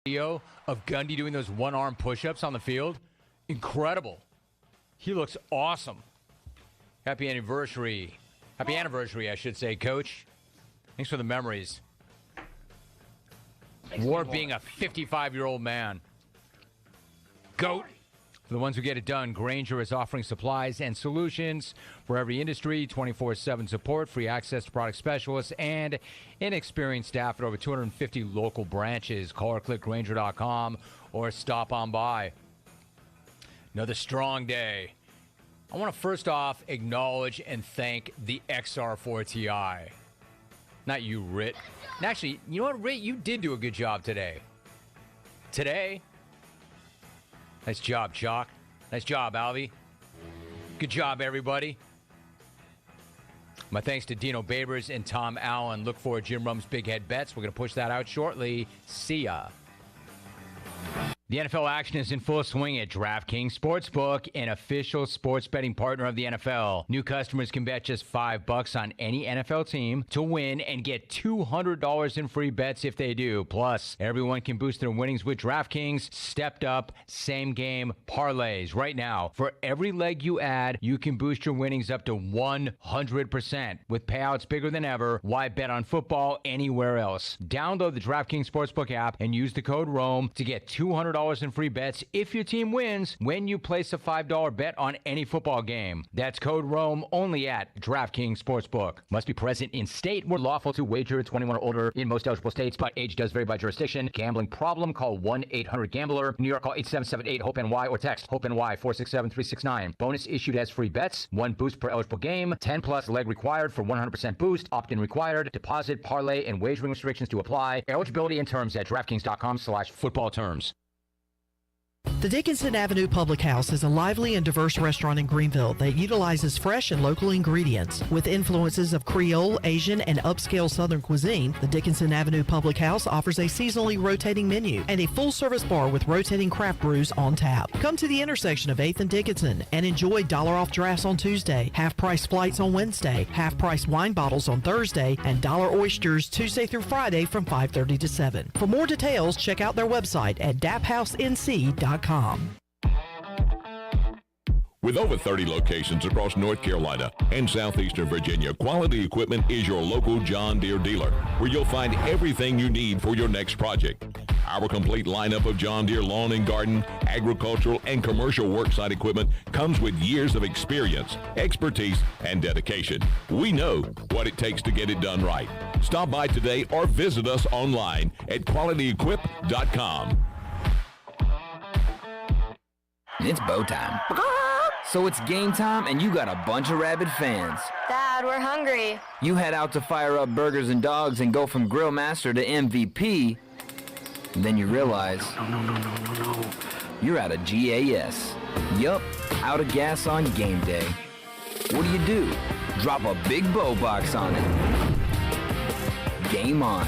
video of Gundy doing those one-arm push-ups on the field. Incredible. He looks awesome. Happy anniversary. Happy anniversary, I should say, Coach. Thanks for the memories. Ward being a 55-year-old man. GOAT. For the ones who get it done, Grainger is offering supplies and solutions for every industry, 24/7 support, free access to product specialists, and inexperienced staff at over 250 local branches. Call or click Grainger.com or stop on by. Another strong day. I want to first off acknowledge and thank the XR4 Ti. Not you, Rit. And actually, you know what, Rit? You did do a good job today. Nice job, Jock. Nice job, Alvy. Good job, everybody. My thanks to Dino Babers and Tom Allen. Look for Jim Rum's Big Head Bets. We're going to push that out shortly. See ya. The NFL action is in full swing at DraftKings Sportsbook, an official sports betting partner of the NFL. New customers can bet just $5 on any NFL team to win and get $200 in free bets if they do. Plus, everyone can boost their winnings with DraftKings stepped up same game parlays. Right now, for every leg you add, you can boost your winnings up to 100%. With payouts bigger than ever, why bet on football anywhere else? Download the DraftKings Sportsbook app and use the code ROAM to get $200 in free bets if your team wins when you place a $5 bet on any football game. That's code ROAM only at DraftKings Sportsbook. Must be present in state where lawful to wager, 21 or older in most eligible states, but age does vary by jurisdiction. Gambling problem? Call 1-800-GAMBLER. New York, call 8778-HOPE-NY or text HOPE-NY 467-369. Bonus issued as free bets. 1 boost per eligible game. 10 plus leg required for 100% boost. Opt-in required. Deposit, parlay, and wagering restrictions to apply. Eligibility and terms at DraftKings.com/football terms. The Dickinson Avenue Public House is a lively and diverse restaurant in Greenville that utilizes fresh and local ingredients. With influences of Creole, Asian, and upscale Southern cuisine, the Dickinson Avenue Public House offers a seasonally rotating menu and a full-service bar with rotating craft brews on tap. Come to the intersection of 8th and Dickinson and enjoy $1 drafts on Tuesday, half-price flights on Wednesday, half-price wine bottles on Thursday, and $1 oysters Tuesday through Friday from 5:30 to 7. For more details, check out their website at daphouse.nc.com. With over 30 locations across North Carolina and southeastern Virginia, Quality Equipment is your local John Deere dealer, where you'll find everything you need for your next project. Our complete lineup of John Deere lawn and garden, agricultural, and commercial worksite equipment comes with years of experience, expertise, and dedication. We know what it takes to get it done right. Stop by today or visit us online at qualityequip.com. It's bow time. So it's game time and you got a bunch of rabid fans. Dad, we're hungry. You head out to fire up burgers and dogs and go from grill master to MVP. And then you realize you're out of gas. Yup, out of gas on game day. What do? Drop a big bow box on it. Game on.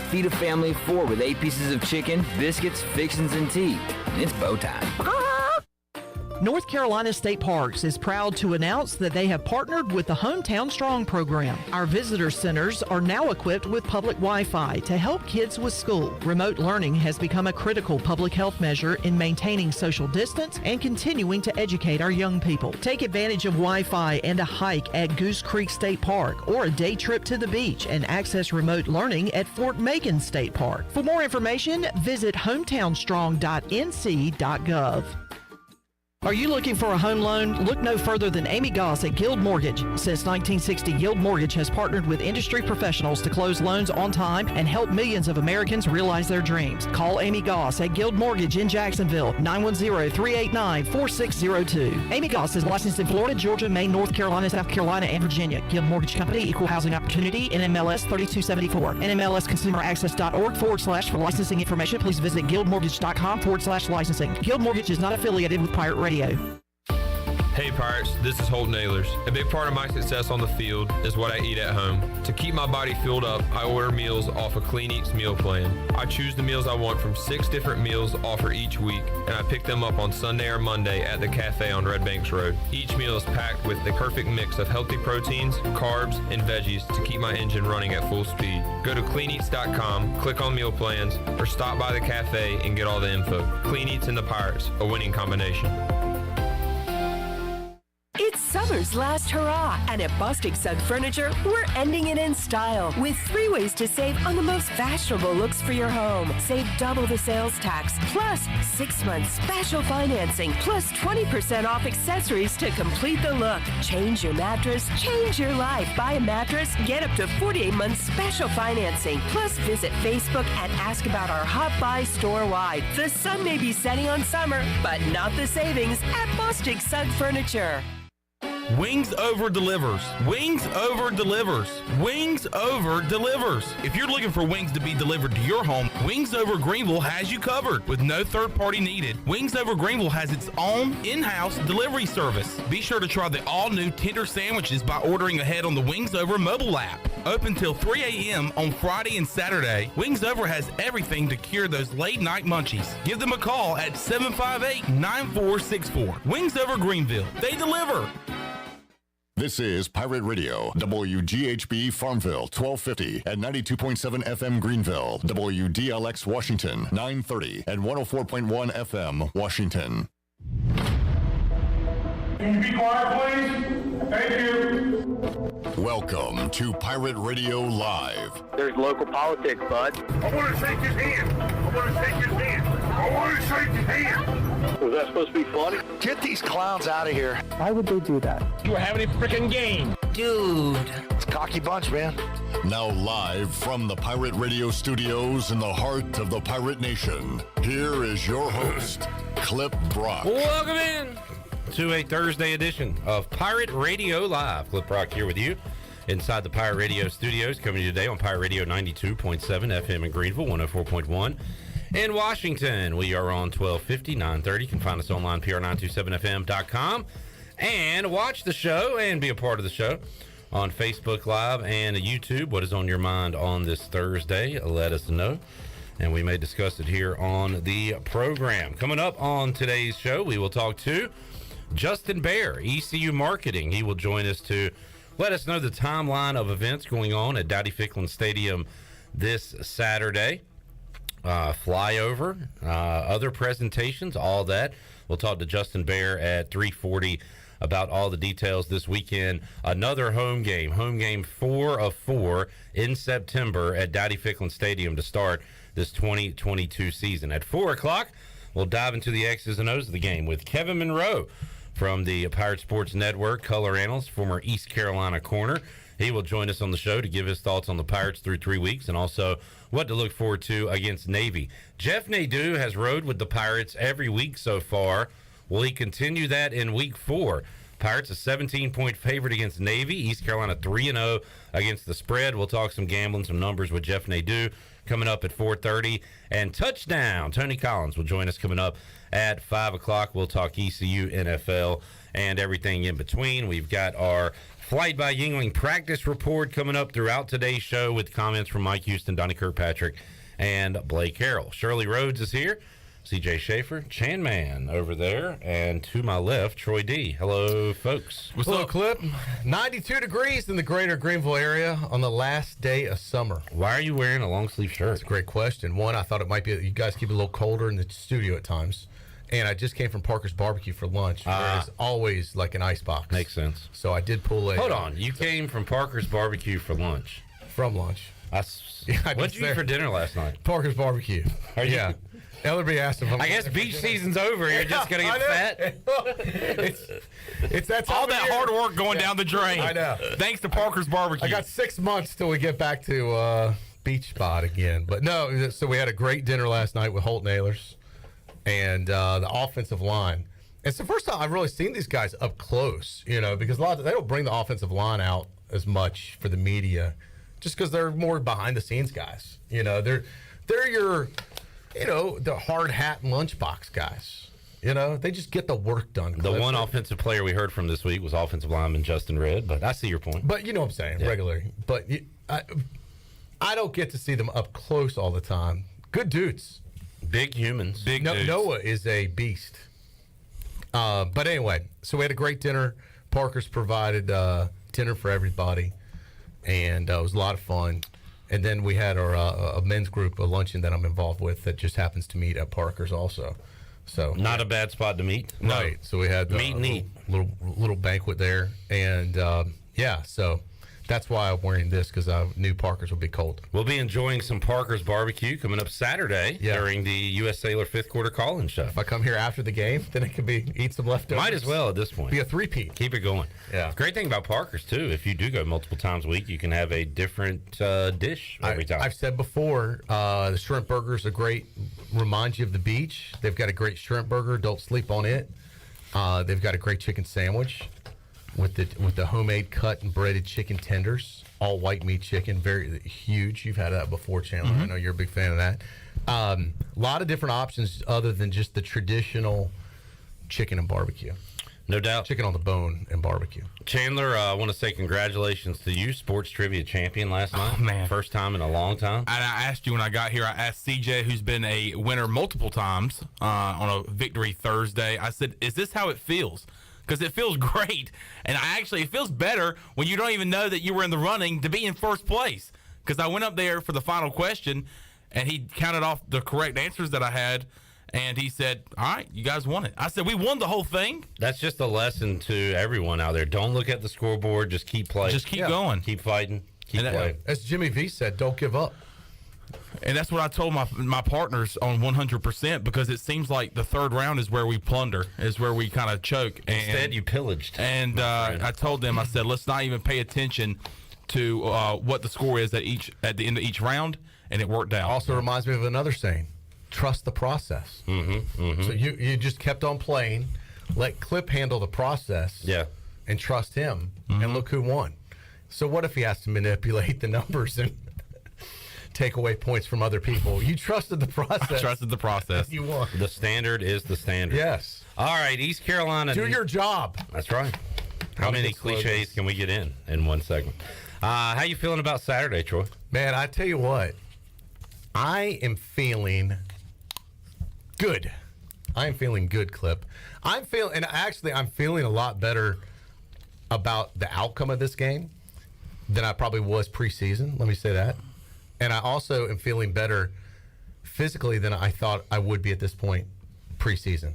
Feed a family of 4 with 8 pieces of chicken, biscuits, fixins, and tea. And it's bow time. North Carolina State Parks is proud to announce that they have partnered with the Hometown Strong program. Our visitor centers are now equipped with public Wi-Fi to help kids with school. Remote learning has become a critical public health measure in maintaining social distance and continuing to educate our young people. Take advantage of Wi-Fi and a hike at Goose Creek State Park or a day trip to the beach and access remote learning at Fort Macon State Park. For more information, visit hometownstrong.nc.gov. Are you looking for a home loan? Look no further than Amy Goss at Guild Mortgage. Since 1960, Guild Mortgage has partnered with industry professionals to close loans on time and help millions of Americans realize their dreams. Call Amy Goss at Guild Mortgage in Jacksonville, 910-389-4602. Amy Goss is licensed in Florida, Georgia, Maine, North Carolina, South Carolina, and Virginia. Guild Mortgage Company, Equal Housing Opportunity, NMLS 3274. NMLSconsumeraccess.org/for licensing information. Please visit guildmortgage.com/licensing. Guild Mortgage is not affiliated with Pirate Radio. Hey Pirates, this is Holt Nailers. A big part of my success on the field is what I eat at home. To keep my body filled up, I order meals off a Clean Eats meal plan. I choose the meals I want from 6 different meals offered each week, and I pick them up on Sunday or Monday at the cafe on Red Banks Road. Each meal is packed with the perfect mix of healthy proteins, carbs, and veggies to keep my engine running at full speed. Go to cleaneats.com, click on meal plans, or stop by the cafe and get all the info. Clean Eats and the Pirates, a winning combination. It's summer's last hurrah, and at Bostic Sugg Furniture, we're ending it in style with 3 ways to save on the most fashionable looks for your home. Save double the sales tax, plus 6 months special financing, plus 20% off accessories to complete the look. Change your mattress, change your life. Buy a mattress, get up to 48 months special financing. Plus, visit Facebook and ask about our Hot Buy store-wide. The sun may be setting on summer, but not the savings at Bostic Sugg Furniture. Wings Over delivers. Wings Over delivers. Wings Over delivers. If you're looking for wings to be delivered to your home, Wings Over Greenville has you covered with no third party needed. Wings Over Greenville has its own in-house delivery service. Be sure to try the all-new tender sandwiches by ordering ahead on the Wings Over mobile app. Open till 3 a.m. on Friday and Saturday, Wings Over has everything to cure those late night munchies. Give them a call at 758-9464. Wings Over Greenville. They deliver. This is Pirate Radio, WGHB Farmville, 1250 and 92.7 FM Greenville, WDLX Washington, 930 and 104.1 FM Washington. Can you be quiet, please? Thank you. Welcome to Pirate Radio Live. There's local politics, bud. I want to shake his hand. I want to shake his hand. I want to shake his hand. Was that supposed to be funny? Get these clowns out of here. Why would they do that? You were having a freaking game. Dude. It's a cocky bunch, man. Now live from the Pirate Radio studios in the heart of the Pirate Nation, here is your host, Clip Brock. Welcome in to a Thursday edition of Pirate Radio Live. Clip Brock here with you inside the Pirate Radio studios, coming to you today on Pirate Radio 92.7 FM in Greenville, 104.1 in Washington. We are on 1250, 930. You can find us online, pr927fm.com, and watch the show and be a part of the show on Facebook Live and YouTube. What is on your mind on this Thursday? Let us know, and we may discuss it here on the program. Coming up on today's show, we will talk to Justin Bair, ECU Marketing. He will join us to let us know the timeline of events going on at Dowdy Ficklin Stadium this Saturday. Flyover, other presentations, all that. We'll talk to Justin Bair at 3:40 about all the details this weekend. Another home game 4 of 4 in September at Dowdy Ficklin Stadium to start this 2022 season. At 4 o'clock, we'll dive into the X's and O's of the game with Kevin Monroe from the Pirate Sports Network, color analyst, former East Carolina corner. He will join us on the show to give his thoughts on the Pirates through 3 weeks and also what to look forward to against Navy. Jeff Nadu has rode with the Pirates every week so far. Will he continue that in week 4? Pirates a 17-point favorite against Navy. East Carolina 3-0 against the spread. We'll talk some gambling, some numbers with Jeff Nadu coming up at 4:30. And touchdown, Tony Collins will join us coming up at 5 o'clock. We'll talk ECU, NFL, and everything in between. We've got our Flight by Yingling practice report coming up throughout today's show with comments from Mike Houston, Donnie Kirkpatrick, and Blake Carroll. Shirley Rhodes is here. CJ Schaefer, Chan Man over there, and to my left, Troy D. Hello, folks. What's up, Clip? 92 degrees in the greater Greenville area on the last day of summer. Why are you wearing a long sleeve shirt? That's a great question. One, I thought it might be you guys keep it a little colder in the studio at times. And I just came from Parker's Barbecue for lunch, where it's always like an ice box. Makes sense. So I did pull a... Hold on. You came from Parker's Barbecue for lunch? From lunch. What'd you eat for dinner last night? Parker's Barbecue. Yeah. Ellerby asked if I'm... I guess beach season's over. You're just going to get fat? It's that time all that hard work going down the drain. I know. Thanks to Parker's Barbecue. I got 6 months till we get back to beach spot again. But no, so we had a great dinner last night with Holt Nailers and the offensive line. It's the first time I've really seen these guys up close, because they don't bring the offensive line out as much for the media just because they're more behind the scenes guys. They're your, the hard hat and lunchbox guys. You know, they just get the work done. The one offensive player we heard from this week was offensive lineman Justin Red, but I see your point. But you know what I'm saying, regularly. But I don't get to see them up close all the time. Good dudes. Big humans. Big dudes. Noah is a beast. But anyway, so we had a great dinner. Parker's provided dinner for everybody, and it was a lot of fun. And then we had our a men's group, a luncheon that I'm involved with that just happens to meet at Parker's also. So not a bad spot to meet. Right. So we had meet and eat. Little banquet there, and so that's why I'm wearing this, because I knew Parker's would be cold. We'll be enjoying some Parker's barbecue coming up Saturday during the U.S. Sailor fifth quarter call-in show. If I come here after the game, then it could be eat some leftovers. Might as well at this point. Be a three-peat. Keep it going. Yeah. Great thing about Parker's, too, if you do go multiple times a week, you can have a different dish every time. I've said before, the shrimp burgers are great. Reminds you of the beach. They've got a great shrimp burger. Don't sleep on it. They've got a great chicken sandwich with the homemade cut and breaded chicken tenders. All white meat chicken, very huge. You've had that before, Chandler. I know you're a big fan of that. A lot of different options other than just the traditional chicken and barbecue. No doubt. Chicken on the bone and barbecue. Chandler, I want to say congratulations to you, sports trivia champion last night. Oh, man. First time in a long time. And I asked you when I got here, I asked CJ, who's been a winner multiple times on a Victory Thursday, I said, is this how it feels? Because it feels great, and it feels better when you don't even know that you were in the running to be in first place. Because I went up there for the final question, and he counted off the correct answers that I had, and he said, all right, you guys won it. I said, we won the whole thing. That's just a lesson to everyone out there. Don't look at the scoreboard. Just keep playing. Just keep going. Keep fighting. Keep playing. As Jimmy V said, don't give up. And that's what I told my partners on 100%, because it seems like the third round is where we plunder, is where we kind of choke. Instead, you pillaged. And I told them, I said, let's not even pay attention to what the score is at the end of each round, and it worked out. Also reminds me of another saying, trust the process. So you just kept on playing, let Clip handle the process, and trust him, and look who won. So what if he has to manipulate the numbers and take away points from other people? You trusted the process. I trusted the process. You won. The standard is the standard. Yes. All right, East Carolina. Do your job. That's right. How many cliches can we get in one segment? How you feeling about Saturday, Troy? Man, I tell you what, I am feeling good. I am feeling good, Clip. I'm feeling a lot better about the outcome of this game than I probably was preseason. Let me say that. And I also am feeling better physically than I thought I would be at this point preseason.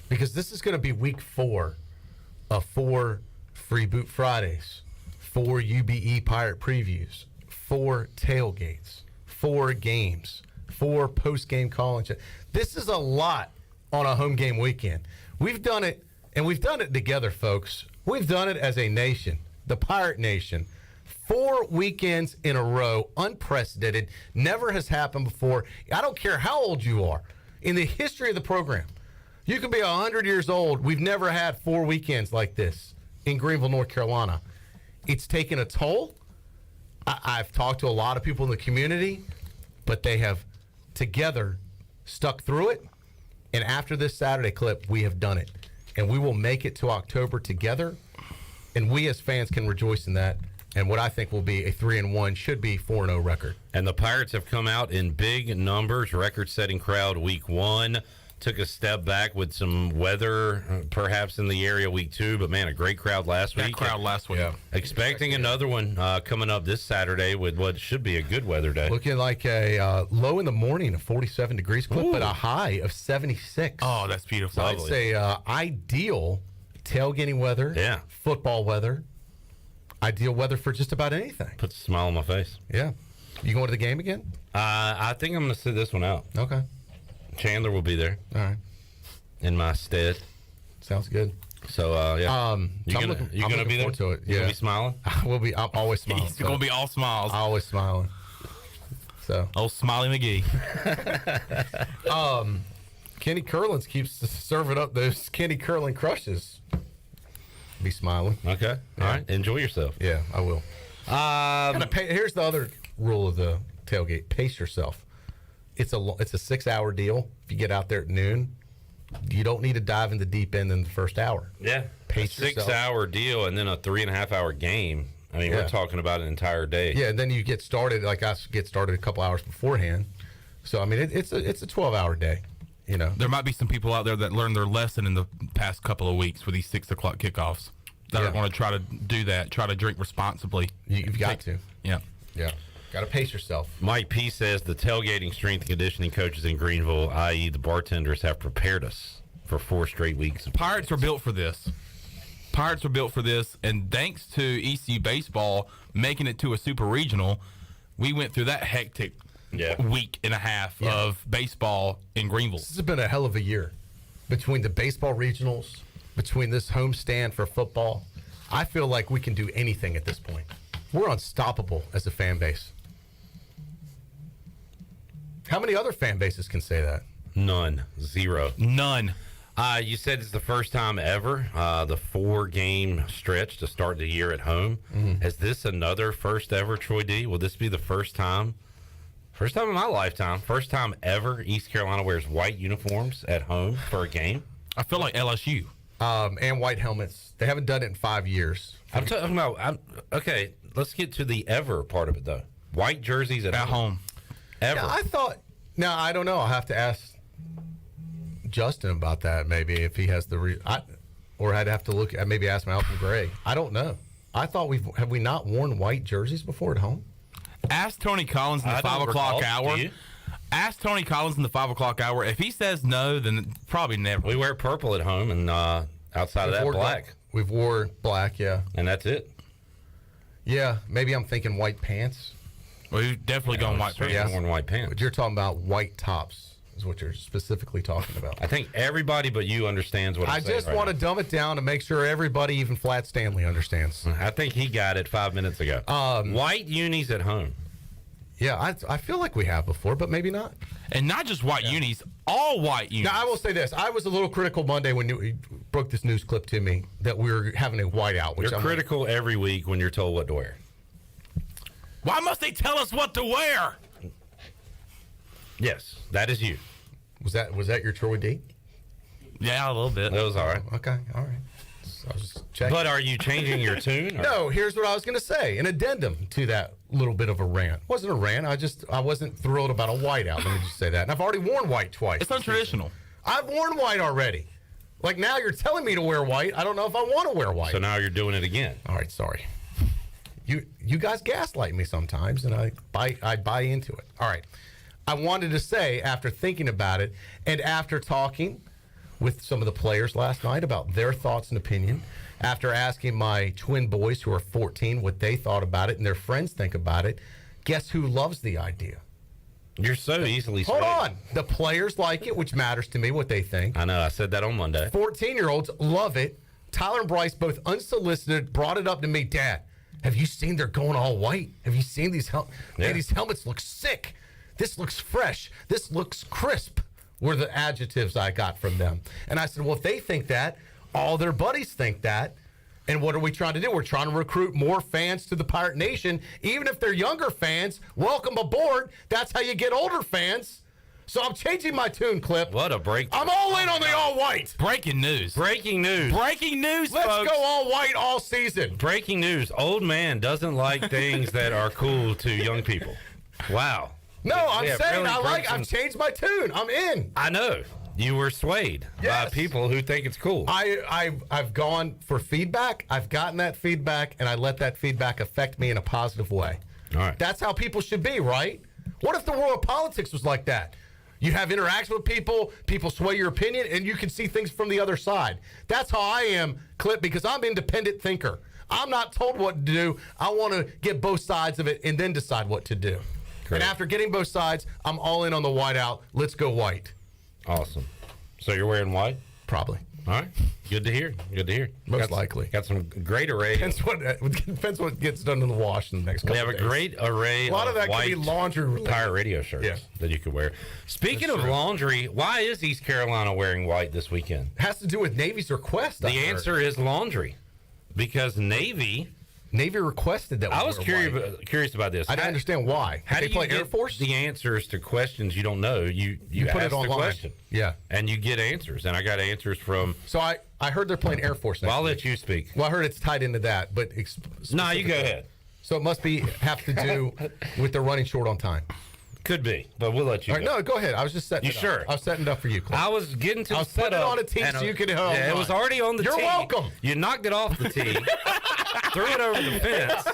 Because this is going to be week 4 of 4 Free Boot Fridays, 4 UBE Pirate previews, 4 tailgates, 4 games, 4 post-game call-in. This is a lot on a home game weekend. We've done it, and we've done it together, folks. We've done it as a nation, the Pirate Nation. 4 weekends in a row, unprecedented, never has happened before. I don't care how old you are. In the history of the program, you can be 100 years old. We've never had 4 weekends like this in Greenville, North Carolina. It's taken a toll. I've talked to a lot of people in the community, but they have together stuck through it. And after this Saturday, Clip, we have done it. And we will make it to October together. And we as fans can rejoice in that. And what I think will be a 3-1, should be 4-0 record. And the Pirates have come out in big numbers, record-setting crowd week 1. Took a step back with some weather perhaps in the area week 2, but man, a great crowd last week. Yeah. Expecting another one coming up this Saturday with what should be a good weather day. Looking like a low in the morning of 47 degrees, Clip, but a high of 76. Oh, that's beautiful. So I'd say ideal tailgating weather, football weather, ideal weather for just about anything. Puts a smile on my face. Yeah. You going to the game again? I think I'm going to sit this one out. Okay. Chandler will be there. All right. In my stead. Sounds good. So, yeah. You going to be there? To it. You going to be smiling? I will be. I'm always smiling. He's going to be all smiles. Always smiling. So. Oh, Smiley McGee. Kenny Curlins keeps serving up those Kenny Curlin crushes. Be smiling. Okay. All right. Enjoy yourself. Yeah, I will. Here's the other rule of the tailgate. Pace yourself. It's a 6-hour deal. If you get out there at noon, You don't need to dive in the deep end in the first hour. Yeah. Pace a yourself. 6-hour deal and then a 3.5-hour game. I mean, we're talking about an entire day. Yeah, and then you get started, like us get started a couple hours beforehand. So, I mean, it's a 12-hour day, you know. There might be some people out there that learned their lesson in the past couple of weeks with these 6 o'clock kickoffs that are going to try to do that, try to drink responsibly. You've got to. Yeah. Yeah. Got to pace yourself. Mike P. says the tailgating strength and conditioning coaches in Greenville, i.e. the bartenders, have prepared us for 4 straight weeks. Pirates were built for this. Pirates were built for this, and thanks to ECU baseball making it to a super regional, we went through that hectic week and a half of baseball in Greenville. This has been a hell of a year between the baseball regionals, between this homestand for football. I feel like we can do anything at this point. We're unstoppable as a fan base. How many other fan bases can say that? None. 0. None. You said it's the first time ever, the 4-game stretch to start the year at home. Mm-hmm. Is this another first ever, Troy D? Will this be the first time in my lifetime, first time ever East Carolina wears white uniforms at home for a game? I feel like LSU. And white helmets. They haven't done it in 5 years. I'm talking about, okay, let's get to the ever part of it, though. White jerseys at home. Ever. Yeah, I thought, now, I don't know. I'll have to ask Justin about that, maybe, if he has the or I'd have to look at, maybe ask Malcolm Gray. I don't know. I thought have we not worn white jerseys before at home? Ask Tony Collins in the 5 o'clock hour. Ask Tony Collins in the 5 o'clock hour. If he says no, then probably never. We wear purple at home, and outside of that, black. We've wore black, yeah. And that's it. Yeah, maybe I'm thinking white pants. We've definitely gone white pants. Yeah, worn white pants. But you're talking about white tops. Is what you're specifically talking about. I think everybody but you understands what I'm saying. I just want to dumb it down to make sure everybody, even Flat Stanley, understands. I think he got it 5 minutes ago. White unis at home. Yeah, I feel like we have before, but maybe not. And not just white unis, all white unis. Now, I will say this. I was a little critical Monday when you broke this news clip to me that we were having a whiteout. You're critical every week when you're told what to wear. Why must they tell us what to wear? Yes, that is you. Was that your Troy D? Yeah, a little bit. That was all right. Okay, all right. So I was just checking. But are you changing your tune? Or? No, here's what I was going to say. An addendum to that little bit of a rant. It wasn't a rant. I wasn't thrilled about a whiteout. Let me just say that. And I've already worn white twice. It's untraditional. I've worn white already. Like, now you're telling me to wear white. I don't know if I want to wear white. So now you're doing it again. All right, sorry. You guys gaslight me sometimes, and I buy into it. All right. I wanted to say, after thinking about it, and after talking with some of the players last night about their thoughts and opinion, after asking my twin boys who are 14 what they thought about it and their friends think about it, guess who loves the idea? You're so easily swayed. Hold on. The players like it, which matters to me what they think. I know. I said that on Monday. 14-year-olds love it. Tyler and Bryce, both unsolicited, brought it up to me. Dad, have you seen they're going all white? Have you seen these helmets? Man, these helmets look sick. This looks fresh. This looks crisp, were the adjectives I got from them. And I said, well, if they think that, all their buddies think that. And what are we trying to do? We're trying to recruit more fans to the Pirate Nation. Even if they're younger fans, welcome aboard. That's how you get older fans. So I'm changing my tune, Clip. What a break. I'm all in on the all white. Breaking news. Breaking news. Breaking news, Let's folks. go all white all season. Breaking news. Old man doesn't like things that are cool to young people. Wow. No, I'm saying really I've changed my tune. I'm in. I know. You were swayed by people who think it's cool. I've gone for feedback. I've gotten that feedback, and I let that feedback affect me in a positive way. All right. That's how people should be, right? What if the world of politics was like that? You have interaction with people sway your opinion, and you can see things from the other side. That's how I am, Clip, because I'm an independent thinker. I'm not told what to do. I want to get both sides of it and then decide what to do. Great. And after getting both sides, I'm all in on the whiteout. Let's go white. Awesome. So you're wearing white? Probably. All right. Good to hear. Good to hear. Most likely. Got some great array. Depends what gets done in the wash in the next couple of days. We have a great array of that white could be laundry Pirate Radio shirts that you could wear. Speaking of laundry, why is East Carolina wearing white this weekend? It has to do with Navy's request. The answer is laundry. Because Navy Navy requested that. I was curious about this. I don't understand why. How they do you play get Air Force? the answers to questions you don't know? You put ask it online. the question. Yeah. And you get answers. And I got answers from... So I heard they're playing Air Force next Well, I'll week. let you speak. Well, I heard it's tied into that, but... No, you go ahead. So it must have to do with the running short on time. Could be, but we'll let you All right, go. no, go ahead. I was just setting You it sure? up. I was setting it up for you, Cliff. I was getting to I the was putting it setup, on a tee and so you could... Yeah, it was already on the tee. You're welcome. You knocked it off the tee, threw it over the fence,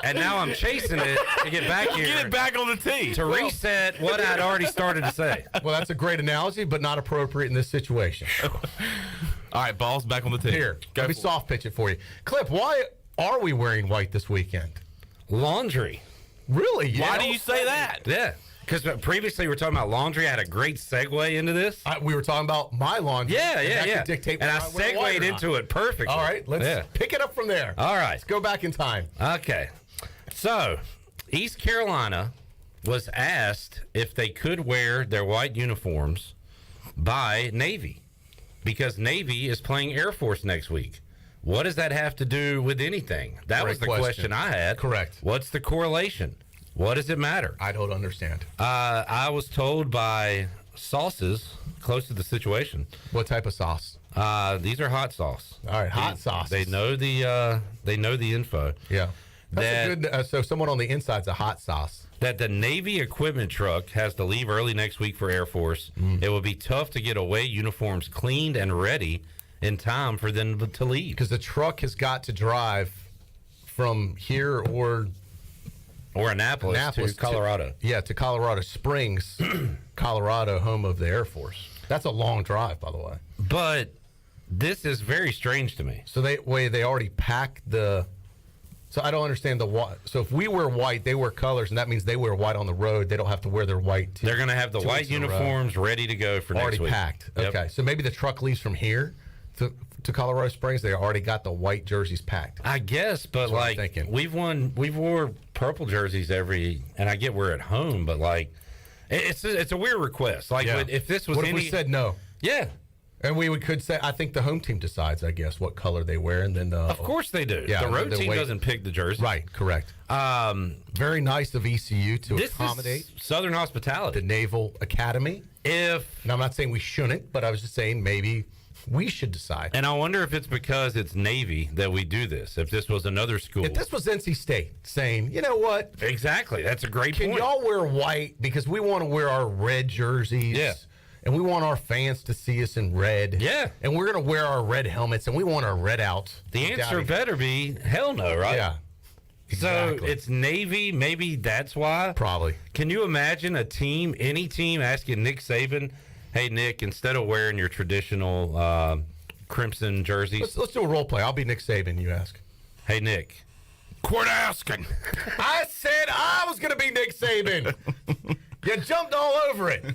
and now I'm chasing it to get back here. Get it back on the tee. To reset what I'd already started to say. Well, that's a great analogy, but not appropriate in this situation. All right, ball's back on the tee. Here, let me soft pitch it for you. Clip, why are we wearing white this weekend? Laundry. Really? Why do you say that? Yeah. Because previously we were talking about laundry. I had a great segue into this. We were talking about my laundry. Yeah. Could dictate and I whether wear white segued or into not. it perfectly. All right, let's pick it up from there. All right. Let's go back in time. Okay. So, East Carolina was asked if they could wear their white uniforms by Navy because Navy is playing Air Force next week. What does that have to do with anything? That was the question I had. Correct. What's the correlation? What does it matter? I don't understand. I was told by sources close to the situation. What type of sauce? These are hot sauce. All right, hot sauce. They know the info. Yeah. That's a good. So someone on the inside's a hot sauce. That the Navy equipment truck has to leave early next week for Air Force. It will be tough to get away uniforms cleaned and ready in time for them to leave. Because the truck has got to drive from here or Annapolis to Colorado. To Colorado Springs, Colorado, home of the Air Force. That's a long drive, by the way. But this is very strange to me. So they already packed the... So I don't understand the white. So if we wear white, they wear colors, and that means they wear white on the road. They don't have to wear their white. They're going to have the white uniforms ready to go for next week. Already packed. Yep. Okay, so maybe the truck leaves from here to Colorado Springs. They already got the white jerseys packed. I guess, but like we've wore purple jerseys and I get we're at home, but like it's a weird request. Like if this was what if we said no? Yeah. And we could say, I think the home team decides, I guess, what color they wear, and then of course they do. Yeah, the road team doesn't pick the jersey. Right, correct. Very nice of ECU to accommodate Southern hospitality, the Naval Academy. And I'm not saying we shouldn't, but I was just saying maybe we should decide. And I wonder if it's because it's Navy that we do this. If this was another school, if this was NC State saying, you know what, exactly, that's a great point. Can y'all wear white because we want to wear our red jerseys? Yeah. And we want our fans to see us in red. Yeah. And we're going to wear our red helmets, and we want our red out. The answer better be hell no, right? Yeah. Exactly. So it's Navy. Maybe that's why. Probably. Can you imagine any team asking Nick Saban, hey, Nick, instead of wearing your traditional crimson jerseys. Let's do a role play. I'll be Nick Saban, you ask. Hey, Nick. Quit asking. I said I was going to be Nick Saban. You jumped all over it.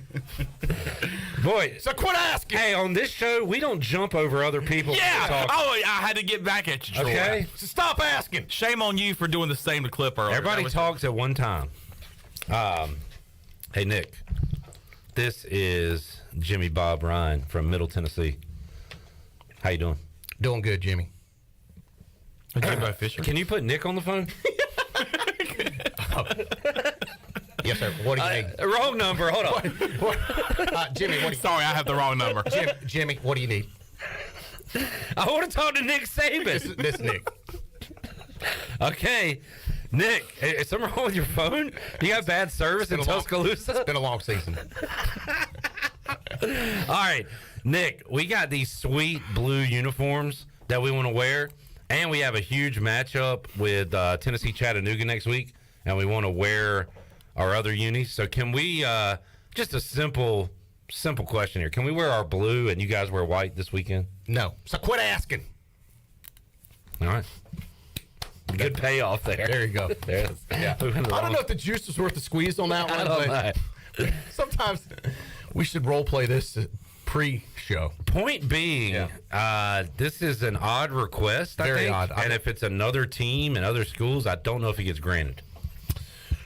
Boy. So quit asking. Hey, on this show, we don't jump over other people. Yeah. Oh, I had to get back at you, Jordan. Okay. So stop asking. Shame on you for doing the same to Clip earlier. Everybody talks at one time. Hey, Nick. This is Jimmy Bob Ryan from Middle Tennessee. How you doing? Doing good, Jimmy. Can you put Nick on the phone? Yes, sir. What do you need? Wrong number. Hold on. Jimmy, what do you Sorry, I have the wrong number. Jimmy, what do you need? I want to talk to Nick Saban. This Nick. Okay. Nick, is something wrong with your phone? You got bad service in Tuscaloosa? It's been a long season. All right. Nick, we got these sweet blue uniforms that we want to wear, and we have a huge matchup with Tennessee Chattanooga next week, and we want to wear our other unis. So can we, just a simple question here. Can we wear our blue and you guys wear white this weekend? No. So quit asking. All right. Good payoff there. There you go. There. Yeah. I don't know if the juice was worth the squeeze on that one, but sometimes we should role play this pre-show. Point being, this is an odd request, I think. Very odd. And if it's another team and other schools, I don't know if it gets granted.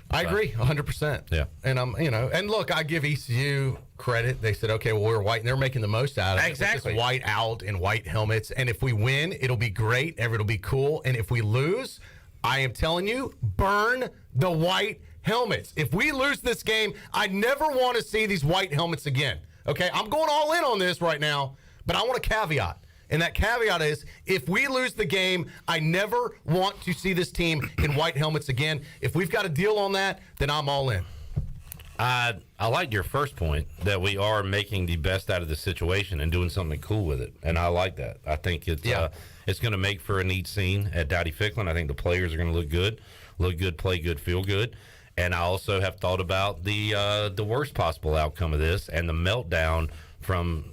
I agree 100%. Yeah. And and look, I give ECU credit. They said, okay, well, we're white, and they're making the most out of it. Exactly. Just white out and white helmets. And if we win, it'll be great. It'll be cool. And if we lose, I am telling you, burn the white helmets. If we lose this game, I never want to see these white helmets again. Okay, I'm going all in on this right now, but I want a caveat. And that caveat is, if we lose the game, I never want to see this team in white helmets again. If we've got a deal on that, then I'm all in. I like your first point that we are making the best out of the situation and doing something cool with it, and I like that. I think it's going to make for a neat scene at Dowdy Ficklin. I think the players are going to look good, play good, feel good. And I also have thought about the worst possible outcome of this and the meltdown from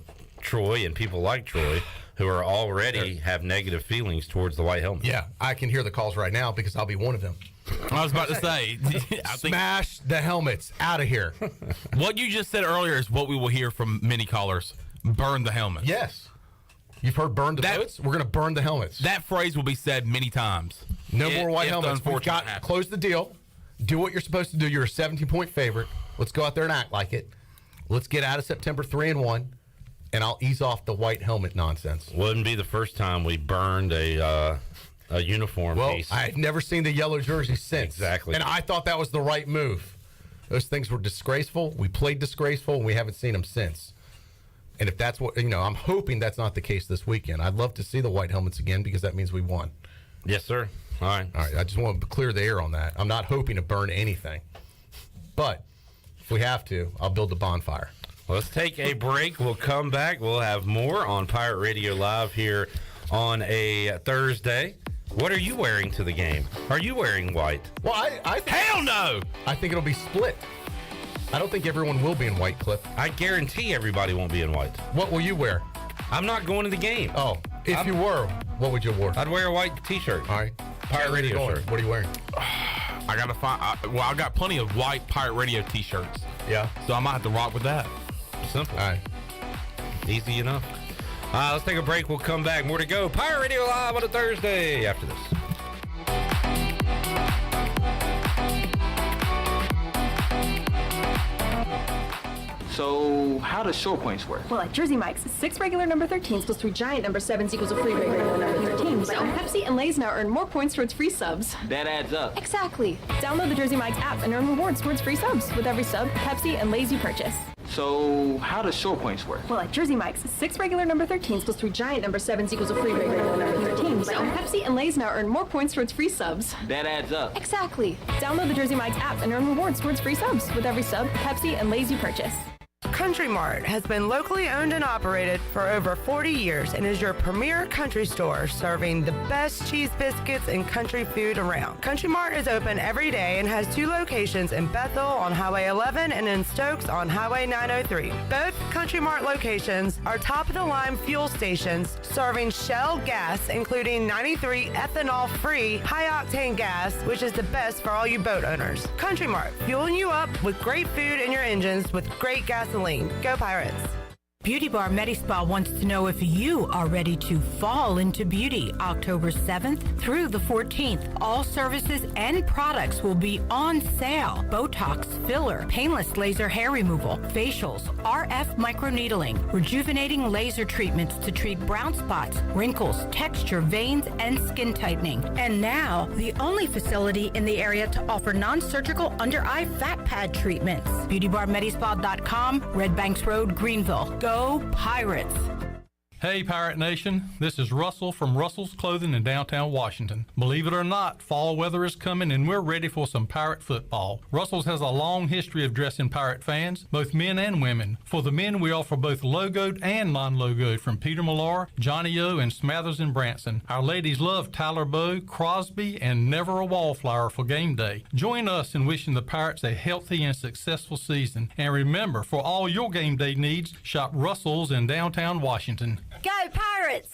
Troy and people like Troy who are already have negative feelings towards the white helmet. Yeah, I can hear the calls right now because I'll be one of them. I was about to say, smash the helmets out of here. What you just said earlier is what we will hear from many callers. Burn the helmets. Yes. You've heard burn the boats? We're going to burn the helmets. That phrase will be said many times. No more white helmets. We've got to close the deal. Do what you're supposed to do. You're a 17-point favorite. Let's go out there and act like it. Let's get out of September 3-1, and I'll ease off the white helmet nonsense. Wouldn't be the first time we burned a uniform piece. I've never seen the yellow jersey since. Exactly. And I thought that was the right move. Those things were disgraceful. We played disgraceful, and we haven't seen them since. And if that's what, I'm hoping that's not the case this weekend. I'd love to see the white helmets again because that means we won. Yes, sir. All right. I just want to clear the air on that. I'm not hoping to burn anything. But if we have to, I'll build a bonfire. Well, let's take a break. We'll come back. We'll have more on Pirate Radio Live here on a Thursday. What are you wearing to the game? Are you wearing white? Well, I think, hell no! I think it'll be split. I don't think everyone will be in white, Cliff. I guarantee everybody won't be in white. What will you wear? I'm not going to the game. Oh, if you were, what would you wear? I'd wear a white T-shirt. All right. Pirate Radio shirt. What are you wearing? I got to find... I got plenty of white Pirate Radio T-shirts. Yeah. So I might have to rock with that. Simple. All right. Easy enough. Let's take a break. We'll come back. More to go. Pirate Radio Live on a Thursday after this. So, how does short points work? Well, at Jersey Mike's, 6 regular number 13s plus 3 giant number 7s equals a free regular number 13. So, Pepsi and Lay's now earn more points towards free subs. That adds up. Exactly. Download the Jersey Mike's app and earn rewards towards free subs with every sub, Pepsi, and Lay's you purchase. So, how does short points work? Well, at Jersey Mike's, 6 regular number 13s plus 3 giant number 7s equals a free regular number 13. So, Pepsi and Lay's now earn more points towards free subs. That adds up. Exactly. Download the Jersey Mike's app and earn rewards towards free subs with every sub, Pepsi, and Lay's you purchase. Country Mart has been locally owned and operated for over 40 years and is your premier country store serving the best cheese biscuits and country food around. Country Mart is open every day and has 2 locations in Bethel on Highway 11 and in Stokes on Highway 903. Both Country Mart locations are top-of-the-line fuel stations serving Shell gas, including 93 ethanol-free high-octane gas, which is the best for all you boat owners. Country Mart, fueling you up with great food in your engines with great gasoline. Go Pirates! Beauty Bar MediSpa wants to know if you are ready to fall into beauty. October 7th through the 14th. All services and products will be on sale. Botox, filler, painless laser hair removal, facials, RF microneedling, rejuvenating laser treatments to treat brown spots, wrinkles, texture, veins, and skin tightening. And now, the only facility in the area to offer non-surgical under-eye fat pad treatments. BeautyBarMedispa.com, Red Banks Road, Greenville. Go Pirates! Hey Pirate Nation, this is Russell from Russell's Clothing in downtown Washington. Believe it or not, fall weather is coming and we're ready for some Pirate football. Russell's has a long history of dressing Pirate fans, both men and women. For the men, we offer both logoed and non-logoed from Peter Millar, Johnny O, and Smathers and Branson. Our ladies love Tyler Bowe, Crosby, and Never a Wallflower for game day. Join us in wishing the Pirates a healthy and successful season. And remember, for all your game day needs, shop Russell's in downtown Washington. Go Pirates!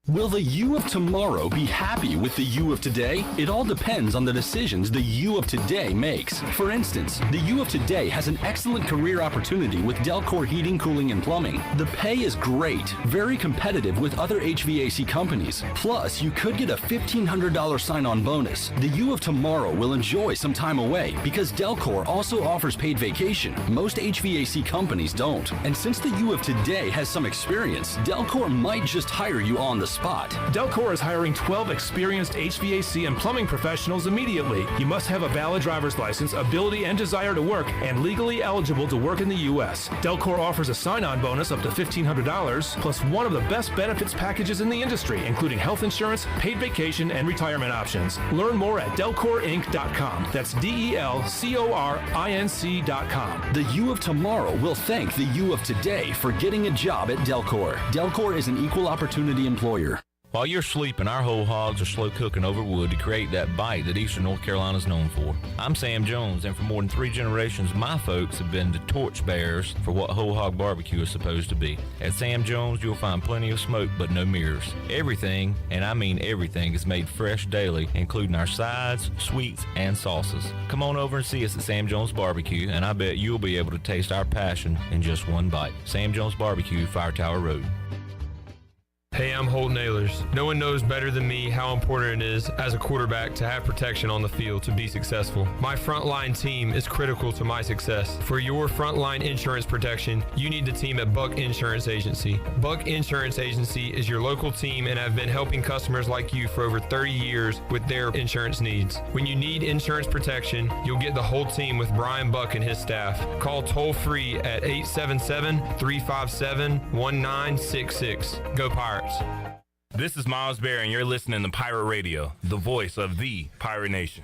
Will the you of tomorrow be happy with the you of today? It all depends on the decisions the you of today makes. For instance, the you of today has an excellent career opportunity with Delcor Heating, Cooling, and Plumbing. The pay is great, very competitive with other HVAC companies. Plus, you could get a $1,500 sign-on bonus. The you of tomorrow will enjoy some time away because Delcor also offers paid vacation. Most HVAC companies don't. And since the you of today has some experience, Delcor might just hire you on the spot. Delcor is hiring 12 experienced HVAC and plumbing professionals immediately. You must have a valid driver's license, ability and desire to work, and legally eligible to work in the U.S. Delcor offers a sign-on bonus up to $1,500, plus one of the best benefits packages in the industry, including health insurance, paid vacation, and retirement options. Learn more at DelcorInc.com. That's DelcoRinc.com. The you of tomorrow will thank the you of today for getting a job at Delcor. Delcor is an equal opportunity employer. While you're sleeping, our whole hogs are slow cooking over wood to create that bite that Eastern North Carolina is known for. I'm Sam Jones, and for more than 3 generations, my folks have been the torch bearers for what whole hog barbecue is supposed to be. At Sam Jones, you'll find plenty of smoke, but no mirrors. Everything, and I mean everything, is made fresh daily, including our sides, sweets, and sauces. Come on over and see us at Sam Jones Barbecue, and I bet you'll be able to taste our passion in just one bite. Sam Jones Barbecue, Fire Tower Road. Hey, I'm Holt Nailers. No one knows better than me how important it is as a quarterback to have protection on the field to be successful. My frontline team is critical to my success. For your frontline insurance protection, you need the team at Buck Insurance Agency. Buck Insurance Agency is your local team and have been helping customers like you for over 30 years with their insurance needs. When you need insurance protection, you'll get the whole team with Brian Buck and his staff. Call toll-free at 877-357-1966. Go Pirates. This is Miles Behr, and you're listening to Pirate Radio, the voice of the Pirate Nation.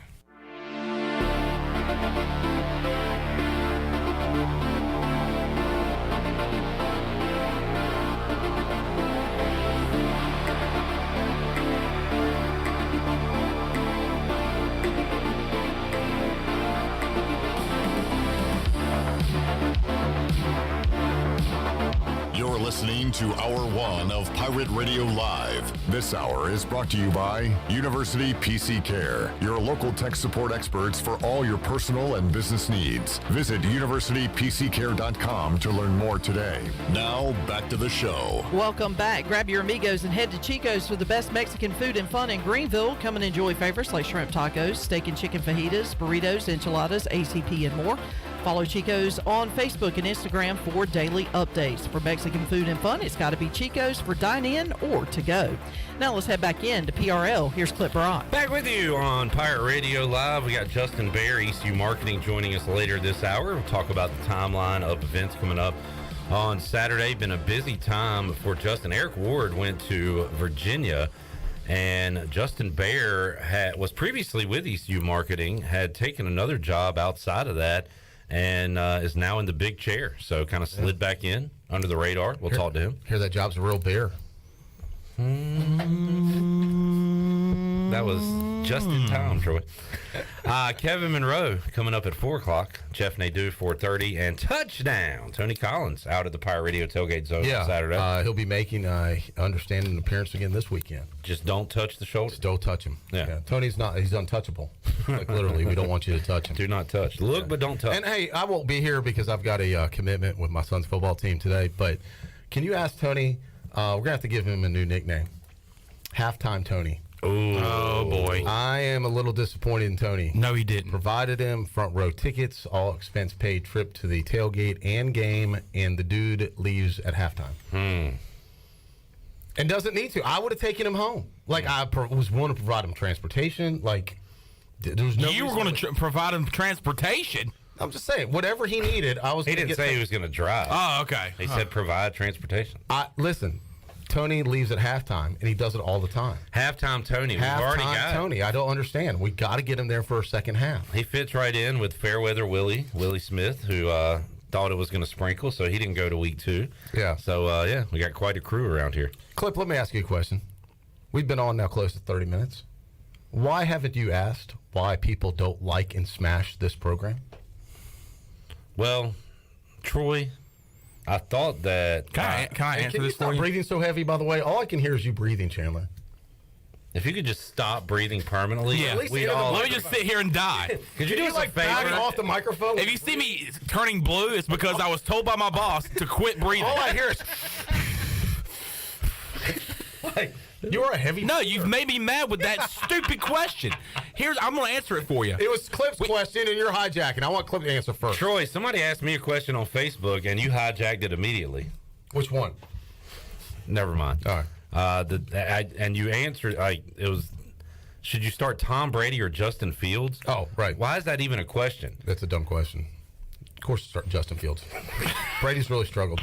Listening to Hour 1 of Pirate Radio Live. This hour is brought to you by University PC Care, your local tech support experts for all your personal and business needs. Visit universitypccare.com to learn more today. Now, back to the show. Welcome back. Grab your amigos and head to Chico's for the best Mexican food and fun in Greenville. Come and enjoy favorites like shrimp tacos, steak and chicken fajitas, burritos, enchiladas, ACP, and more. Follow Chico's on Facebook and Instagram for daily updates. For Mexican food and fun, it's got to be Chico's for dine-in or to go. Now let's head back in to PRL. Here's Clip Brock. Back with you on Pirate Radio Live. We got Justin Bair, ECU Marketing, joining us later this hour. We'll talk about the timeline of events coming up on Saturday. Been a busy time for Justin. Eric Ward went to Virginia, and Justin Bair was previously with ECU Marketing, had taken another job outside of that, and is now in the big chair. So kind of slid back in under the radar. We'll talk to him. Hear that job's a real bear. That was just in time, Troy. Kevin Monroe coming up at 4 o'clock. Jeff Nadu, 4:30. And touchdown, Tony Collins out at the Pirate Radio Tailgate Zone on Saturday. He'll be making, I understand, an appearance again this weekend. Just don't touch the shoulder. Just don't touch him. Yeah. Tony's he's untouchable. Like literally, we don't want you to touch him. Do not touch. Look, but don't touch. And hey, I won't be here because I've got a commitment with my son's football team today. But can you ask Tony? We're going to have to give him a new nickname. Halftime Tony. Oh, boy. I am a little disappointed in Tony. No, he didn't. Provided him front row tickets, all expense paid trip to the tailgate and game, and the dude leaves at halftime. And doesn't need to. I would have taken him home. Like, I was willing to provide him transportation. Like, there was no. You were going to provide him transportation? I'm just saying, whatever he needed, I was going to get. He didn't say he was going to drive. Oh, okay. He said provide transportation. Listen, Tony leaves at halftime, and he does it all the time. Halftime Tony. We've already got Tony. I don't understand. We got to get him there for a second half. He fits right in with Fairweather Willie Smith, who thought it was going to sprinkle, so he didn't go to week 2. Yeah. So, we got quite a crew around here. Clip, let me ask you a question. We've been on now close to 30 minutes. Why haven't you asked why people don't like and smash this program? Well, Troy, I thought that. Can I answer this for you? Breathing so heavy, by the way. All I can hear is you breathing, Chandler. If you could just stop breathing permanently, let me just sit here and die. Could you do us a favor? Backing off the microphone? If you see me turning blue, it's because I was told by my boss to quit breathing. All I hear is. You're a heavy. No, you've made me mad with that stupid question. I'm going to answer it for you. It was Clip's question, and you're hijacking. I want Clip to answer first. Troy, somebody asked me a question on Facebook, and you hijacked it immediately. Which one? Never mind. All right. And you answered. It was. Should you start Tom Brady or Justin Fields? Oh, right. Why is that even a question? That's a dumb question. Of course, start Justin Fields. Brady's really struggled.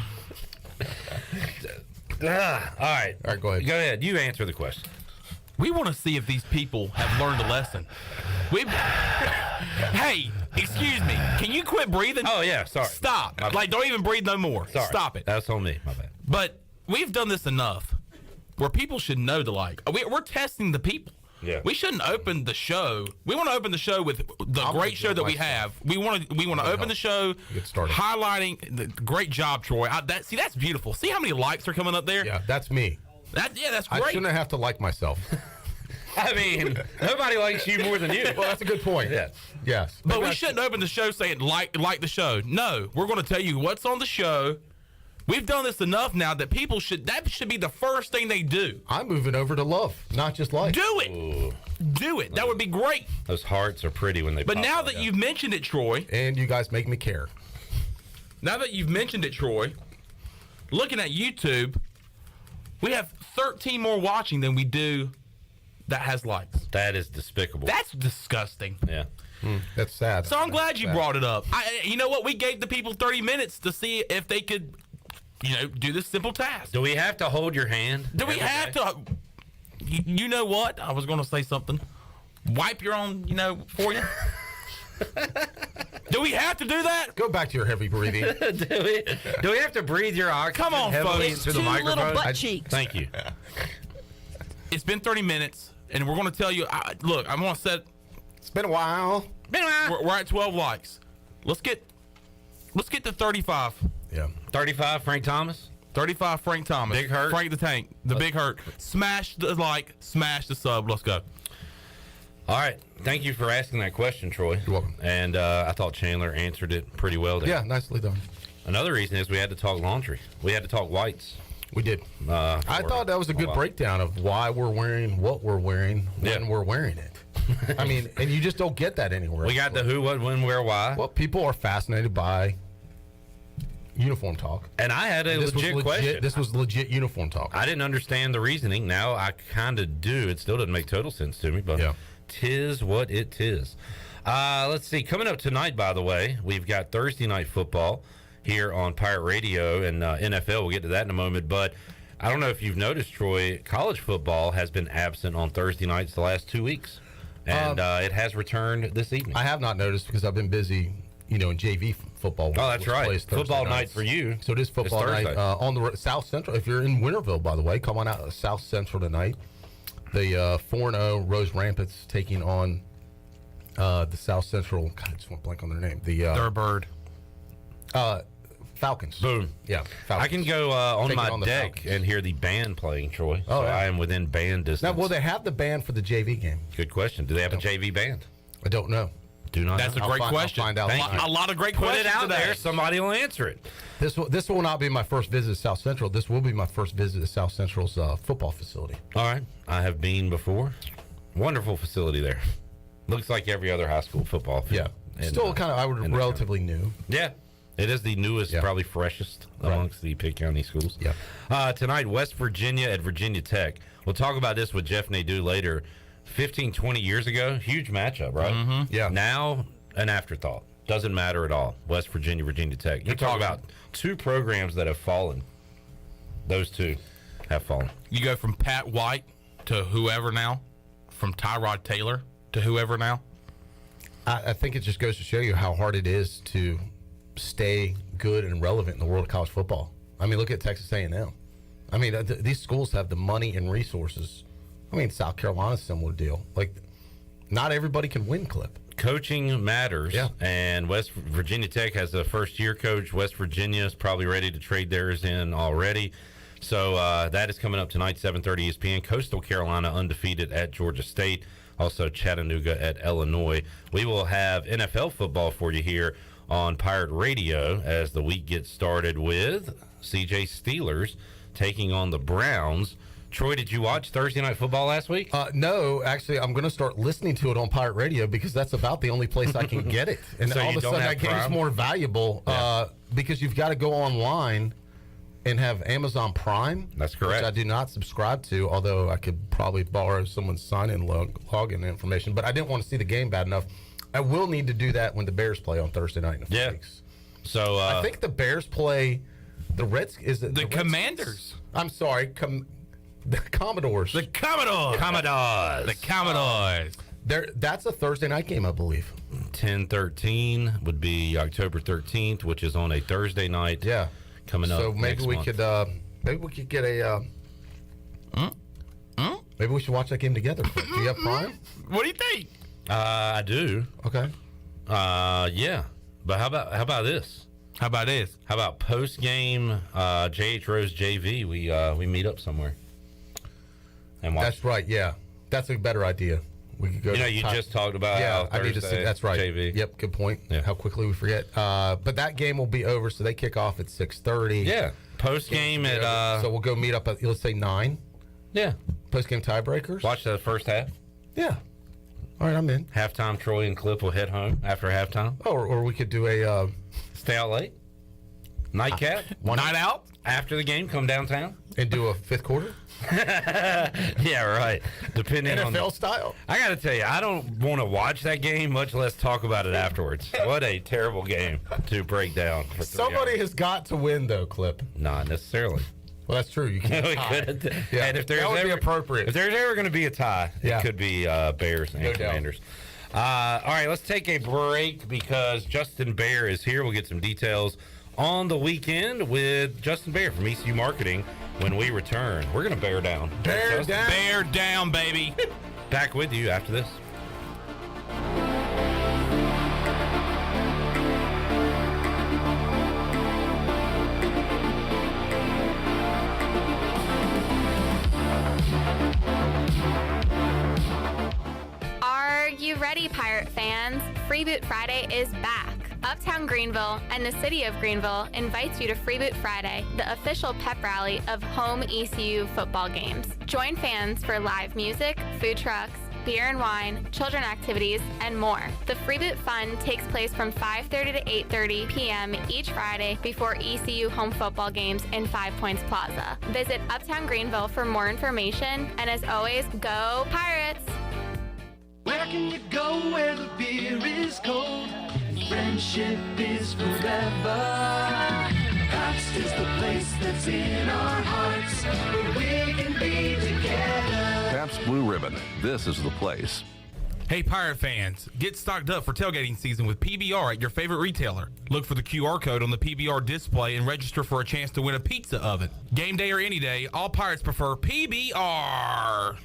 All right. All right, go ahead. Go ahead. You answer the question. We want to see if these people have learned a lesson. Hey, excuse me. Can you quit breathing? Oh, yeah. Sorry. Stop. Don't even breathe no more. Sorry. Stop it. That's on me. My bad. But we've done this enough where people should know we're testing the people. Yeah. We shouldn't open the show. We want to open the show with the great show that we have. We want to open the show highlighting the great job, Troy. That's beautiful. See how many likes are coming up there? Yeah, that's me. That's great. I shouldn't have to like myself. I mean, nobody likes you more than you. Well, that's a good point. Yeah. Yes. But we shouldn't open the show saying like the show. No, we're going to tell you what's on the show. We've done this enough now that that should be the first thing they do. I'm moving over to love, not just like. Do it. Ooh. Do it. That would be great. Those hearts are pretty when they But pop now out, that yeah. you've mentioned it, Troy. And you guys make me care. Now that you've mentioned it, Troy, looking at YouTube, we have 13 more watching than we do that has likes. That is despicable. That's disgusting. Yeah. That's sad. So I'm glad you brought it up. You know what? We gave the people 30 minutes to see if they could, do this simple task. Do we have to hold your hand? Do we have to? You know what? I was going to say something. Wipe your own, for you. Do we have to do that? Go back to your heavy breathing. do we have to breathe your oxygen? Come on, heavily folks. into the microphone? Little butt cheeks. Thank you. It's been 30 minutes, and we're going to tell you. Look, I'm going to set. It's been a while. We're at 12 likes. Let's get to 35. Yeah. 35, Frank Thomas. 35, Frank Thomas. Big Hurt. Frank the Tank. Big Hurt. Smash the like. Smash the sub. Let's go. All right. Thank you for asking that question, Troy. You're welcome. And I thought Chandler answered it pretty well there. Yeah, nicely done. Another reason is we had to talk laundry. We had to talk whites. We did. I thought that was a good breakdown of why we're wearing what we're wearing when we're wearing it. I mean, and you just don't get that anywhere. We got the who, what, when, where, why. Well, people are fascinated by uniform talk. And I had a legit question. This was legit uniform talk. I didn't understand the reasoning. Now I kind of do. It still doesn't make total sense to me, but tis what it tis. Let's see. Coming up tonight, by the way, we've got Thursday night football here on Pirate Radio and NFL. We'll get to that in a moment, but I don't know if you've noticed, Troy, college football has been absent on Thursday nights the last 2 weeks, and it has returned this evening. I have not noticed because I've been busy, in JV football. Oh, that's right. Football night for you. So it is football night on the South Central. If you're in Winterville, by the way, come on out to South Central tonight. The 4-0 Rose Rampants taking on the South Central. God, I just went blank on their name. They're a bird. Falcons. Boom. Yeah. Falcons. I can go on my deck and hear the band playing, Troy. Oh, so yeah. I am within band distance. Now, will they have the band for the JV game? Good question. Do they have a JV band? I don't know. Do not. That's a great question. I'll find out. A lot of great Put questions it out today. there. Somebody will answer it. This will not be my first visit to South Central. This will be my first visit to South Central's football facility. All right. I have been before. Wonderful facility there. Looks like every other high school football field. Yeah. Still kind of, relatively new. Yeah. It is the newest, probably freshest amongst the Pitt County schools. Yeah. Tonight, West Virginia at Virginia Tech. We'll talk about this with Jeff Nadu later. 15, 20 years ago, huge matchup, right? Mm-hmm. Yeah. Now, an afterthought. Doesn't matter at all. West Virginia, Virginia Tech. You're talking about two programs that have fallen. Those two have fallen. You go from Pat White to whoever now, from Tyrod Taylor to whoever now. I think it just goes to show you how hard it is to stay good and relevant in the world of college football. I mean, look at Texas A&M. I mean, these schools have the money and resources. I mean, South Carolina's a similar deal. Like, not everybody can win, Clip. coaching matters. Yeah. And West Virginia Tech has a first-year coach. West Virginia is probably ready to trade theirs in already. So that is coming up tonight, 7:30 ESPN. Coastal Carolina undefeated at Georgia State. Also Chattanooga at Illinois. We will have NFL football for you here on Pirate Radio as the week gets started with CJ Steelers taking on the Browns. Troy, did you watch Thursday Night Football last week? No, actually, I'm going to start listening to it on Pirate Radio because that's about the only place I can get it. And So all you of a don't sudden, have that game's Prime? more valuable because you've got to go online and have Amazon Prime. That's correct. Which I do not subscribe to, although I could probably borrow someone's sign-in login information. But I didn't want to see the game bad enough. I will need to do that when the Bears play on Thursday night in a few weeks. So I think the Bears play the Reds. Is it The Commanders. I'm sorry, the Commodores. The Commodores. Commodores. The Commodores. That's a Thursday night game, I believe. 10-13 would be October 13th, which is on a Thursday night. Yeah. Coming up. So maybe next we month. could get a. Maybe we should watch that game together. Do you have Prime? What do you think? I do. Okay. Yeah. But how about this? How about this? How about post game JH Rose JV? We meet up somewhere and watch. That's right. Yeah, that's a better idea. We could go. You just talked about. Yeah, how I need to see. Thursday That's right. JV. Yep. Good point. Yeah. How quickly we forget. But that game will be over, so they kick off at 6:30. Yeah. Post game at. So we'll go meet up at, let's say, 9. Yeah. Post game tiebreakers. Watch the first half. Yeah. All right, I'm in. Halftime, Troy and Clip will head home after halftime. Oh, or we could do a stay out late. Nightcap. Night out. After the game, come downtown and do a fifth quarter. Yeah, right. Depending on NFL style. I got to tell you, I don't want to watch that game, much less talk about it afterwards. What a terrible game to break down. For 3 Somebody hours. has got to win, though, Clip. Not necessarily. Well, that's true. You can't We tie. couldn't. Yeah. And if there's that would ever, be appropriate. If there's ever going to be a tie, Yeah. it could be Bears and No doubt. Commanders. All right, let's take a break because Justin Bair is here. We'll get some details on the weekend with Justin Bair from ECU Marketing when we return. We're going to bear down. Bear Justin, down. Bear down, baby. Back with you after this. Are you ready, Pirate fans? Freeboot Friday is back. Uptown Greenville and the City of Greenville invites you to Freeboot Friday, the official pep rally of home ECU football games. Join fans for live music, food trucks, beer and wine, children activities, and more. The Freeboot Fun takes place from 5:30 to 8:30 p.m. each Friday before ECU home football games in 5 Points Plaza. Visit Uptown Greenville for more information, and as always, go Pirates! Where can you go where the beer is cold? Friendship is forever. Pabst is the place that's in our hearts where we can be together. Pabst Blue Ribbon. This is the place. Hey, Pirate fans, get stocked up for tailgating season with PBR at your favorite retailer. Look for the QR code on the PBR display and register for a chance to win a pizza oven. Game day or any day, all Pirates prefer PBR.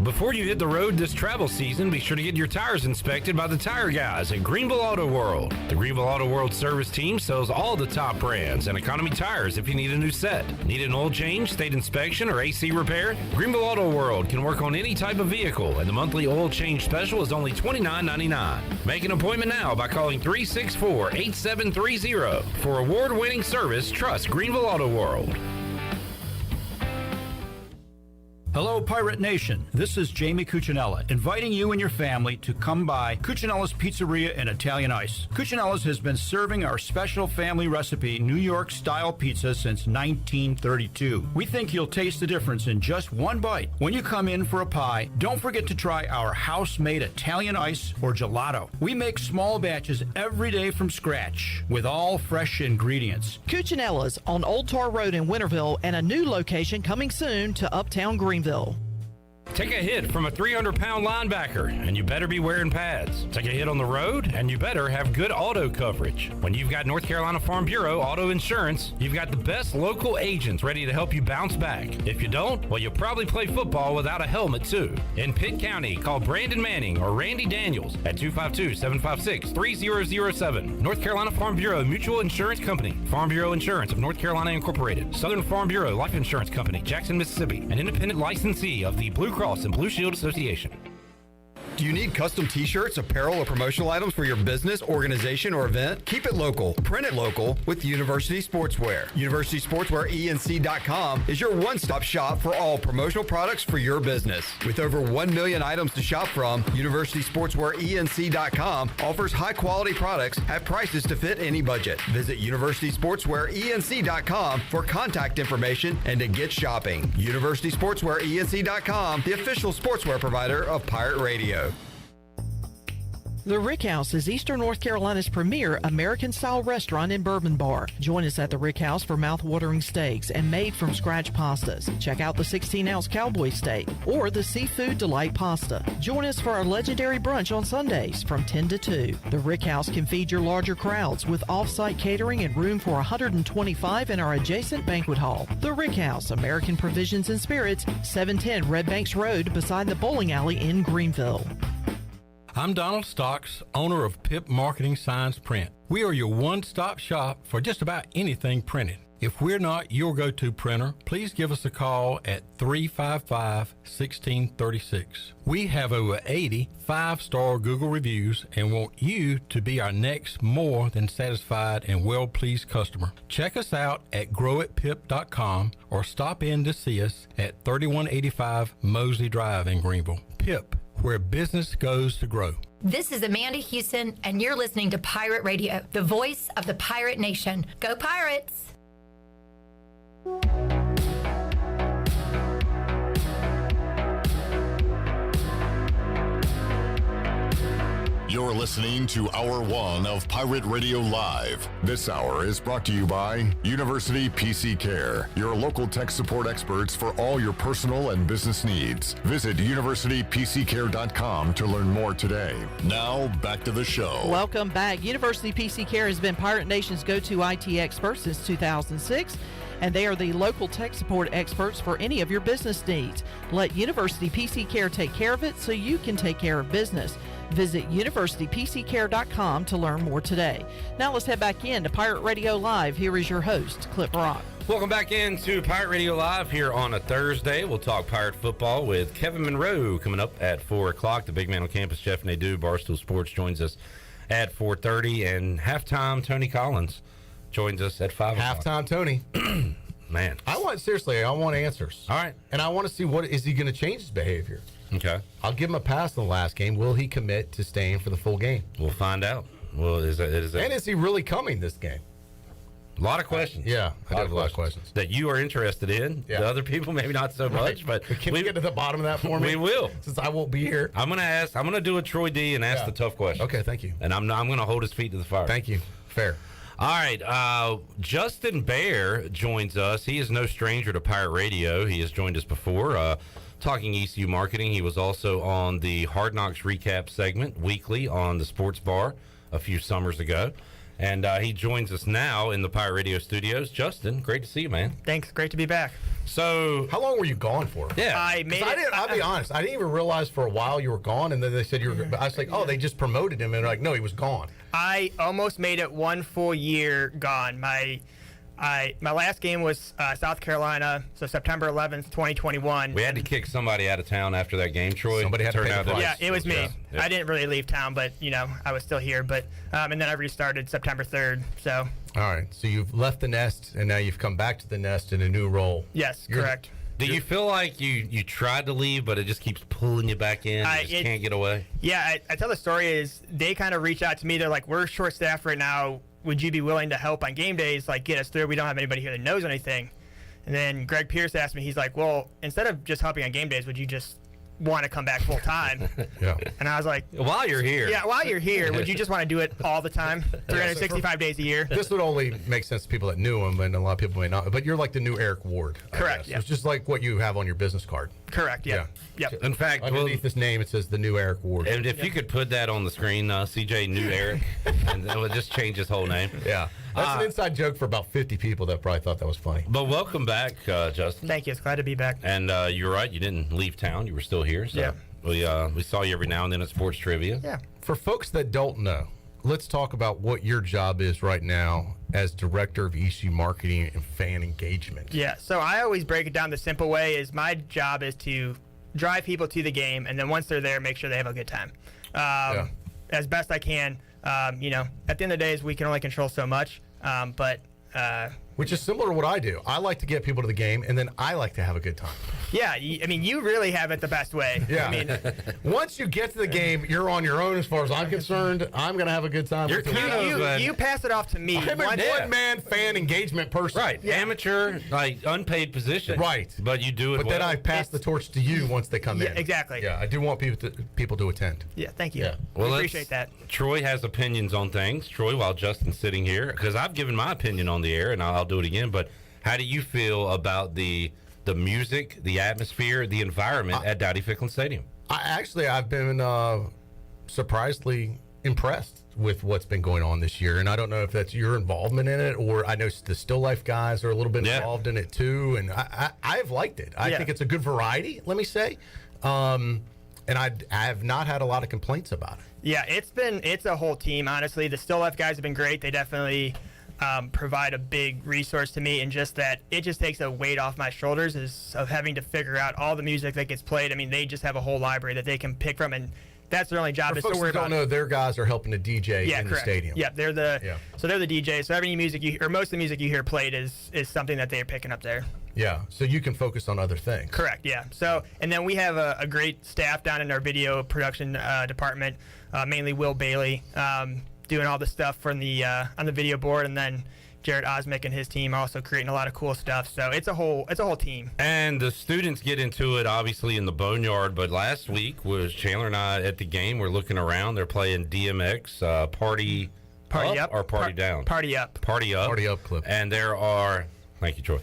Before you hit the road this travel season, be sure to get your tires inspected by the tire guys at Greenville Auto World. The Greenville Auto World service team sells all the top brands and economy tires if you need a new set. Need an oil change, state inspection, or AC repair? Greenville Auto World can work on any type of vehicle, and the monthly oil change special is only $29.99. Make an appointment now by calling 364-8730. For award-winning service, trust Greenville Auto World. Hello, Pirate Nation. This is Jamie Cuccinella, inviting you and your family to come by Cuccinella's Pizzeria and Italian Ice. Cuccinella's has been serving our special family recipe New York-style pizza since 1932. We think you'll taste the difference in just one bite. When you come in for a pie, don't forget to try our house-made Italian ice or gelato. We make small batches every day from scratch with all fresh ingredients. Cuccinella's on Old Tar Road in Winterville and a new location coming soon to Uptown Greenville. Take a hit from a 300-pound linebacker, and you better be wearing pads. Take a hit on the road, and you better have good auto coverage. When you've got North Carolina Farm Bureau Auto Insurance, you've got the best local agents ready to help you bounce back. If you don't, well, you'll probably play football without a helmet, too. In Pitt County, call Brandon Manning or Randy Daniels at 252-756-3007. North Carolina Farm Bureau Mutual Insurance Company. Farm Bureau Insurance of North Carolina Incorporated. Southern Farm Bureau Life Insurance Company, Jackson, Mississippi. An independent licensee of the Blue Cross and Blue Shield Association. Do you need custom t-shirts, apparel, or promotional items for your business, organization, or event? Keep it local. Print it local with University Sportswear. UniversitySportswearENC.com is your one-stop shop for all promotional products for your business. With over 1 million items to shop from, UniversitySportswearENC.com offers high-quality products at prices to fit any budget. Visit UniversitySportswearENC.com for contact information and to get shopping. UniversitySportswearENC.com, the official sportswear provider of Pirate Radio. The Rick House is Eastern North Carolina's premier American-style restaurant and bourbon bar. Join us at the Rick House for mouth-watering steaks and made-from-scratch pastas. Check out the 16-ounce cowboy steak or the seafood delight pasta. Join us for our legendary brunch on Sundays from 10 to 2. The Rick House can feed your larger crowds with off-site catering and room for 125 in our adjacent banquet hall. The Rick House, American Provisions and Spirits, 710 Red Banks Road beside the bowling alley in Greenville. I'm Donald Stocks, owner of PIP Marketing Signs Print. We are your one-stop shop for just about anything printed. If we're not your go-to printer, please give us a call at 355-1636. We have over 80 5-star Google reviews and want you to be our next more than satisfied and well-pleased customer. Check us out at growatpip.com or stop in to see us at 3185 Mosley Drive in Greenville. PIP, where business goes to grow. This is Amanda Houston, and you're listening to Pirate Radio, the voice of the Pirate Nation. Go Pirates! You're listening to Hour 1 of Pirate Radio Live. This hour is brought to you by University PC Care, your local tech support experts for all your personal and business needs. Visit universitypccare.com to learn more today. Now, back to the show. Welcome back. University PC Care has been Pirate Nation's go-to IT expert since 2006. And they are the local tech support experts for any of your business needs. Let University PC Care take care of it so you can take care of business. Visit universitypccare.com to learn more today. Now let's head back in to Pirate Radio Live. Here is your host, Clip Rock. Welcome back into Pirate Radio Live here on a Thursday. We'll talk Pirate football with Kevin Monroe coming up at 4 o'clock. The big man on campus, Jeff Nadu, Barstool Sports, joins us at 4:30. And halftime, Tony Collins joins us at 5 o'clock. Halftime Tony. Man. I want answers. All right. And I want to see, what is he going to change his behavior? Okay. I'll give him a pass in the last game. Will he commit to staying for the full game? We'll find out. Well, and is he really coming this game? A lot of questions. Yeah, I have a lot of questions. That you are interested in. Yeah. The other people, maybe not so much. But can we get to the bottom of that for me? We will. Since I won't be here. I'm going to do a Troy D and ask the tough questions. Okay, thank you. And I'm going to hold his feet to the fire. Thank you. Fair. All right, Justin Bair joins us. He is no stranger to Pirate Radio. He has joined us before, talking ECU marketing. He was also on the Hard Knocks recap segment weekly on the Sports Bar a few summers ago. And he joins us now in the Pirate Radio studios. Justin, great to see you, man. Thanks. Great to be back. So, how long were you gone for? Yeah, I'll be honest. I didn't even realize for a while you were gone, and then they said you were. I was like, oh, they just promoted him, and they're like, no, he was gone. I almost made it one full year gone. My last game was South Carolina, so September 11th, 2021. We had to kick somebody out of town after that game, Troy. Somebody had to pay the price. Yeah, it was me. Yeah. I didn't really leave town, but I was still here. But and then I restarted September 3rd. So. All right. So you've left the nest, and now you've come back to the nest in a new role. Yes, correct. Do you feel like you tried to leave, but it just keeps pulling you back in? You just can't get away? Yeah, I tell the story is they kind of reach out to me. They're like, we're short-staffed right now. Would you be willing to help on game days, like get us through? We don't have anybody here that knows anything. And then Greg Pierce asked me, he's like, well, instead of just helping on game days, would you just want to come back full time. Yeah. And I was like, while you're here. Yeah, while you're here, would you just want to do it all the time, 365 days a year? This would only make sense to people that knew him, and a lot of people may not. But you're like the new Eric Ward. I Correct, guess. yeah. It's just like what you have on your business card. Correct, yeah. Yep. In fact, underneath his name, it says the new Eric Ward. And if you could put that on the screen, CJ, new Eric, and then we'll just change his whole name. Yeah. That's an inside joke for about 50 people that probably thought that was funny. But welcome back, Justin. Thank you. It's glad to be back. And you're right. You didn't leave town. You were still here. So we saw you every now and then at Sports Trivia. Yeah. For folks that don't know, let's talk about what your job is right now as Director of ECU Marketing and Fan Engagement. Yeah, so I always break it down the simple way is my job is to drive people to the game, and then once they're there, make sure they have a good time. As best I can. At the end of the day, we can only control so much, which is similar to what I do. I like to get people to the game, and then I like to have a good time. Yeah, you really have it the best way. Yeah. I mean, once you get to the game, you're on your own as far as I'm concerned. I'm going to have a good time. you pass it off to me. I'm a one-man fan engagement person. Right. Yeah. Amateur, like unpaid position. Right. But you do it But then I pass the torch to you once they come in. Exactly. Yeah, I do want people to attend. Yeah, thank you. Yeah. Well, I appreciate that. Troy has opinions on things. Troy, while Justin's sitting here, because I've given my opinion on the air, and I'll do it again, but how do you feel about the music, the atmosphere, the environment at Dowdy Ficklin Stadium? I've been surprisingly impressed with what's been going on this year, and I don't know if that's your involvement in it, or I know the Still Life guys are a little bit involved in it too, and I've liked it. I think it's a good variety, let me say, and I have not had a lot of complaints about it. Yeah, it's a whole team, honestly. The Still Life guys have been great. They definitely provide a big resource to me, and just that it just takes a weight off my shoulders of having to figure out all the music that gets played. I mean, they just have a whole library that they can pick from, and that's their only job. For is folks to worry that don't about know, their guys are helping to DJ in the stadium. Yeah, they're the DJs. So every music most of the music you hear played is something that they're picking up there. Yeah, so you can focus on other things. Correct, yeah. So, and then we have a great staff down in our video production department, mainly Will Bailey, doing all the stuff from the on the video board, and then Jared Osmick and his team are also creating a lot of cool stuff. So it's a whole team. And the students get into it obviously in the boneyard, but last week was Chandler and I at the game. We're looking around. They're playing DMX, Party Up or Party Down? Party Up. Party Up. Party Up clip. And there are, thank you, Troy,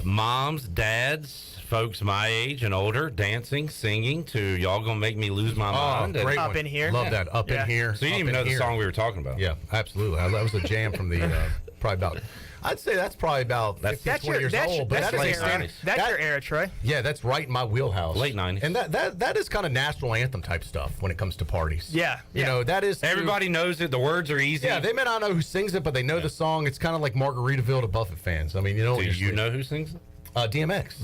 moms, dads, folks my age and older dancing, singing to Y'all Gonna Make Me Lose My Mind. Great Up one. in Here. Love that. Up in Here. So you didn't even know the song we were talking about. Yeah, absolutely. That was a jam from the probably about. I'd say that's probably about 15, 20 years old. But that's your era, Troy. Yeah, that's right in my wheelhouse. Late 90s. And that is kind of national anthem type stuff when it comes to parties. Yeah. You know, that is. Everybody knows it. The words are easy. Yeah, they may not know who sings it, but they know the song. It's kind of like Margaritaville to Buffett fans. I mean, you know. Do you know who sings it? DMX.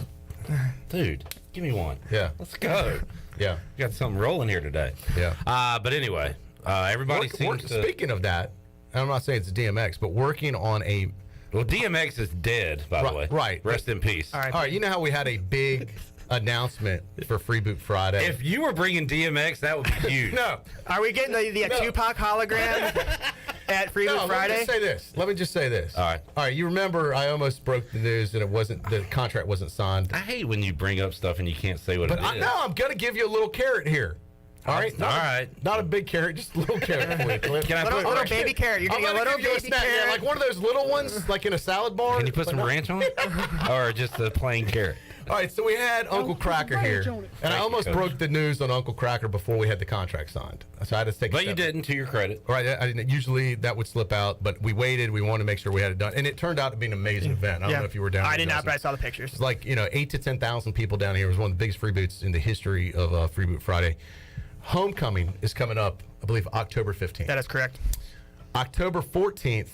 Dude, give me one. Yeah. Let's go. Yeah. We got something rolling here today. Yeah. But anyway, everybody seems to... Speaking of that, I'm not saying it's DMX, but working on a... Well, DMX is dead, by the way. Right. Rest in peace. All right. You know how we had a big announcement for Free Boot Friday? If you were bringing DMX, that would be huge. No. Are we getting the Tupac hologram at Free Boot Friday? Let me just say this. All right. You remember I almost broke the news and the contract wasn't signed. I hate when you bring up stuff and you can't say what it is. But I'm going to give you a little carrot here. All right? Not a big carrot, just a little carrot. Can I put a little baby carrot? You're going to get a little baby carrot. Yeah, like one of those little ones, like in a salad bar. Can you put some ranch on it? Or just a plain carrot? All right, so we had Uncle Cracker here, and I almost broke the news on Uncle Cracker before we had the contract signed. So I had to take. But you didn't, to your credit. All right, I didn't. Usually that would slip out, but we waited. We wanted to make sure we had it done, and it turned out to be an amazing event. I don't know if you were down. I did not, but I saw the pictures. It's like 8,000 to 10,000 people down here. It was one of the biggest free boots in the history of Free Boot Friday. Homecoming is coming up, I believe, October 15th. That is correct. October 14th.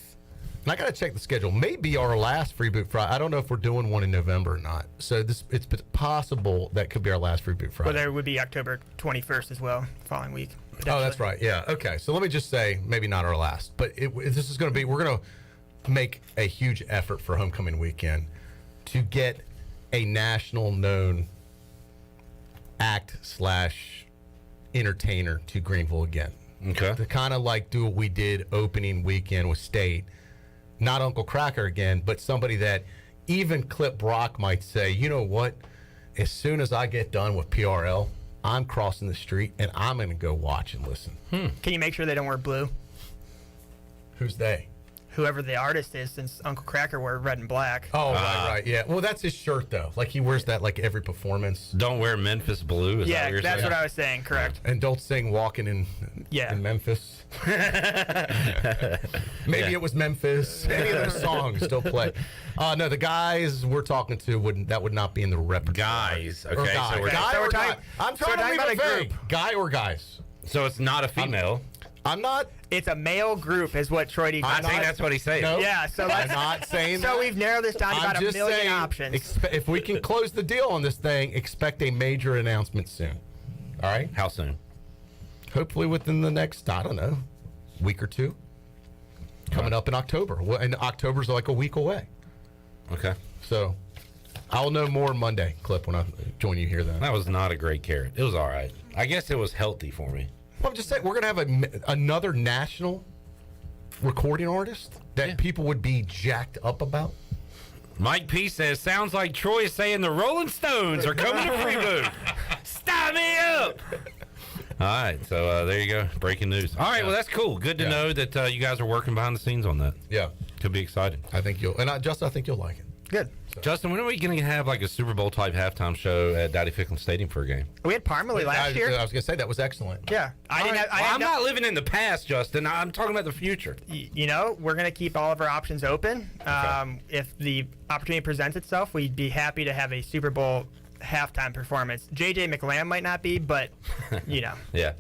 And I got to check the schedule. Maybe our last Free Boot Friday. I don't know if we're doing one in November or not. So it's possible that could be our last Free Boot Friday. But there would be October 21st as well, following week. Oh, that's right. Yeah. Okay. So let me just say, maybe not our last, but this is going to be. We're going to make a huge effort for homecoming weekend to get a national known act / entertainer to Greenville again. Okay. To kind of like do what we did opening weekend with State. Not Uncle Cracker again, but somebody that even Clip Brock might say, you know what? as soon as I get done with PRL, I'm crossing the street and I'm going to go watch and listen. Can you make sure they don't wear blue? Who's they? Whoever the artist is, since Uncle Cracker wore red and black. Oh, right, yeah. Well, that's his shirt, though. Like, he wears that, like, every performance. Don't wear Memphis blue? Is that what you're that's saying? what I was saying, correct. And don't sing Walking in Memphis. Maybe it was Memphis. Any of those songs don't play. No, the guys we're talking to would not be in the repertoire. Guys. Or Okay, guy. so we're Guy or talking- guy. I'm so trying we're to leave talking it about a vague. Guy or guys. So it's not a female. I'm not. It's a male group, is what Troy D. I think that's what he's saying. No, Yeah, so I'm let's not saying So that. we've narrowed this down to I'm about a just million saying, options. if we can close the deal on this thing, expect a major announcement soon. All right? How soon? Hopefully within the next, I don't know, week or two. Coming up in October. Well, and October's like a week away. Okay. So I'll know more Monday, Clip, when I join you here then. That was not a great carrot. It was all right. I guess it was healthy for me. Well, I'm just saying, we're going to have another national recording artist that people would be jacked up about. Mike P says, sounds like Troy is saying the Rolling Stones are coming to Freeboot. Stop me up! All right, so there you go. Breaking news. All right, well, that's cool. Good to know that you guys are working behind the scenes on that. Yeah. Could be exciting. I think Justin, I think you'll like it. Good. Justin, when are we going to have like a Super Bowl type halftime show at Dowdy Ficklin Stadium for a game? We had Parmalee last year. I was going to say that was excellent. Yeah. I'm not living in the past, Justin. I'm talking about the future. You know, we're going to keep all of our options open. If the opportunity presents itself, we'd be happy to have a Super Bowl halftime performance. JJ McLam might not be, but, you know. Yeah.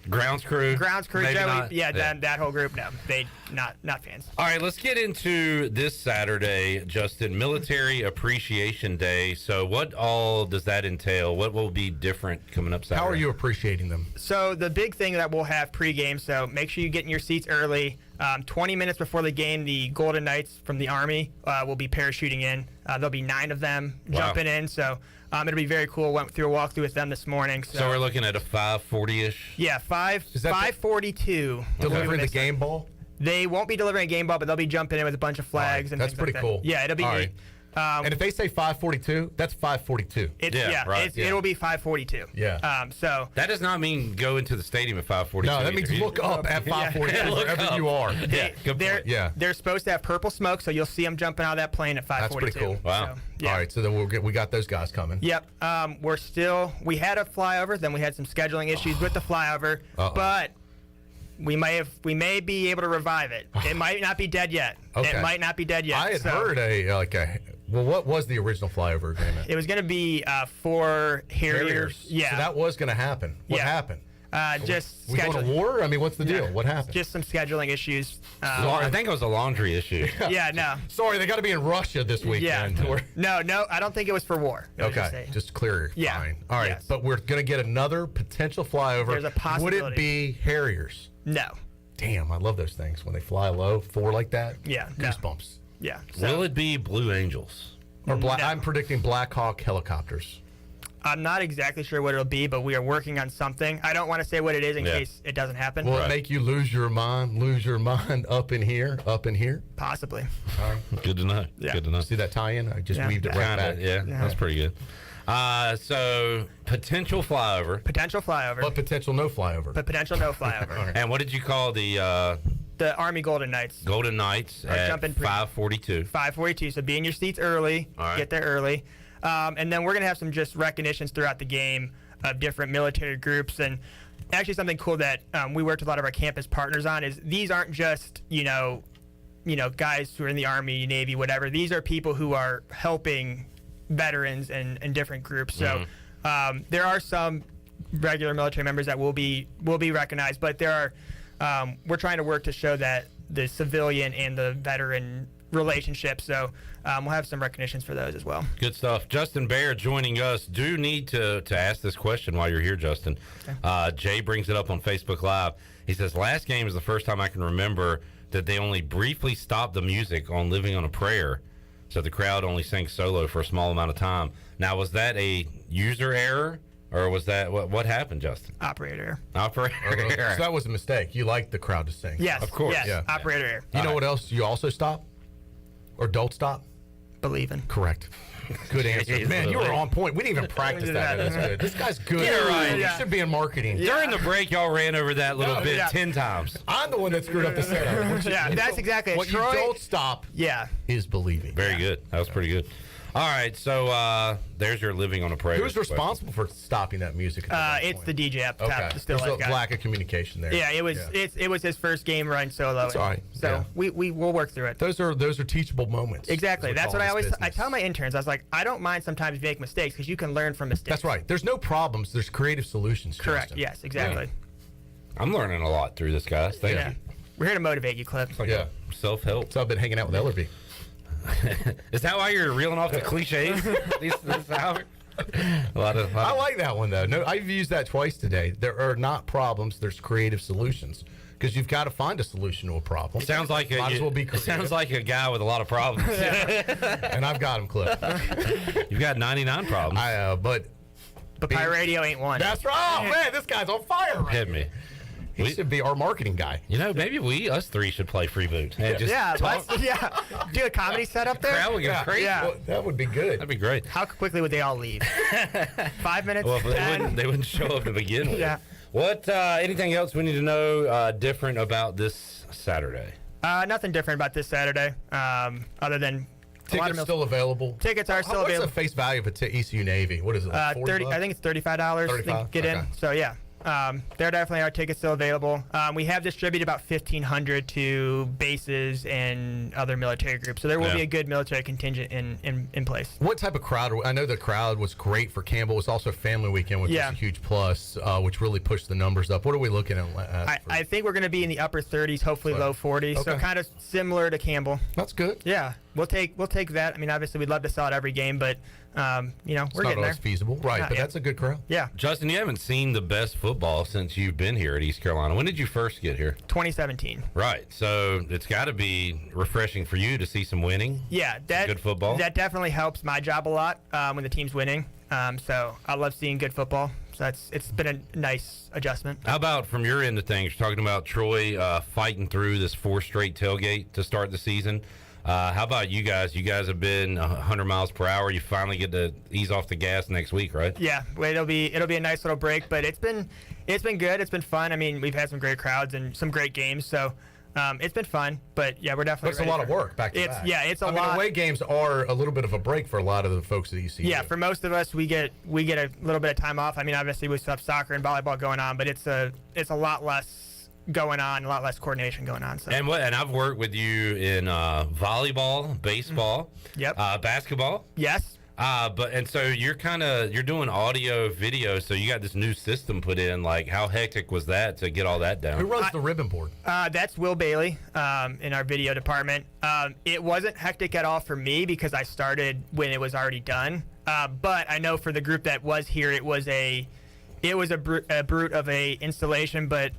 Grounds crew. Joey, not. that whole group, no. They not fans. All right, let's get into this Saturday, Justin, Military Appreciation Day. So what all does that entail? What will be different coming up Saturday? How are you appreciating them? So the big thing that we'll have pregame, so make sure you get in your seats early. 20 minutes before the game, the Golden Knights from the Army will be parachuting in. There'll be 9 of them jumping in, so it'll be very cool. Went through a walkthrough with them this morning. So we're looking at a 5:40-ish? Yeah, 5:42. Delivering the game ball? They won't be delivering a game ball, but they'll be jumping in with a bunch of flags and that's things pretty like cool. That. Yeah, it'll be All neat. right. And if they say 5:42, that's 5:42. It'll be 5:42. Yeah. So that does not mean go into the stadium at 5:42. No, that means look up at 5:42 wherever you are. They're supposed to have purple smoke, so you'll see them jumping out of that plane at 5:42. That's pretty cool. Wow. So, All right, so then we got those guys coming. Yep. We had a flyover, then we had some scheduling issues with the flyover, but we may be able to revive it. It might not be dead yet. Okay. It might not be dead yet. I had heard well, what was the original flyover agreement? It was going to be 4 Harriers. Yeah. So that was going to to What happened? Just we going to war? I mean, what's the deal? What happened? Just some scheduling issues. I think it was a laundry issue. Yeah, no. Sorry, they got to be in Russia this weekend. Yeah. No, I don't think it was for war. Okay, just clear. Yeah. Fine. All right, but we're going to get another potential flyover. There's a possibility. Would it be Harriers? No. Damn, I love those things when they fly low, 4 like that. Yeah. Goosebumps. Yeah. Will it be Blue Angels? Or I'm predicting Black Hawk helicopters. I'm not exactly sure what it'll be, but we are working on something. I don't want to say what it is in case it doesn't happen. Will it make you lose your mind up in here? Possibly. All right. Good to know. Yeah. Good to know. See that tie-in? I just weaved it right back. Yeah, that's pretty good. So potential flyover. But potential no flyover. But potential no flyover. And what did you call the Army Golden Knights? Golden Knights at jumping 5:42. 5:42. So be in your seats early. All right. Get there early. And then we're going to have some just recognitions throughout the game of different military groups. And actually something cool that we worked with a lot of our campus partners on is these aren't just, guys who are in the Army, Navy, whatever. These are people who are helping veterans and different groups. So there are some regular military members that will be recognized, but there are we're trying to work to show that the civilian and the veteran relationship. So we'll have some recognitions for those as well. Good stuff. Justin Bair joining us. Do need to ask this question while you're here, Justin. Okay. Jay brings it up on Facebook Live. He says, last game is the first time I can remember that they only briefly stopped the music on Living on a Prayer. So the crowd only sang solo for a small amount of time. Now, was that a user error? Or was that what happened, Justin? Operator. So that was a mistake. You liked the crowd to sing. Yes. Of course. Yes. Yeah. Operator error. You know what else you also stop? Or don't stop? believing. Correct. Good answer. Man, you were on point. We didn't even practice that. That's good. This guy's good. Yeah, right. You should be in marketing. During the break, y'all ran over that little bit 10 times. I'm the one that screwed up the setup. Yeah, that's exactly it. What Troy, you don't stop is believing. Very good. That was pretty good. All right, so there's your living on a prayer. Who's responsible for stopping that music? It's the DJ up top. The still There's a guy. lack of communication there. Yeah, it was. It was his first game run solo. That's all right. So we'll work through it. Those are teachable moments. Exactly. That's what I tell my interns. I was like, I don't mind sometimes you make mistakes because you can learn from mistakes. That's right. There's no problems. There's creative solutions. Correct. Justin. Yes. Exactly. Yeah. I'm learning a lot through this, guys. Thank you. We're here to motivate you, Clip. Like self-help. So I've been hanging out with Ellerby. Is that why you're reeling off the cliches? I like that one though. No, I've used that twice today. There are not problems. There's creative solutions because you've got to find a solution to a problem. Sounds like might as well be it creative. sounds like a guy with a lot of problems. And I've got them, Cliff. You've got 99 problems. But Pirate Radio ain't one. That's right. Oh man, this guy's on fire. Right? Hit me. He should be our marketing guy. You know, maybe us three should play Freeboot. And just do a comedy set up there. Crowd would go crazy. Yeah. Well, that would be good. That'd be great. How quickly would they all leave? 5 minutes? Well, they wouldn't show up to begin with. Yeah. What? Anything else we need to know different about this Saturday? Nothing different about this Saturday, other than tickets still available. Tickets are still available. What's the face value of ECU Navy? What is it? Like 30. I think it's $35. To get in. So yeah. There definitely are tickets still available. We have distributed about 1,500 to bases and other military groups, so there will be a good military contingent in place. What type of crowd? I know the crowd was great for Campbell. It was also a family weekend, which was a huge plus, which really pushed the numbers up. What are we looking at? I think we're going to be in the upper 30s, hopefully low 40s, so kind of similar to Campbell. That's good. Yeah, we'll take that. I mean, obviously we'd love to sell it every game, but we're it's getting there. It's feasible, right? But that's a good crowd. Yeah. Justin, you haven't seen the best football since you've been here at East Carolina. When did you first get here? 2017. Right. So it's got to be refreshing for you to see some winning. Yeah, good football. That definitely helps my job a lot when the team's winning. So I love seeing good football. So it's been a nice adjustment. How about from your end of things? You're talking about Troy fighting through this 4 straight tailgate to start the season. How about you guys? You guys have been 100 miles per hour. You finally get to ease off the gas next week, right? Yeah, well, it'll be a nice little break, but it's been good. It's been fun. I mean, we've had some great crowds and some great games, so it's been fun. But yeah, we're definitely. It's a lot of work back to back. Yeah, it's a lot. I mean, away games are a little bit of a break for a lot of the folks at ECU. Yeah, for most of us, we get a little bit of time off. I mean, obviously we still have soccer and volleyball going on, but it's a lot less going on, a lot less coordination going on. So. And I've worked with you in volleyball, baseball, basketball. Yes. So you're doing audio, video. So you got this new system put in. Like, how hectic was that to get all that down? Who runs the ribbon board? That's Will Bailey in our video department. It wasn't hectic at all for me because I started when it was already done. But I know for the group that was here, it was a brute of a installation, but.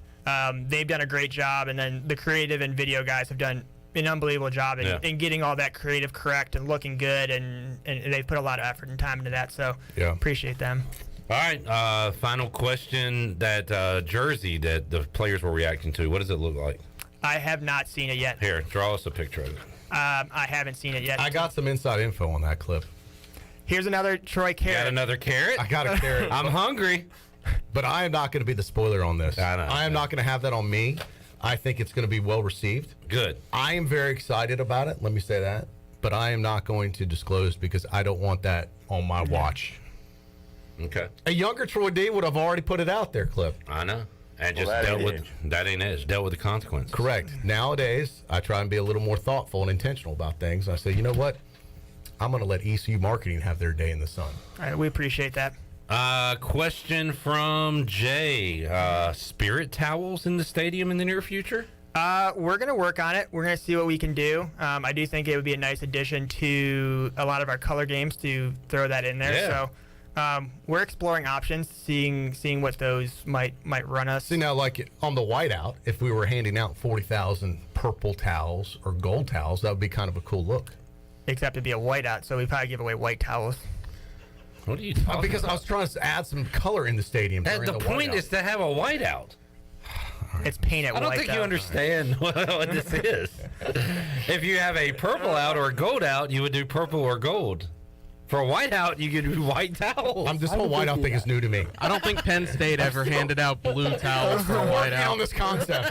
They've done a great job, and then the creative and video guys have done an unbelievable job in getting all that creative correct and looking good, and they've put a lot of effort and time into that, so appreciate them. All right, final question. That jersey that the players were reacting to, what does it look like? I have not seen it yet. Here, draw us a picture of it. I haven't seen it yet. I got some inside info on that clip. Here's another Troy carrot. Got another carrot? I got a carrot. I'm hungry. But I am not going to be the spoiler on this. I know. I am not going to have that on me. I think it's going to be well received. Good. I am very excited about it. Let me say that. But I am not going to disclose because I don't want that on my watch. Okay. A younger Troy D would have already put it out there, Cliff. I know. And just dealt with that ain't it. It's dealt with the consequences. Correct. Nowadays, I try and be a little more thoughtful and intentional about things. I say, you know what? I'm going to let ECU marketing have their day in the sun. All right, we appreciate that. Question from Jay. Spirit towels in the stadium in the near future? We're going to work on it. We're going to see what we can do. I do think it would be a nice addition to a lot of our color games to throw that in there. Yeah. So we're exploring options, seeing what those might run us. See, now, like on the whiteout, if we were handing out 40,000 purple towels or gold towels, that would be kind of a cool look. Except it'd be a whiteout, so we'd probably give away white towels. What are you talking Because about? I was trying to add some color in the stadium. The point is to have a whiteout. It's painted white. I don't think you though. understand what this is. If you have a purple out or a gold out, you would do purple or gold. For a white out, you could do white towels. This whole white out thing is new to me. I don't think Penn State ever handed out blue towels for a white out. On this concept.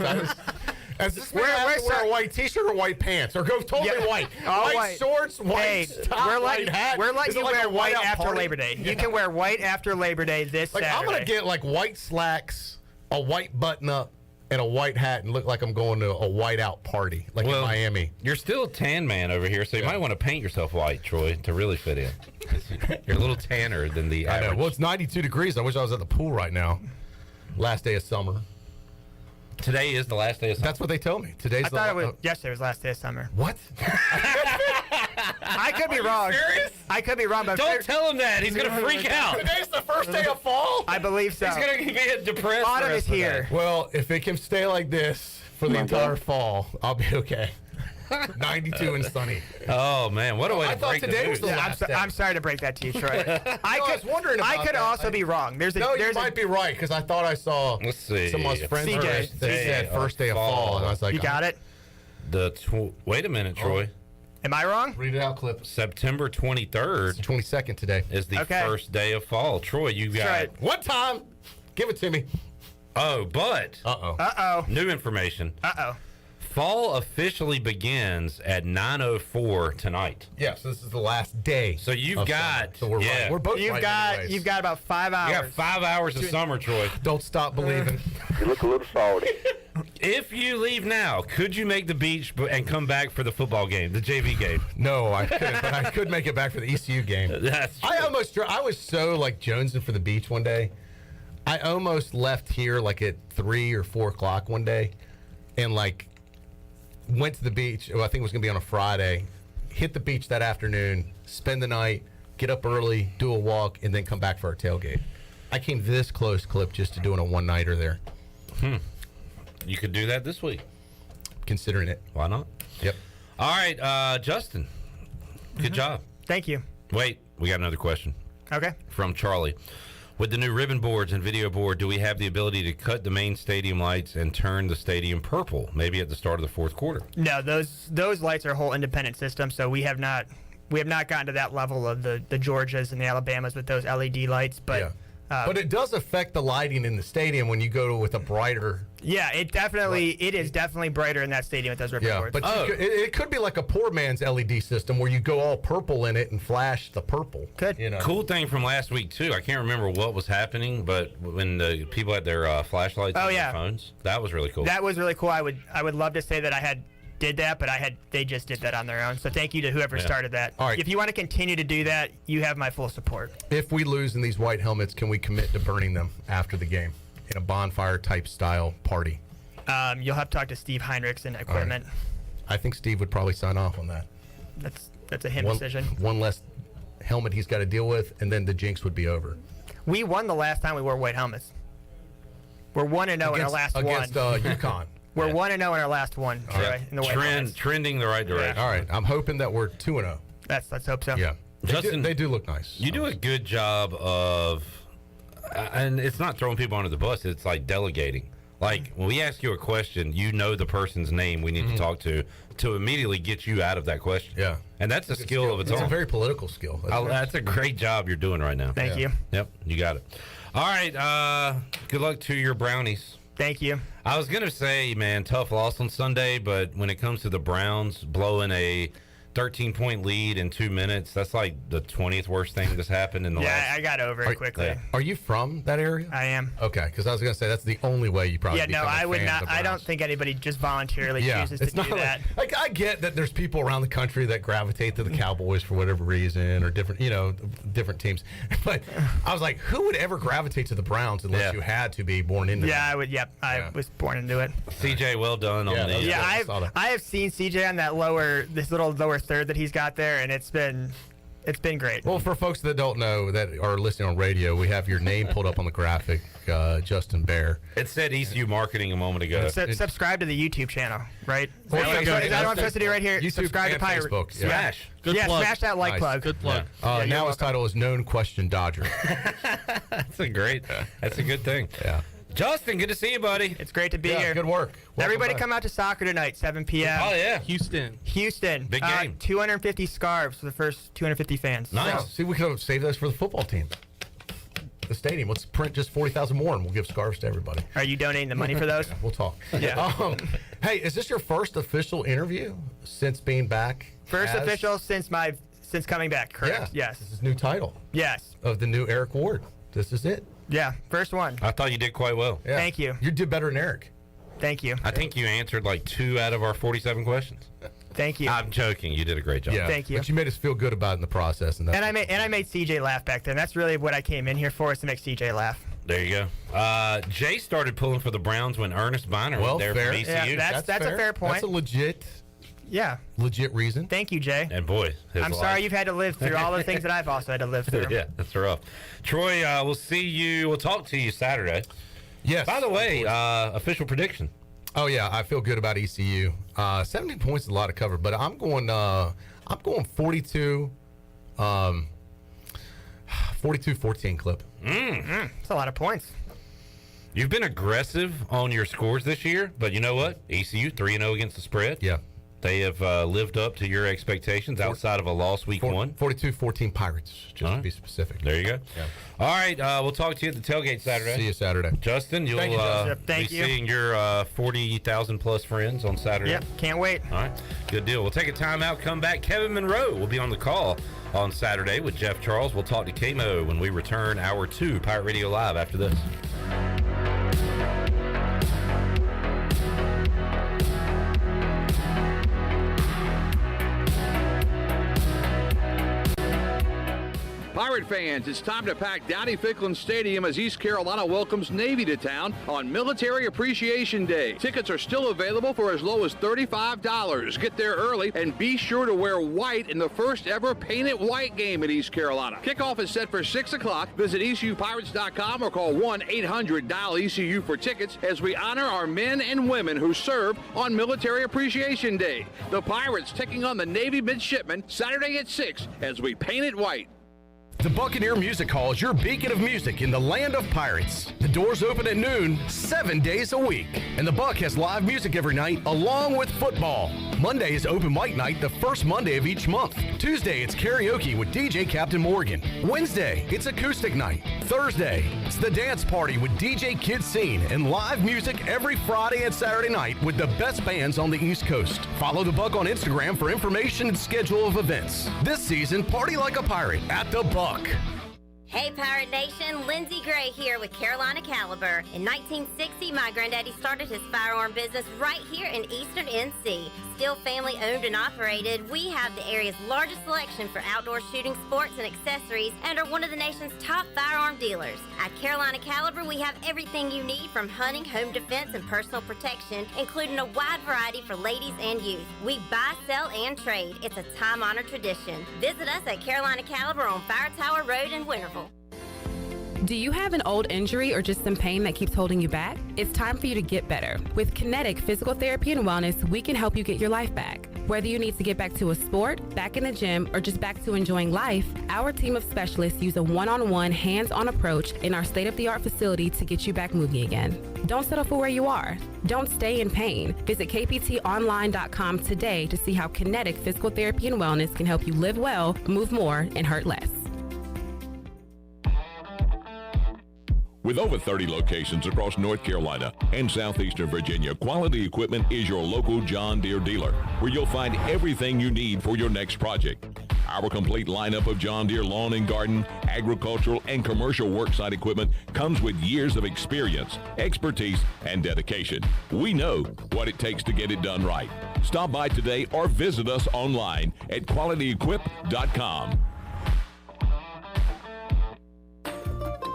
As this man has to wear a white T-shirt or white pants, or go totally white. White shorts, white top, white hat. We're letting Is it you like wear a white whiteout after party? Labor Day. You can wear white after Labor Day this Like Saturday. I'm gonna get like white slacks, a white button up, and a white hat, and look like I'm going to a white out party, like in Miami. You're still a tan man over here, so you might want to paint yourself white, Troy, to really fit in. You're a little tanner than the average. I know. Well, it's 92 degrees. I wish I was at the pool right now. Last day of summer. Today is the last day of summer. That's what they tell me. Today's I thought it was yesterday was last day of summer. What? I could be wrong. Serious? I could be wrong, but Don't tell him that. He's gonna freak out. Today's the first day of fall? I believe so. He's gonna be depressed. Autumn the is rest of the here. day. Well, if it can stay like this for the entire fall, I'll be okay. 92 and sunny. Oh man, what a way I to thought break the today was news. the last day. I'm sorry to break that to you, Troy. I was wondering about I could that. also be wrong. There's a No, you there's might be right, because I thought I saw Let's see. some of my friends CJ. that said first day of fall, and I was like, you got it. Wait a minute, Troy. Am I wrong? Read it out, Clip. September 23rd. 22nd today is the Okay. first day of fall. Troy, you got right. What time? Give it to me. Oh, but Uh-oh. new information. Uh-oh. Fall officially begins at 9:04 tonight. Yeah, so this is the last day. So you've of got summer. So we're right. We're both right anyways. You've got about 5 hours. You got 5 hours of summer, Troy. Don't stop believing. You look a little salty. If you leave now, could you make the beach and come back for the football game, the JV game? No, I couldn't, but I could make it back for the ECU game. That's true. I was so like jonesing for the beach one day. I almost left here like at 3 or 4 o'clock one day, and like went to the beach. I think it was gonna be on a Friday. Hit the beach that afternoon, spend the night, get up early, do a walk, and then come back for our tailgate. I came this close, Clip, just to doing a one-nighter there. You could do that this week. Considering it. Why not? Yep. All right, Justin. Good job. Thank you. Wait, we got another question. Okay. From Charlie. With the new ribbon boards and video board, do we have the ability to cut the main stadium lights and turn the stadium purple, maybe at the start of the fourth quarter? No, those lights are a whole independent system, so we have not gotten to that level of the Georgias and the Alabamas with those LED lights, but Yeah. But it does affect the lighting in the stadium when you go with a brighter. yeah, it is definitely brighter in that stadium with those ribbon Yeah, boards. but it could be like a poor man's LED system where you go all purple in it and flash the purple. Could. You know. Cool thing from last week, too. I can't remember what was happening, but when the people had their flashlights on their phones, that was really cool. That was really cool. I would love to say that I did that, but they just did that on their own. So thank you to whoever started that. All right. If you want to continue to do that, you have my full support. If we lose in these white helmets, can we commit to burning them after the game in a bonfire type style party? You'll have to talk to Steve Heinrichs and equipment. I think Steve would probably sign off on that. That's a him decision. One less helmet he's got to deal with, and then the jinx would be over. We won the last time we wore white helmets. We're 1-0 in our last against one. UConn. We're 1-0 in our last one. Troy, in the white helmets. Trending the right direction. All right. I'm hoping that we're 2-0. Let's hope so. Yeah. Justin, they do look nice. You do a good job of, and it's not throwing people under the bus, it's like delegating. Like, when we ask you a question, you know the person's name we need to talk to immediately get you out of that question. Yeah. And that's a skill of its own. It's a very political skill. That's a great job you're doing right now. Thank you. Yep, you got it. All right, good luck to your Brownies. Thank you. I was going to say, man, tough loss on Sunday, but when it comes to the Browns blowing a 13-point lead in 2 minutes, that's like the 20th worst thing that's happened in the last... Yeah, I got over it quickly. Yeah. Are you from that area? I am. Okay, because I was going to say that's the only way you probably become a I would fan of not. the I don't Browns. think anybody just voluntarily chooses to it's do not that. like I get that there's people around the country that gravitate to the Cowboys for whatever reason or different teams. But I was like, who would ever gravitate to the Browns unless you had to be born into them? I would. Yep, I was born into it. CJ, well done on the... Yeah, I have seen CJ on that this little lower third that he's got there, and it's been great. Well, for folks that don't know that are listening on radio, we have your name pulled up on the graphic, Justin Bair. It said ECU Marketing a moment ago. Subscribe to the YouTube channel, right? Is Well, that what I'm supposed to do right here? YouTube Subscribe to and Pirate. Facebook. Smash. Good plug. Smash that like Nice. plug. Good plug. Now his title is Known Question Dodger. That's a good thing. Yeah. Justin, good to see you, buddy. It's great to be here. Good work. Everybody come out to soccer tonight, 7 p.m. Oh, yeah. Houston. Big game. 250 scarves for the first 250 fans. Nice. So, See, we could have saved those for the football team. The stadium. Let's print just 40,000 more, and we'll give scarves to everybody. are you donating the money for those? We'll talk. Yeah. Hey, is this your first official interview since being back? First official since coming back, correct? Yeah. Yes. This is new title. Yes. Of the new Eric Ward. This is it. Yeah, first one. I thought you did quite well. Yeah. Thank you. You did better than Eric. Thank you. I think you answered like 2 out of our 47 questions. Thank you. I'm joking. You did a great job. Yeah. Thank you. But you made us feel good about it in the process. And I made CJ laugh back then. That's really what I came in here for, is to make CJ laugh. There you go. Jay started pulling for the Browns when Ernest Biner was there fair. from ECU. Yeah, that's a fair point. That's a legit reason. Thank you, Jay. And boy, I'm sorry you've had to live through all the things that I've also had to live through. Yeah, that's rough. Troy, we'll talk to you Saturday. Yes. By the way, official prediction. Oh yeah, I feel good about ECU. 17 points is a lot of cover, but I'm going 42. 42-14 clip. That's a lot of points. You've been aggressive on your scores this year, but you know what? ECU 3-0 against the spread. Yeah. They have lived up to your expectations outside of a loss week 1. 42-14 Pirates, just to be specific. There you go. Yeah. All right, we'll talk to you at the tailgate Saturday. See you Saturday. Justin, you'll be seeing your 40,000 plus friends on Saturday. Yep, can't wait. All right, good deal. We'll take a timeout, come back. Kevin Monroe will be on the call on Saturday with Jeff Charles. We'll talk to K-Mo when we return hour 2, Pirate Radio Live, after this. Pirate fans, it's time to pack Dowdy-Ficklin Stadium as East Carolina welcomes Navy to town on Military Appreciation Day. Tickets are still available for as low as $35. Get there early and be sure to wear white in the first ever Paint It White game at East Carolina. Kickoff is set for 6 o'clock. Visit ECUPirates.com or call 1-800-DIAL-ECU for tickets as we honor our men and women who serve on Military Appreciation Day. The Pirates taking on the Navy midshipmen Saturday at 6 as we paint it white. The Buccaneer Music Hall is your beacon of music in the land of pirates. The doors open at noon, 7 days a week. And the Buck has live music every night, along with football. Monday is open mic night, the first Monday of each month. Tuesday, it's karaoke with DJ Captain Morgan. Wednesday, it's acoustic night. Thursday, it's the dance party with DJ Kid Scene and live music every Friday and Saturday night with the best bands on the East Coast. Follow the Buck on Instagram for information and schedule of events. This season, party like a pirate at the Buck. Hey Pirate Nation, Lindsay Gray here with Carolina Caliber. In 1960, my granddaddy started his firearm business right here in Eastern NC. Still family owned and operated, we have the area's largest selection for outdoor shooting sports and accessories and are one of the nation's top firearm dealers. At Carolina Caliber, we have everything you need from hunting, home defense, and personal protection, including a wide variety for ladies and youth. We buy, sell, and trade. It's a time-honored tradition. Visit us at Carolina Caliber on Fire Tower Road in Winterville. Do you have an old injury or just some pain that keeps holding you back? It's time for you to get better. With Kinetic Physical Therapy and Wellness, we can help you get your life back. Whether you need to get back to a sport, back in the gym, or just back to enjoying life, our team of specialists use a one-on-one, hands-on approach in our state-of-the-art facility to get you back moving again. Don't settle for where you are. Don't stay in pain. Visit kptonline.com today to see how Kinetic Physical Therapy and Wellness can help you live well, move more, and hurt less. With over 30 locations across North Carolina and southeastern Virginia, Quality Equipment is your local John Deere dealer, where you'll find everything you need for your next project. Our complete lineup of John Deere lawn and garden, agricultural, and commercial worksite equipment comes with years of experience, expertise, and dedication. We know what it takes to get it done right. Stop by today or visit us online at qualityequip.com.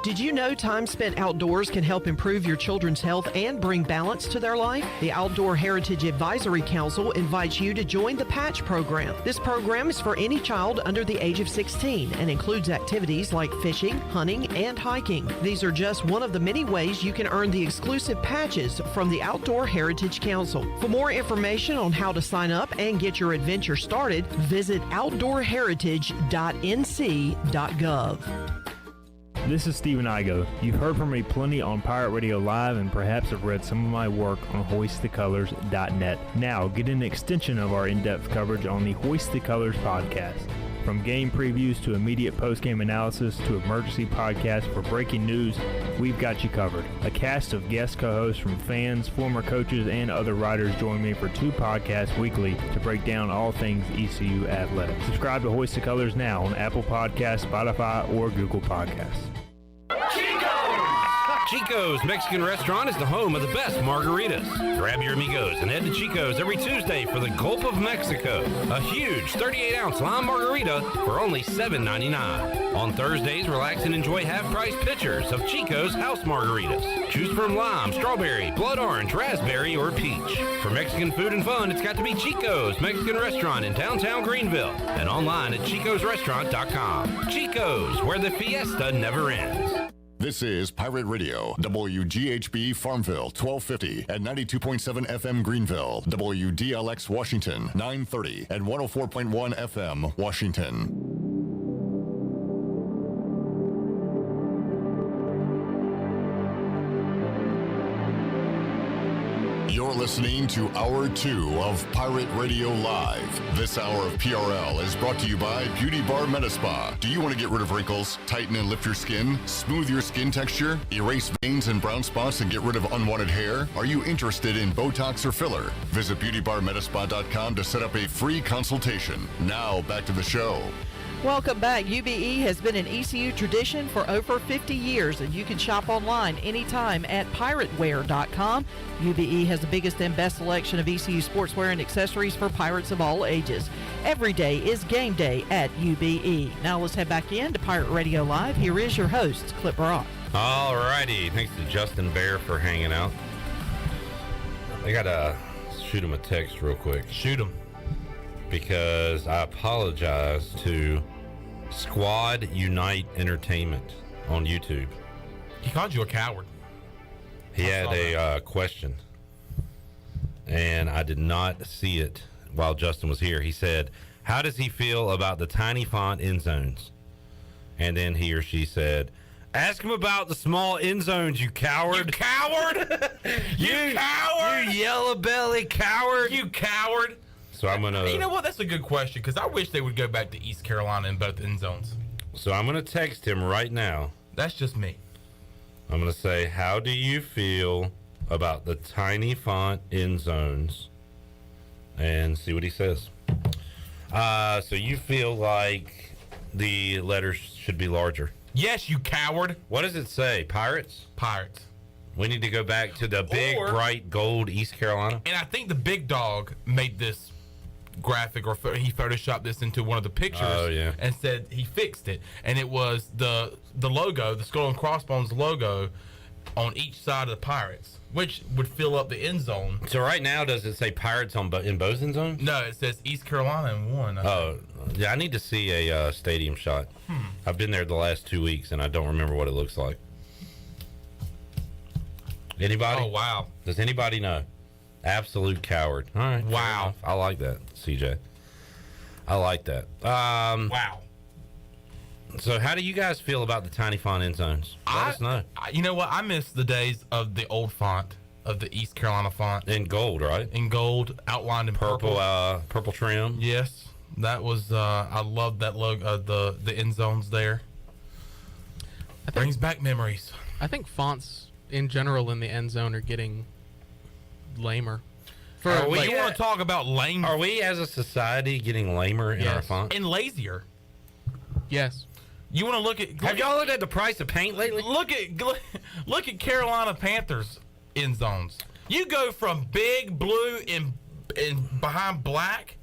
Did you know time spent outdoors can help improve your children's health and bring balance to their life? The Outdoor Heritage Advisory Council invites you to join the Patch program. This program is for any child under the age of 16 and includes activities like fishing, hunting, and hiking. These are just one of the many ways you can earn the exclusive patches from the Outdoor Heritage Council. For more information on how to sign up and get your adventure started, visit outdoorheritage.nc.gov. This is Stephen Igo. You've heard from me plenty on Pirate Radio Live and perhaps have read some of my work on hoistthecolors.net. Now, get an extension of our in-depth coverage on the Hoist the Colors podcast. From game previews to immediate post-game analysis to emergency podcasts for breaking news, we've got you covered. A cast of guest co-hosts from fans, former coaches, and other writers join me for 2 podcasts weekly to break down all things ECU athletics. Subscribe to Hoist the Colors now on Apple Podcasts, Spotify, or Google Podcasts. Chico's Mexican Restaurant is the home of the best margaritas. Grab your amigos and head to Chico's every Tuesday for the Gulf of Mexico. A huge 38-ounce lime margarita for only $7.99. On Thursdays, relax and enjoy half-price pitchers of Chico's house margaritas. Choose from lime, strawberry, blood orange, raspberry, or peach. For Mexican food and fun, it's got to be Chico's Mexican Restaurant in downtown Greenville and online at chicosrestaurant.com. Chico's, where the fiesta never ends. This is Pirate Radio, WGHB Farmville, 1250 and 92.7 FM Greenville, WDLX Washington, 930 and 104.1 FM Washington. You're listening to Hour 2 of Pirate Radio Live. This hour of PRL is brought to you by Beauty Bar Metaspa. Do you want to get rid of wrinkles, tighten and lift your skin, smooth your skin texture, erase veins and brown spots, and get rid of unwanted hair? Are you interested in Botox or filler? Visit beautybarmetaspa.com to set up a free consultation. Now, back to the show. Welcome back. UBE has been an ECU tradition for over 50 years, and you can shop online anytime at pirateware.com. UBE has the biggest and best selection of ECU sportswear and accessories for Pirates of all ages. Every day is game day at UBE. Now let's head back in to Pirate Radio Live. Here is your host, Clip Rock. All righty. Thanks to Justin Bair for hanging out. I got to shoot him a text real quick. Shoot him. Because I apologize to Squad Unite Entertainment on YouTube. He called you a coward. He had a question, and I did not see it while Justin was here. He said, how does he feel about the tiny font end zones? And then he or she said, ask him about the small end zones, you coward. You coward? you coward? You yellow belly coward. You coward. So I'm going to... You know what? That's a good question, because I wish they would go back to East Carolina in both end zones. So I'm going to text him right now. That's just me. I'm going to say, how do you feel about the tiny font end zones? And see what he says. So you feel like the letters should be larger? Yes, you coward. What does it say? Pirates? Pirates. We need to go back to the big, bright gold East Carolina. And I think the big dog made this graphic, or he photoshopped this into one of the pictures. Oh, yeah. And said he fixed it. And it was the logo, the Skull and Crossbones logo on each side of the Pirates, which would fill up the end zone. So right now, does it say Pirates in both end zones? No, it says East Carolina in one. Yeah, I need to see a stadium shot. I've been there the last 2 weeks, and I don't remember what it looks like. Anybody? Oh, wow. Does anybody know? Absolute coward. All right. Wow. I like that, CJ. I like that. Wow. So how do you guys feel about the tiny font end zones? Let us know. You know what? I miss the days of the old font, of the East Carolina font. In gold, right? In gold, outlined in purple. Purple trim. Yes. That was, I love that logo, the end zones there. Brings back memories. I think fonts in general in the end zone are getting lamer. You want to talk about lame? Are we as a society getting lamer in our font? And lazier. Yes. You want to look at... Have y'all looked at the price of paint lately? Look at Carolina Panthers end zones. You go from big blue and behind black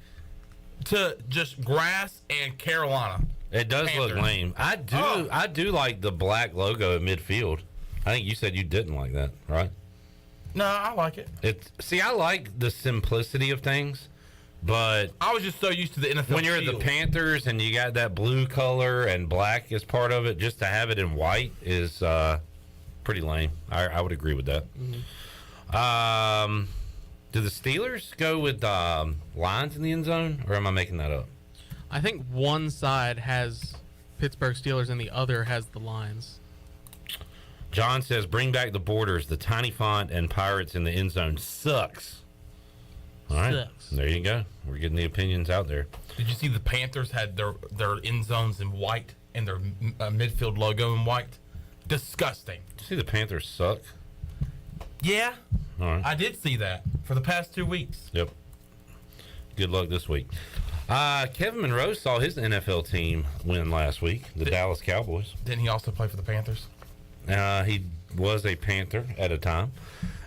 to just grass and Carolina. It does look lame. I do like the black logo at midfield. I think you said you didn't like that, right? No, I like it. I like the simplicity of things, but I was just so used to the NFL. When you're at the Panthers and you got that blue color and black as part of it, just to have it in white is pretty lame. I would agree with that. Mm-hmm. Do the Steelers go with lines in the end zone, or am I making that up? I think one side has Pittsburgh Steelers and the other has the lines. John says, bring back the borders. The tiny font and Pirates in the end zone sucks. All right. Sucks. There you go. We're getting the opinions out there. Did you see the Panthers had their end zones in white and their midfield logo in white? Disgusting. Did you see the Panthers suck? Yeah. All right. I did see that for the past 2 weeks. Yep. Good luck this week. Kevin Monroe saw his NFL team win last week, the Dallas Cowboys. Didn't he also play for the Panthers? He was a Panther at a time.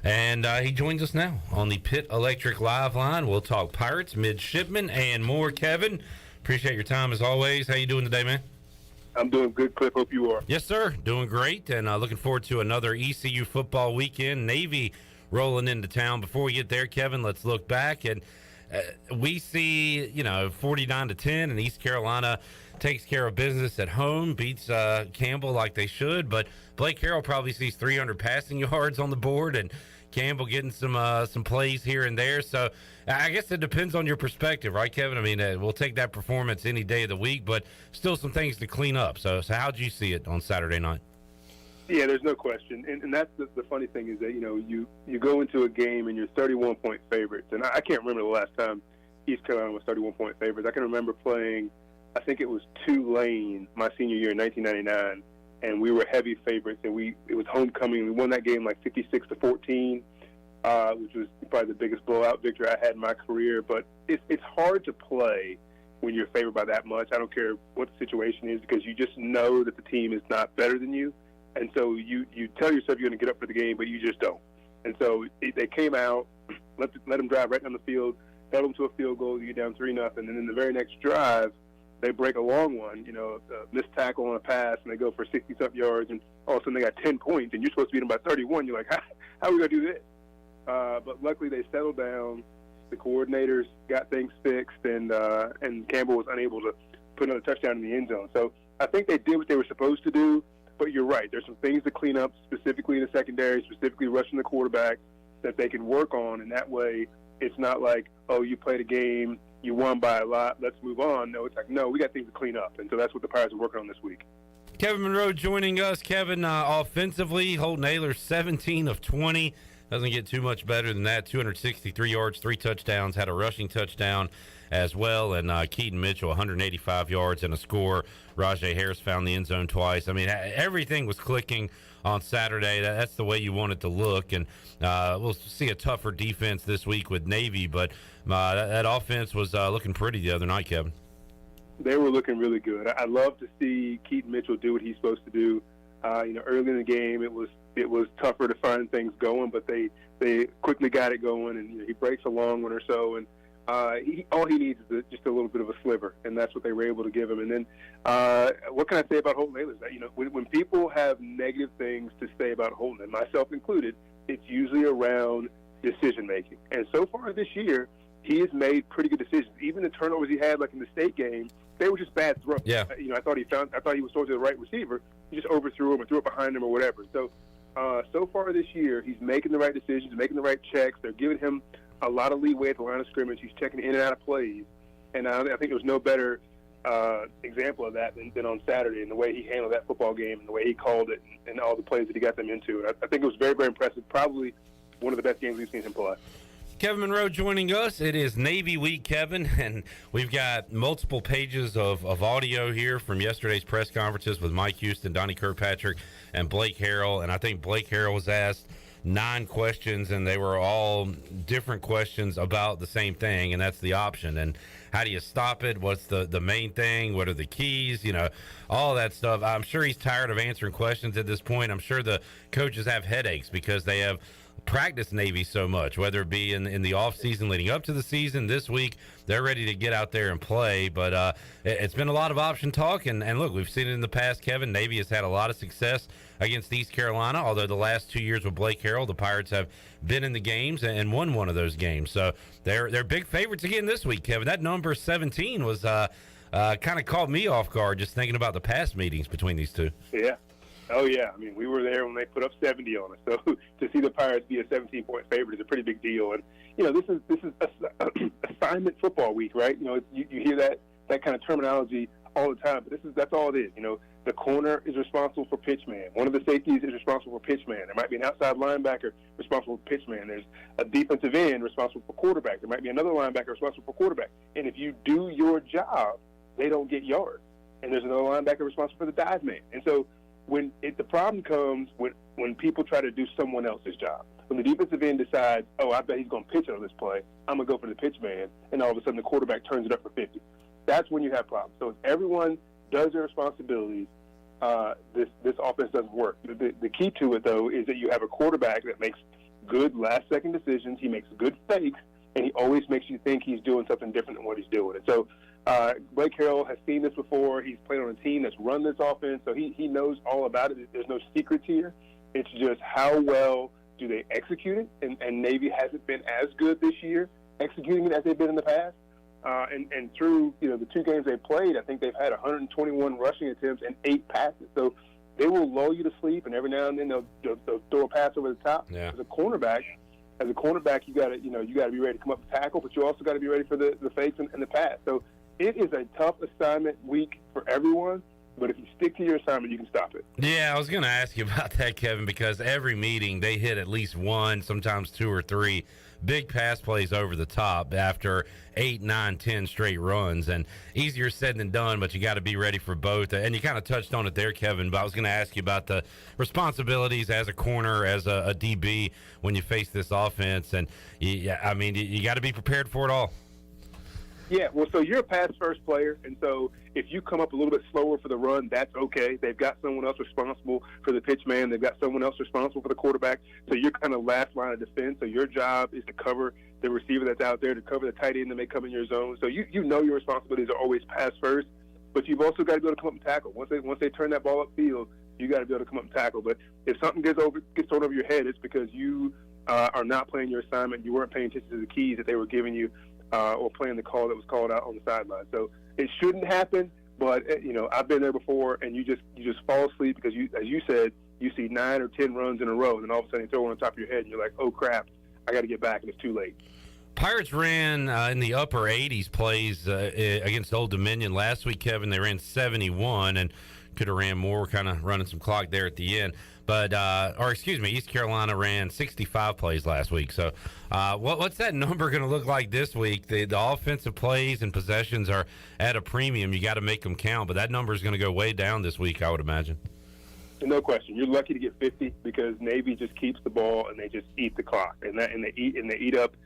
And he joins us now on the Pit Electric Live line. We'll talk Pirates, midshipmen, and more. Kevin, appreciate your time as always. How you doing today, man? I'm doing good, Cliff. Hope you are. Yes, sir. Doing great, and looking forward to another ECU football weekend. Navy rolling into town. Before we get there, Kevin, let's look back. And we see, 49-10, and East Carolina takes care of business at home, beats Campbell like they should. But Blake Harrell probably sees 300 passing yards on the board, and Campbell getting some plays here and there. So I guess it depends on your perspective, right, Kevin? I mean, we'll take that performance any day of the week, but still some things to clean up. So how'd you see it on Saturday night? Yeah, there's no question. And that's the funny thing is that, you go into a game and you're 31-point favorites. And I can't remember the last time East Carolina was 31-point favorites. I can remember playing, I think it was Tulane my senior year in 1999, and we were heavy favorites. And it was homecoming. We won that game like 56-14, which was probably the biggest blowout victory I had in my career. But it's hard to play when you're favored by that much. I don't care what the situation is, because you just know that the team is not better than you. And so you tell yourself you're going to get up for the game, but you just don't. And so they came out, let them drive right down the field, held them to a field goal, you get down 3-0, and then in the very next drive, they break a long one, a missed tackle on a pass, and they go for 60-something yards, and all of a sudden they got 10 points, and you're supposed to beat them by 31. You're like, how are we going to do this? But luckily they settled down. The coordinators got things fixed, and Campbell was unable to put another touchdown in the end zone. So I think they did what they were supposed to do. But you're right. There's some things to clean up, specifically in the secondary, specifically rushing the quarterback, that they can work on. And that way, it's not like, oh, you played a game, you won by a lot, let's move on. No, it's like, no, we got things to clean up. And so that's what the Pirates are working on this week. Kevin Monroe joining us. Kevin, offensively, Holton Ahlers 17 of 20. Doesn't get too much better than that. 263 yards, 3 touchdowns, had a rushing touchdown as well. And Keaton Mitchell, 185 yards and a score. Rajay Harris found the end zone twice. I mean, everything was clicking on Saturday. That's the way you want it to look. And we'll see a tougher defense this week with Navy. But that offense was looking pretty the other night, Kevin. They were looking really good. I love to see Keaton Mitchell do what he's supposed to do. Early in the game, it was tougher to find things going, but they quickly got it going, and he breaks a long one or so, and all he needs is just a little bit of a sliver, and that's what they were able to give him. And then what can I say about Holton Ahlers? When people have negative things to say about Holton, and myself included, it's usually around decision making. And so far this year, he has made pretty good decisions. Even the turnovers he had, like in the state game, they were just bad throws. Yeah. I thought he was throwing to the right receiver. He just overthrew him or threw it behind him or whatever. So far this year, he's making the right decisions, making the right checks. They're giving him a lot of leeway at the line of scrimmage. He's checking in and out of plays. And I think there was no better example of that than on Saturday, and the way he handled that football game and the way he called it and all the plays that he got them into. I think it was very, very impressive. Probably one of the best games we've seen him play. Kevin Monroe joining us. It is Navy Week, Kevin, and we've got multiple pages of audio here from yesterday's press conferences with Mike Houston, Donnie Kirkpatrick, and Blake Harrell. And I think Blake Harrell was asked 9 questions, and they were all different questions about the same thing, and that's the option. And how do you stop it? What's the main thing? What are the keys? All that stuff. I'm sure he's tired of answering questions at this point. I'm sure the coaches have headaches because they have practice Navy so much, whether it be in the off season leading up to the season. This week they're ready to get out there and play, but it's been a lot of option talk, and look, we've seen it in the past, Kevin. Navy has had a lot of success against East Carolina, although the last 2 years with Blake Harrell, the Pirates have been in the games and won one of those games, so they're big favorites again this week, Kevin. That number 17 was kind of caught me off guard just thinking about the past meetings between these two. Yeah. Oh, yeah. I mean, we were there when they put up 70 on us. So to see the Pirates be a 17-point favorite is a pretty big deal. And, this is assignment football week, right? You hear that kind of terminology, all the time, but that's all it is. The corner is responsible for pitch man. One of the safeties is responsible for pitch man. There might be an outside linebacker responsible for pitch man. There's a defensive end responsible for quarterback. There might be another linebacker responsible for quarterback. And if you do your job, they don't get yards. And there's another linebacker responsible for the dive man. And so the problem comes when people try to do someone else's job. When the defensive end decides, I bet he's going to pitch on this play, I'm going to go for the pitch man, and all of a sudden the quarterback turns it up for 50. That's when you have problems. So if everyone does their responsibilities, this offense doesn't work. The key to it, though, is that you have a quarterback that makes good last-second decisions. He makes good fakes, and he always makes you think he's doing something different than what he's doing. And so Blake Harrell has seen this before. He's played on a team that's run this offense, so he knows all about it. There's no secrets here. It's just how well do they execute it, and Navy hasn't been as good this year executing it as they've been in the past. And through the 2 games they played, I think they've had 121 rushing attempts and 8 passes. So they will lull you to sleep, and every now and then they'll throw a pass over the top. Yeah. As a cornerback, you got to be ready to come up and tackle, but you also got to be ready for the fakes and the pass. So it is a tough assignment week for everyone. But if you stick to your assignment, you can stop it. Yeah, I was going to ask you about that, Kevin, because every meeting they hit at least 1, sometimes 2 or 3 big pass plays over the top after 8, 9, 10 straight runs. And easier said than done, but you got to be ready for both. And you kind of touched on it there, Kevin, but I was going to ask you about the responsibilities as a corner, as a DB when you face this offense. And, you got to be prepared for it all. Yeah, well, so you're a pass-first player, and so if you come up a little bit slower for the run, that's okay. They've got someone else responsible for the pitch man. They've got someone else responsible for the quarterback. So you're kind of last line of defense. So your job is to cover the receiver that's out there, to cover the tight end that may come in your zone. So you know your responsibilities are always pass-first, but you've also got to be able to come up and tackle. Once they turn that ball upfield, you got to be able to come up and tackle. But if something gets thrown over your head, it's because you are not playing your assignment. You weren't paying attention to the keys that they were giving you. Or playing the call that was called out on the sideline. So it shouldn't happen, but I've been there before, and you just fall asleep because as you said, you see 9 or 10 runs in a row, and then all of a sudden you throw one on top of your head, and you're like, oh crap, I got to get back, and it's too late. Pirates ran in the upper 80s plays against Old Dominion last week, Kevin. They ran 71 and could have ran more, kind of running some clock there at the end. But, East Carolina ran 65 plays last week. So what's that number going to look like this week? The offensive plays and possessions are at a premium. You got to make them count. But that number is going to go way down this week, I would imagine. No question. You're lucky to get 50 because Navy just keeps the ball and they just eat the clock. And they eat up,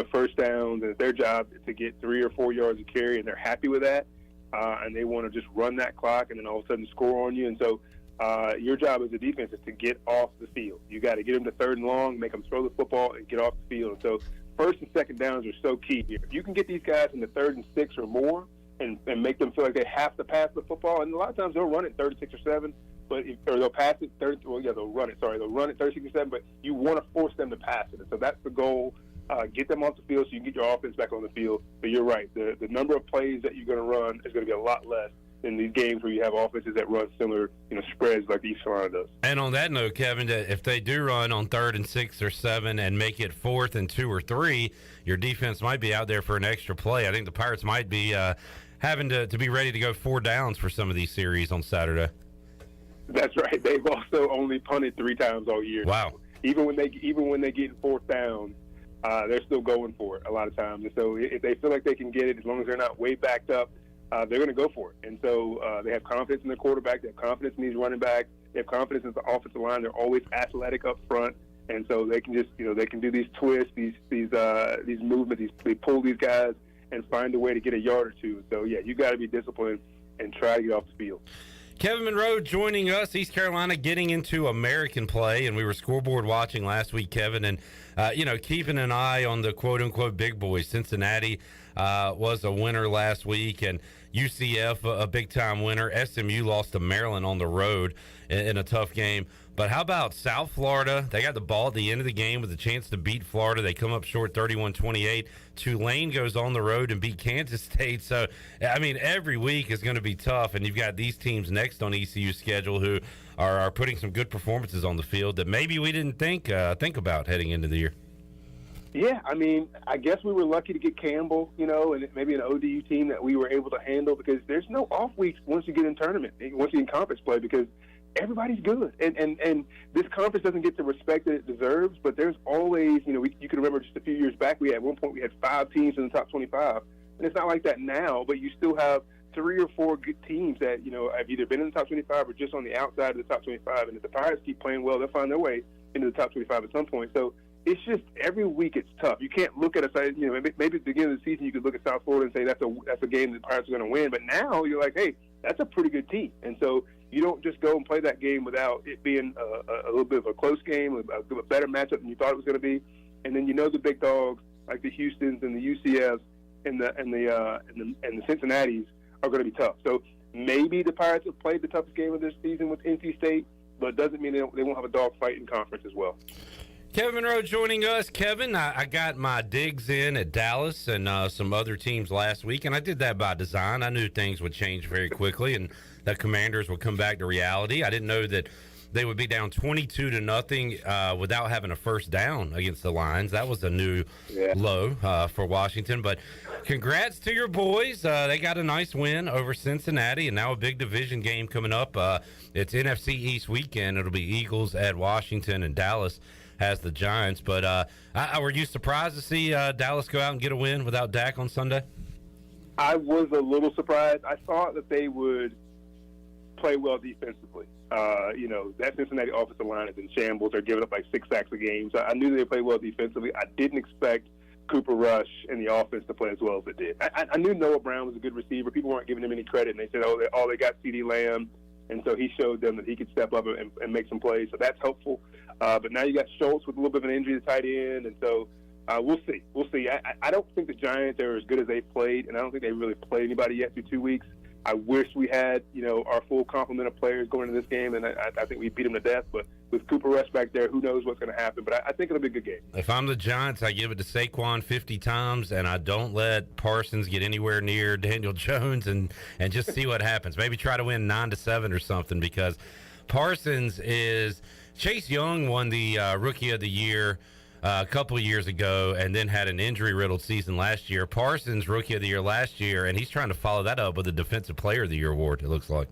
first downs. And it's their job to get 3 or 4 yards of carry, and they're happy with that. And they want to just run that clock and then all of a sudden score on you. And so your job as a defense is to get off the field. You got to get them to 3rd and long, make them throw the football, and get off the field. And so 1st and 2nd downs are so key here. If you can get these guys in the 3rd and 6 or more and make them feel like they have to pass the football, and a lot of times they'll run it 3rd and 6 or 7, or they'll pass it they'll run it. Sorry, they'll run it 36 or 7, but you want to force them to pass it. And so that's the goal. Get them off the field so you can get your offense back on the field. But you're right. The number of plays that you're going to run is going to be a lot less in these games where you have offenses that run similar, spreads like East Carolina does. And on that note, Kevin, if they do run on 3rd and 6 or 7 and make it 4th and 2 or 3, your defense might be out there for an extra play. I think the Pirates might be having to be ready to go 4 downs for some of these series on Saturday. That's right. They've also only punted 3 times all year. Wow. Even when they get in 4th down, they're still going for it a lot of times. And so if they feel like they can get it, as long as they're not way backed up, they're going to go for it. And so they have confidence in their quarterback. They have confidence in these running backs. They have confidence in the offensive line. They're always athletic up front. And so they can just, they can do these twists, these movements. They pull these guys and find a way to get a yard or two. So, yeah, you got to be disciplined and try to get off the field. Kevin Monroe joining us, East Carolina getting into American play, and we were scoreboard watching last week, Kevin, and, keeping an eye on the quote-unquote big boys. Cincinnati was a winner last week, and UCF a big-time winner. SMU lost to Maryland on the road in a tough game. But how about South Florida? They got the ball at the end of the game with a chance to beat Florida. They come up short 31-28. Tulane goes on the road and beat Kansas State. So, every week is going to be tough, and you've got these teams next on ECU's schedule who are putting some good performances on the field that maybe we didn't think about heading into the year. Yeah, I mean, I guess we were lucky to get Campbell, and maybe an ODU team that we were able to handle, because there's no off weeks once you get in tournament, once you get in conference play, because everybody's good. And this conference doesn't get the respect that it deserves, but there's always, you can remember just a few years back, at one point we had 5 teams in the top 25. And it's not like that now, but you still have 3 or 4 good teams that, have either been in the top 25 or just on the outside of the top 25. And if the Pirates keep playing well, they'll find their way into the top 25 at some point. So it's just every week it's tough. You can't look at maybe at the beginning of the season you could look at South Florida and say that's a game that the Pirates are going to win. But now you're like, hey, that's a pretty good team. And so you don't just go and play that game without it being a little bit of a close game, a better matchup than you thought it was going to be. And then the big dogs like the Houstons and the UCFs and the Cincinnatis are going to be tough. So maybe the Pirates have played the toughest game of this season with NC State, but it doesn't mean they won't have a dogfight in conference as well. Kevin Monroe joining us. Kevin, I got my digs in at Dallas and some other teams last week, and I did that by design. I knew things would change very quickly and that Commanders would come back to reality. I didn't know that they would be down 22-0 without having a first down against the Lions. That was a new low for Washington. But congrats to your boys. They got a nice win over Cincinnati, and now a big division game coming up. It's NFC East weekend. It'll be Eagles at Washington, and Dallas has the Giants. But were you surprised to see Dallas go out and get a win without Dak on Sunday? I was a little surprised. I thought that they would play well defensively. That Cincinnati offensive line is in shambles. They're giving up like 6 sacks a game. So I knew they played well defensively. I didn't expect Cooper Rush and the offense to play as well as it did. I knew Noah Brown was a good receiver. People weren't giving him any credit, and they said, they got CeeDee Lamb. And so he showed them that he could step up and make some plays. So that's helpful. But now you got Schultz with a little bit of an injury to tight end. And so we'll see. We'll see. I don't think the Giants are as good as they've played, and I don't think they really played anybody yet through 2 weeks. I wish we had, our full complement of players going into this game, and I think we beat them to death. But with Cooper Rush back there, who knows what's going to happen. But I think it'll be a good game. If I'm the Giants, I give it to Saquon 50 times, and I don't let Parsons get anywhere near Daniel Jones and just see what happens. Maybe try to win 9-7 or something, because Parsons is – Chase Young won the Rookie of the Year a couple of years ago and then had an injury-riddled season last year. Parsons, Rookie of the Year last year, and he's trying to follow that up with a Defensive Player of the Year award, it looks like.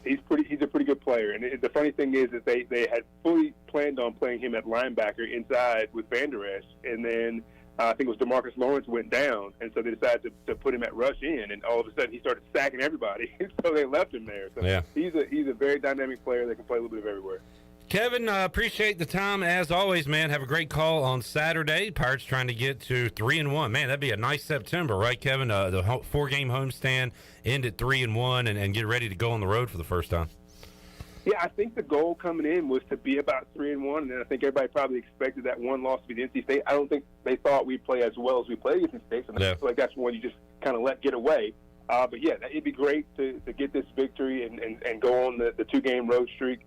He's a pretty good player. And the funny thing is that they had fully planned on playing him at linebacker inside with Van Der Esch, and then I think it was DeMarcus Lawrence went down, and so they decided to put him at rush in, and all of a sudden he started sacking everybody, so they left him there. So yeah. He's a very dynamic player that can play a little bit of everywhere. Kevin, appreciate the time as always, man. Have a great call on Saturday. Pirates trying to get to 3-1. Man, that'd be a nice September, right, Kevin? The 4-game homestand, end at 3-1, and get ready to go on the road for the first time. Yeah, I think the goal coming in was to be about 3-1, and I think everybody probably expected that one loss to be the NC State. I don't think they thought we'd play as well as we played against NC State, so I feel like that's one you just kind of let get away. But yeah, it'd be great to get this victory and go on the 2-game road streak.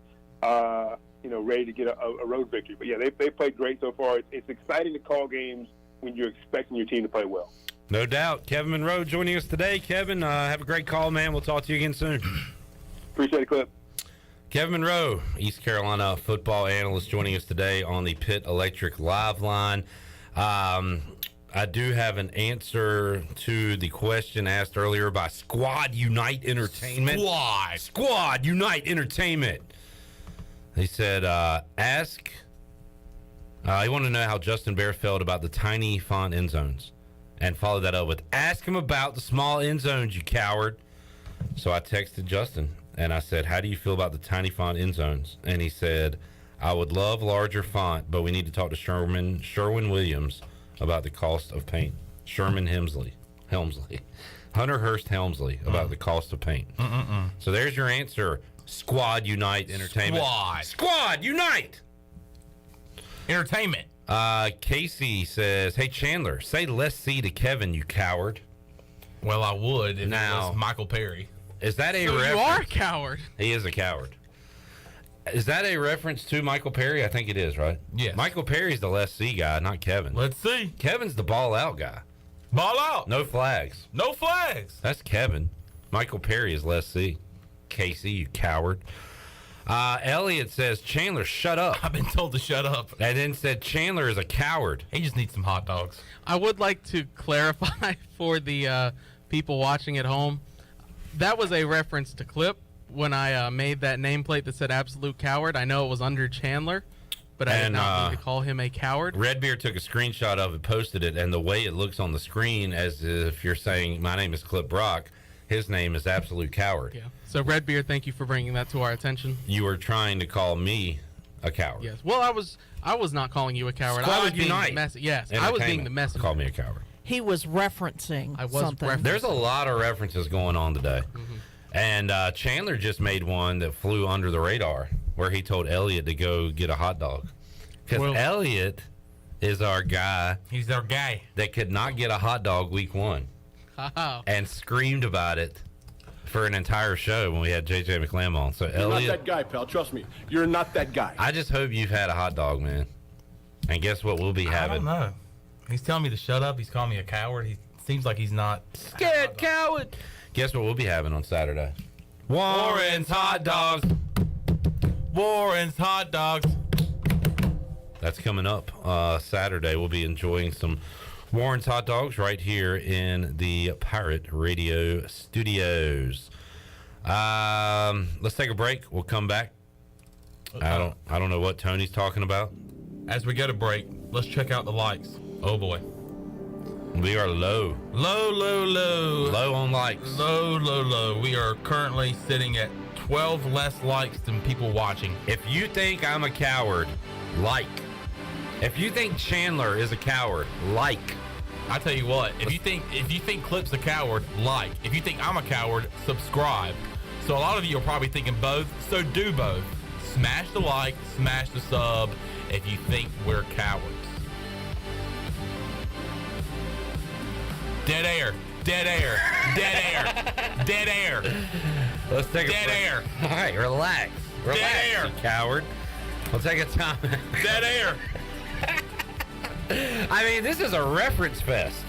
Ready to get a road victory. But yeah, they played great so far. It's exciting to call games when you're expecting your team to play well. No doubt. Kevin Monroe joining us today. Kevin, have a great call, man. We'll talk to you again soon. Appreciate it, Clip. Kevin Monroe, East Carolina football analyst, joining us today on the Pitt Electric Live Line. I do have an answer to the question asked earlier by Squad Unite Entertainment. Squad Unite Entertainment. He said, he wanted to know how Justin Bair felt about the tiny font end zones, and followed that up with, ask him about the small end zones, you coward. So I texted Justin, and I said, how do you feel about the tiny font end zones? And he said, I would love larger font, but we need to talk to Sherwin Williams about the cost of paint. Hunter Hurst Helmsley about the cost of paint. So there's your answer. Squad Unite Entertainment. Squad Unite Entertainment. Casey says, hey, Chandler, say let's see to Kevin, you coward. Well, I would if it was Michael Perry. Is that a reference? You are a coward. He is a coward. Is that a reference to Michael Perry? I think it is, right? Yes. Michael Perry's the let's see guy, not Kevin. Let's see. Kevin's the ball out guy. Ball out. No flags. No flags. That's Kevin. Michael Perry is let's see. Casey, you coward. Elliot says, Chandler, shut up. I've been told to shut up. And then said, Chandler is a coward. He just needs some hot dogs. I would like to clarify for the people watching at home. That was a reference to Clip when I made that nameplate that said absolute coward. I know it was under Chandler, but I did not mean to call him a coward. Redbeard took a screenshot of it, posted it, and the way it looks on the screen, as if you're saying, my name is Clip Brock, his name is Absolute Coward. Yeah. So, Redbeard, thank you for bringing that to our attention. You were trying to call me a coward. Yes. Well, I was not calling you a coward. I was being the message. Yes, I was being the messenger. Call me a coward. He was referencing something. There's a lot of references going on today. And Chandler just made one that flew under the radar where he told Elliot to go get a hot dog. Because Elliot is our guy. He's our guy. That could not get a hot dog week 1. And screamed about it for an entire show when we had JJ McLam on. So You're Elliot, not that guy, pal. Trust me. You're not that guy. I just hope you've had a hot dog, man. And guess what we'll be having? I don't know. He's telling me to shut up. He's calling me a coward. He seems like he's not. Scared coward. Guess what we'll be having on Saturday? Warren's hot dogs. Warren's hot dogs. That's coming up Saturday. We'll be enjoying some Warren's hot dogs right here in the Pirate Radio studios. Let's take a break. We'll come back. I don't know what Tony's talking about. As we go to break, let's check out the likes. Oh boy. We are low. Low on likes. Low. We are currently sitting at 12 less likes than people watching. If you think I'm a coward, like. If you think Chandler is a coward, like. I tell you what, if you think Clip's a coward, like. If you think I'm a coward, subscribe. So a lot of you are probably thinking both, so do both. Smash the like, smash the sub if you think we're cowards. Dead air. Let's take a Dead break. air. All right, relax. Relax, air. you coward. We'll take a time. Dead air. I mean, this is a reference fest.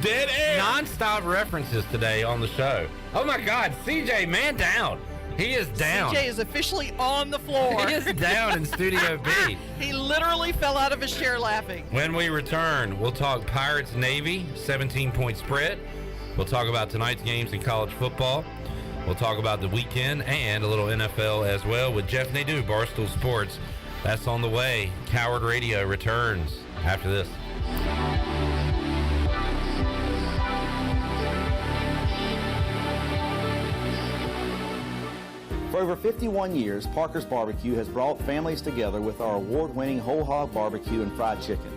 Dead air. Non-stop references today on the show. Oh my God, CJ, man down. He is down. CJ is officially on the floor. He is down in Studio B. He literally fell out of his chair laughing. When we return, we'll talk Pirates Navy, 17-point spread. We'll talk about tonight's games in college football. We'll talk about the weekend and a little NFL as well with Jeff Nadu, Barstool Sports. That's on the way. Coward Radio returns after this. For over 51 years, Parker's Barbecue has brought families together with our award-winning whole hog barbecue and fried chicken.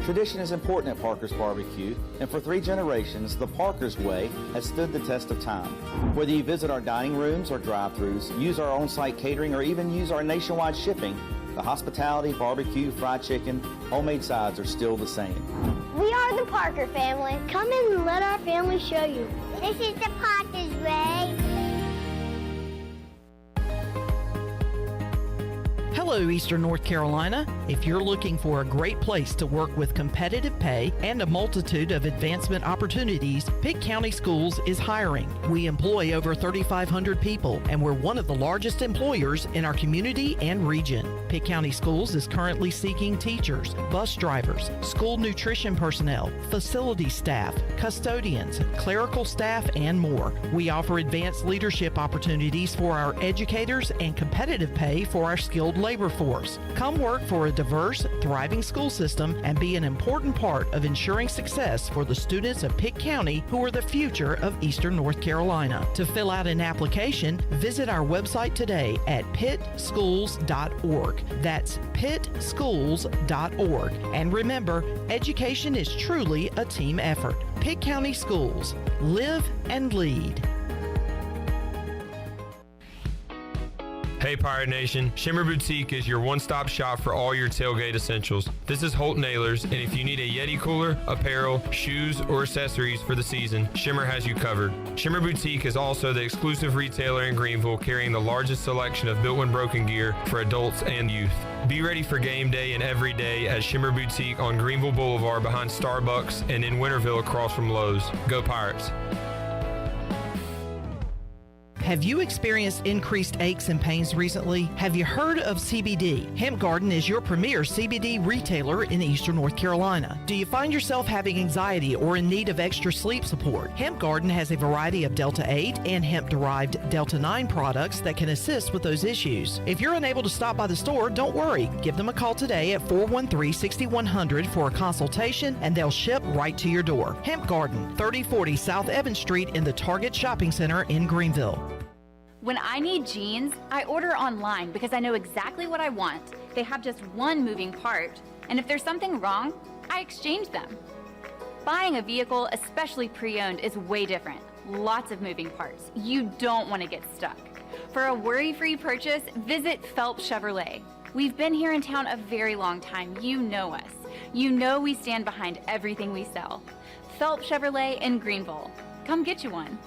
Tradition is important at Parker's Barbecue, and for 3 generations, the Parker's Way has stood the test of time. Whether you visit our dining rooms or drive-thrus, use our on-site catering, or even use our nationwide shipping, the hospitality, barbecue, fried chicken, homemade sides are still the same. We are the Parker family. Come in and let our family show you. This is the Parker's Way. Hello, Eastern North Carolina. If you're looking for a great place to work with competitive pay and a multitude of advancement opportunities, Pitt County Schools is hiring. We employ over 3,500 people, and we're one of the largest employers in our community and region. Pitt County Schools is currently seeking teachers, bus drivers, school nutrition personnel, facility staff, custodians, clerical staff, and more. We offer advanced leadership opportunities for our educators and competitive pay for our skilled labor force. Come work for a diverse, thriving school system and be an important part of ensuring success for the students of Pitt County who are the future of Eastern North Carolina. To fill out an application, visit our website today at pittschools.org. That's pittschools.org. And remember, education is truly a team effort. Pitt County Schools. Live and lead. Hey Pirate Nation, Shimmer Boutique is your one-stop shop for all your tailgate essentials. This is Holt Nailers, and if you need a Yeti cooler, apparel, shoes, or accessories for the season, Shimmer has you covered. Shimmer Boutique is also the exclusive retailer in Greenville carrying the largest selection of built and broken gear for adults and youth. Be ready for game day and every day at Shimmer Boutique on Greenville Boulevard behind Starbucks and in Winterville across from Lowe's. Go Pirates! Have you experienced increased aches and pains recently? Have you heard of CBD? Hemp Garden is your premier CBD retailer in Eastern North Carolina. Do you find yourself having anxiety or in need of extra sleep support? Hemp Garden has a variety of Delta 8 and hemp-derived Delta 9 products that can assist with those issues. If you're unable to stop by the store, don't worry. Give them a call today at 413-6100 for a consultation, and they'll ship right to your door. Hemp Garden, 3040 South Evans Street in the Target Shopping Center in Greenville. When I need jeans, I order online because I know exactly what I want. They have just one moving part, and if there's something wrong, I exchange them. Buying a vehicle, especially pre-owned, is way different. Lots of moving parts. You don't want to get stuck. For a worry-free purchase, visit Phelps Chevrolet. We've been here in town a very long time. You know us. You know we stand behind everything we sell. Phelps Chevrolet in Greenville. Come get you one.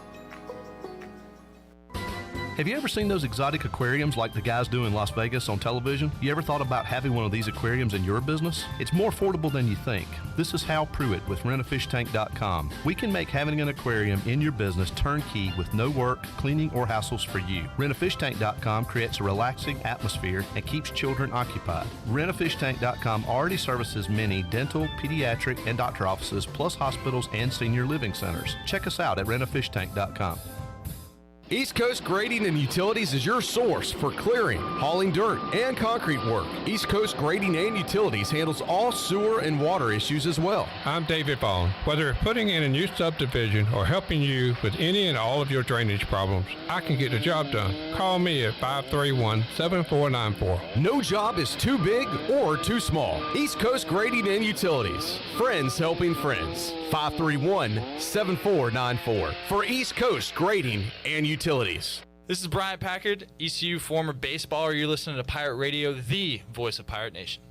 Have you ever seen those exotic aquariums like the guys do in Las Vegas on television? You ever thought about having one of these aquariums in your business? It's more affordable than you think. This is Hal Pruitt with rentafishtank.com. We can make having an aquarium in your business turnkey with no work, cleaning, or hassles for you. Rentafishtank.com creates a relaxing atmosphere and keeps children occupied. Rentafishtank.com already services many dental, pediatric, and doctor offices, plus hospitals and senior living centers. Check us out at rentafishtank.com. East Coast Grading and Utilities is your source for clearing, hauling dirt, and concrete work. East Coast Grading and Utilities handles all sewer and water issues as well. I'm David Vaughn. Whether putting in a new subdivision or helping you with any and all of your drainage problems, I can get the job done. Call me at 531-7494. No job is too big or too small. East Coast Grading and Utilities. Friends helping friends. 531-7494 for East Coast Grading and Utilities. This is Brian Packard, ECU former baseballer. You're listening to Pirate Radio, the voice of Pirate Nation.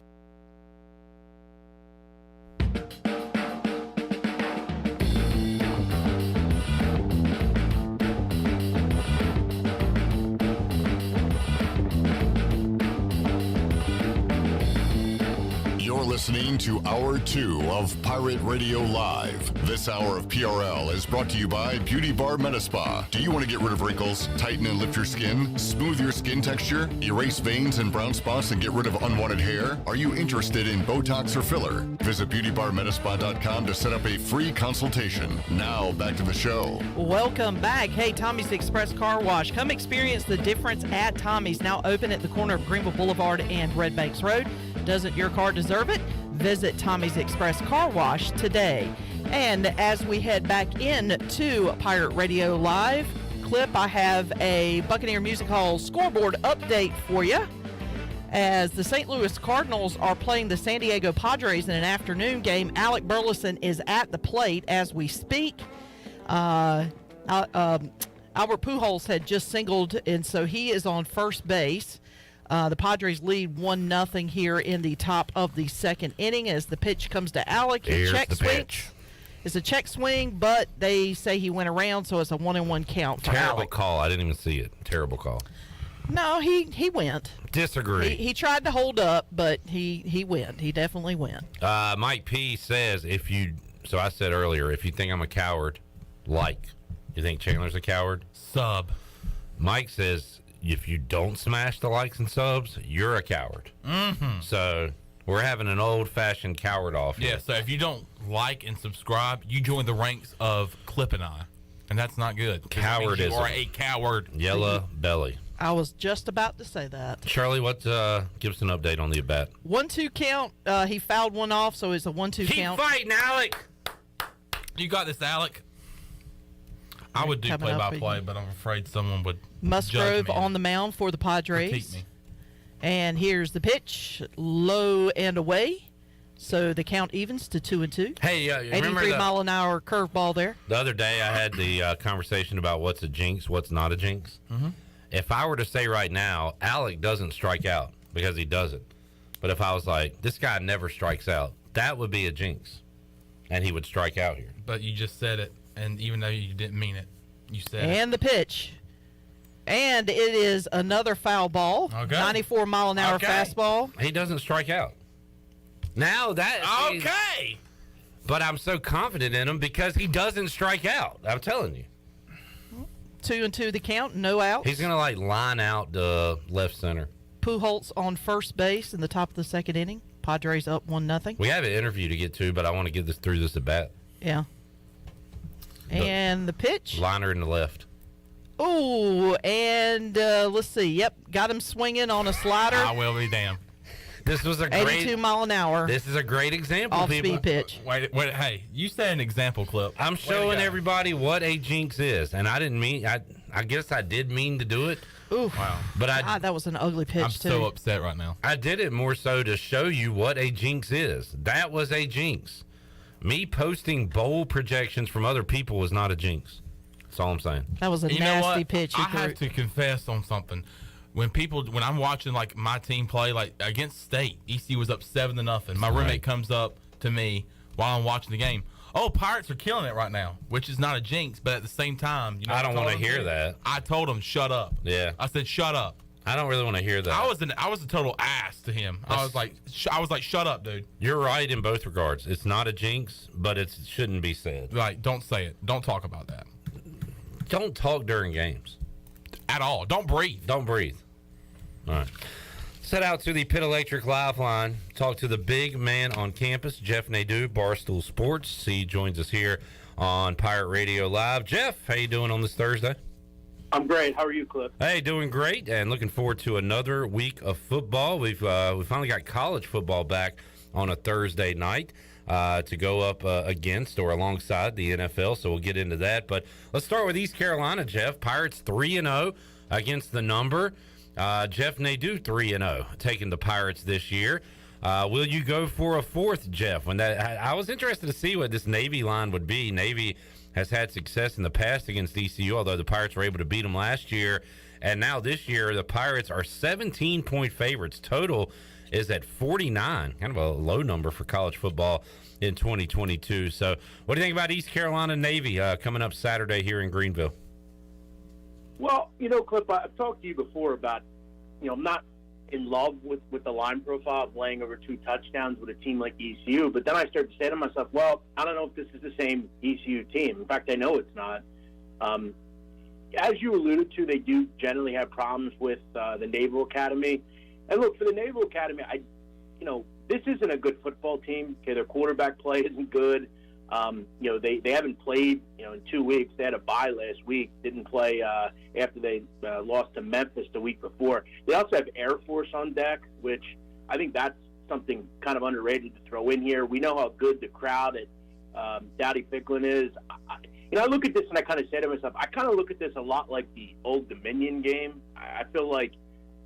You're listening to Hour 2 of Pirate Radio Live. This hour of PRL is brought to you by Beauty Bar Metaspa. Do you want to get rid of wrinkles, tighten and lift your skin, smooth your skin texture, erase veins and brown spots, and get rid of unwanted hair? Are you interested in Botox or filler? Visit beautybarmetaspa.com to set up a free consultation. Now, back to the show. Welcome back. Hey, Tommy's Express Car Wash. Come experience the difference at Tommy's, now open at the corner of Greenville Boulevard and Red Banks Road. Doesn't your car deserve it? Visit Tommy's Express Car Wash today. And as we head back into Pirate Radio Live, Clip, I have a Buccaneer Music Hall scoreboard update for you. As the St. Louis Cardinals are playing the San Diego Padres in an afternoon game, Alec Burleson is at the plate as we speak. Albert Pujols had just singled, and so he is on first base. The Padres lead 1-0 here in the top of the second inning as the pitch comes to Alec. Here's check the swing. pitch. It's a check swing, but they say he went around, so it's a 1-1 count for Terrible Alec. call. I didn't even see it. Terrible call. No, he went. Disagree. He tried to hold up, but he went. He definitely went. Mike P says so I said earlier, if you think I'm a coward, like. You think Chandler's a coward? Sub. Mike says, if you don't smash the likes and subs, you're a coward. Mm-hmm. So we're having an old-fashioned coward off here. Yeah, so if you don't like and subscribe, you join the ranks of Clip and I. And that's not good. Cowardism. You are a coward. Yellow belly. I was just about to say that. Charlie, give us an update on the at-bat. 1-2 count. He fouled one off, so it's a 1-2 count. Keep fighting, Alec. You got this, Alec. I would do play-by-play, but I'm afraid someone would Musgrove on the mound for the Padres. critique me. And here's the pitch, low and away. So the count evens to 2-2. Hey, remember 83-mile-an-hour curveball there. The other day I had the conversation about what's a jinx, what's not a jinx. Mm-hmm. If I were to say right now, Alec doesn't strike out because he doesn't. But if I was like, this guy never strikes out, that would be a jinx. And he would strike out here. But you just said it, and even though you didn't mean it, you said it. And the pitch. And it is another foul ball. Okay. 94-mile-an-hour fastball. He doesn't strike out. Now that okay. But I'm so confident in him because he doesn't strike out. I'm telling you. 2-2 the count, no outs. He's going to, line out the left center. Pujols on first base in the top of the second inning. Padres up 1-0. We have an interview to get to, but I want to get through this at bat. Yeah. And the pitch. Liner in the left. Oh, and let's see. Yep, got him swinging on a slider. I will be damned. This was a great 82 mile an hour. This is a great example. Off-speed pitch. Wait, hey, you said an example clip. I'm showing everybody what a jinx is, and I didn't mean. I guess I did mean to do it. Ooh, wow! But God, that was an ugly pitch. I'm too. so upset right now. I did it more so to show you what a jinx is. That was a jinx. Me posting bold projections from other people was not a jinx. That's all I'm saying. That was a nasty pitch. I have to confess on something. When I'm watching my team play against State, ECU was up 7-0. My roommate comes up to me while I'm watching the game. Oh, Pirates are killing it right now, which is not a jinx, but at the same time, I don't want to hear that. I told him shut up. Yeah, I said shut up. I don't really want to hear that. I was a total ass to him. I was like shut up, dude. You're right in both regards. It's not a jinx, but it shouldn't be said. Right? Don't say it. Don't talk about that. Don't talk during games at all. Don't breathe. Don't breathe. All right. Set out to the Pitt Electric Live line. Talk to the big man on campus, Jeff Nadu, Barstool Sports. He joins us here on Pirate Radio Live. Jeff, how you doing on this Thursday? I'm great. How are you, Cliff? Hey, doing great, and looking forward to another week of football. We finally got college football back on a Thursday night to go up against or alongside the NFL, so we'll get into that. But let's start with East Carolina, Jeff. Pirates 3-0 against the number. Jeff Nadu 3-0, taking the Pirates this year. Will you go for a fourth, Jeff? I was interested to see what this Navy line would be. Navy has had success in the past against ECU, although the Pirates were able to beat them last year. And now this year, the Pirates are 17-point favorites. Total is at 49, kind of a low number for college football in 2022. So what do you think about East Carolina Navy coming up Saturday here in Greenville? Well, Cliff, I've talked to you before about, I'm not in love with the line profile of laying over 2 touchdowns with a team like ECU, but then I started to say to myself, well, I don't know if this is the same ECU team. In fact, I know it's not. As you alluded to, they do generally have problems with the Naval Academy. And look, for the Naval Academy, this isn't a good football team. Okay, their quarterback play isn't good. They haven't played, in 2 weeks. They had a bye last week, didn't play after they lost to Memphis the week before. They also have Air Force on deck, which I think that's something kind of underrated to throw in here. We know how good the crowd at Dowdy Ficklin is. I look at this and I kind of say to myself, I kind of look at this a lot like the Old Dominion game. I feel like,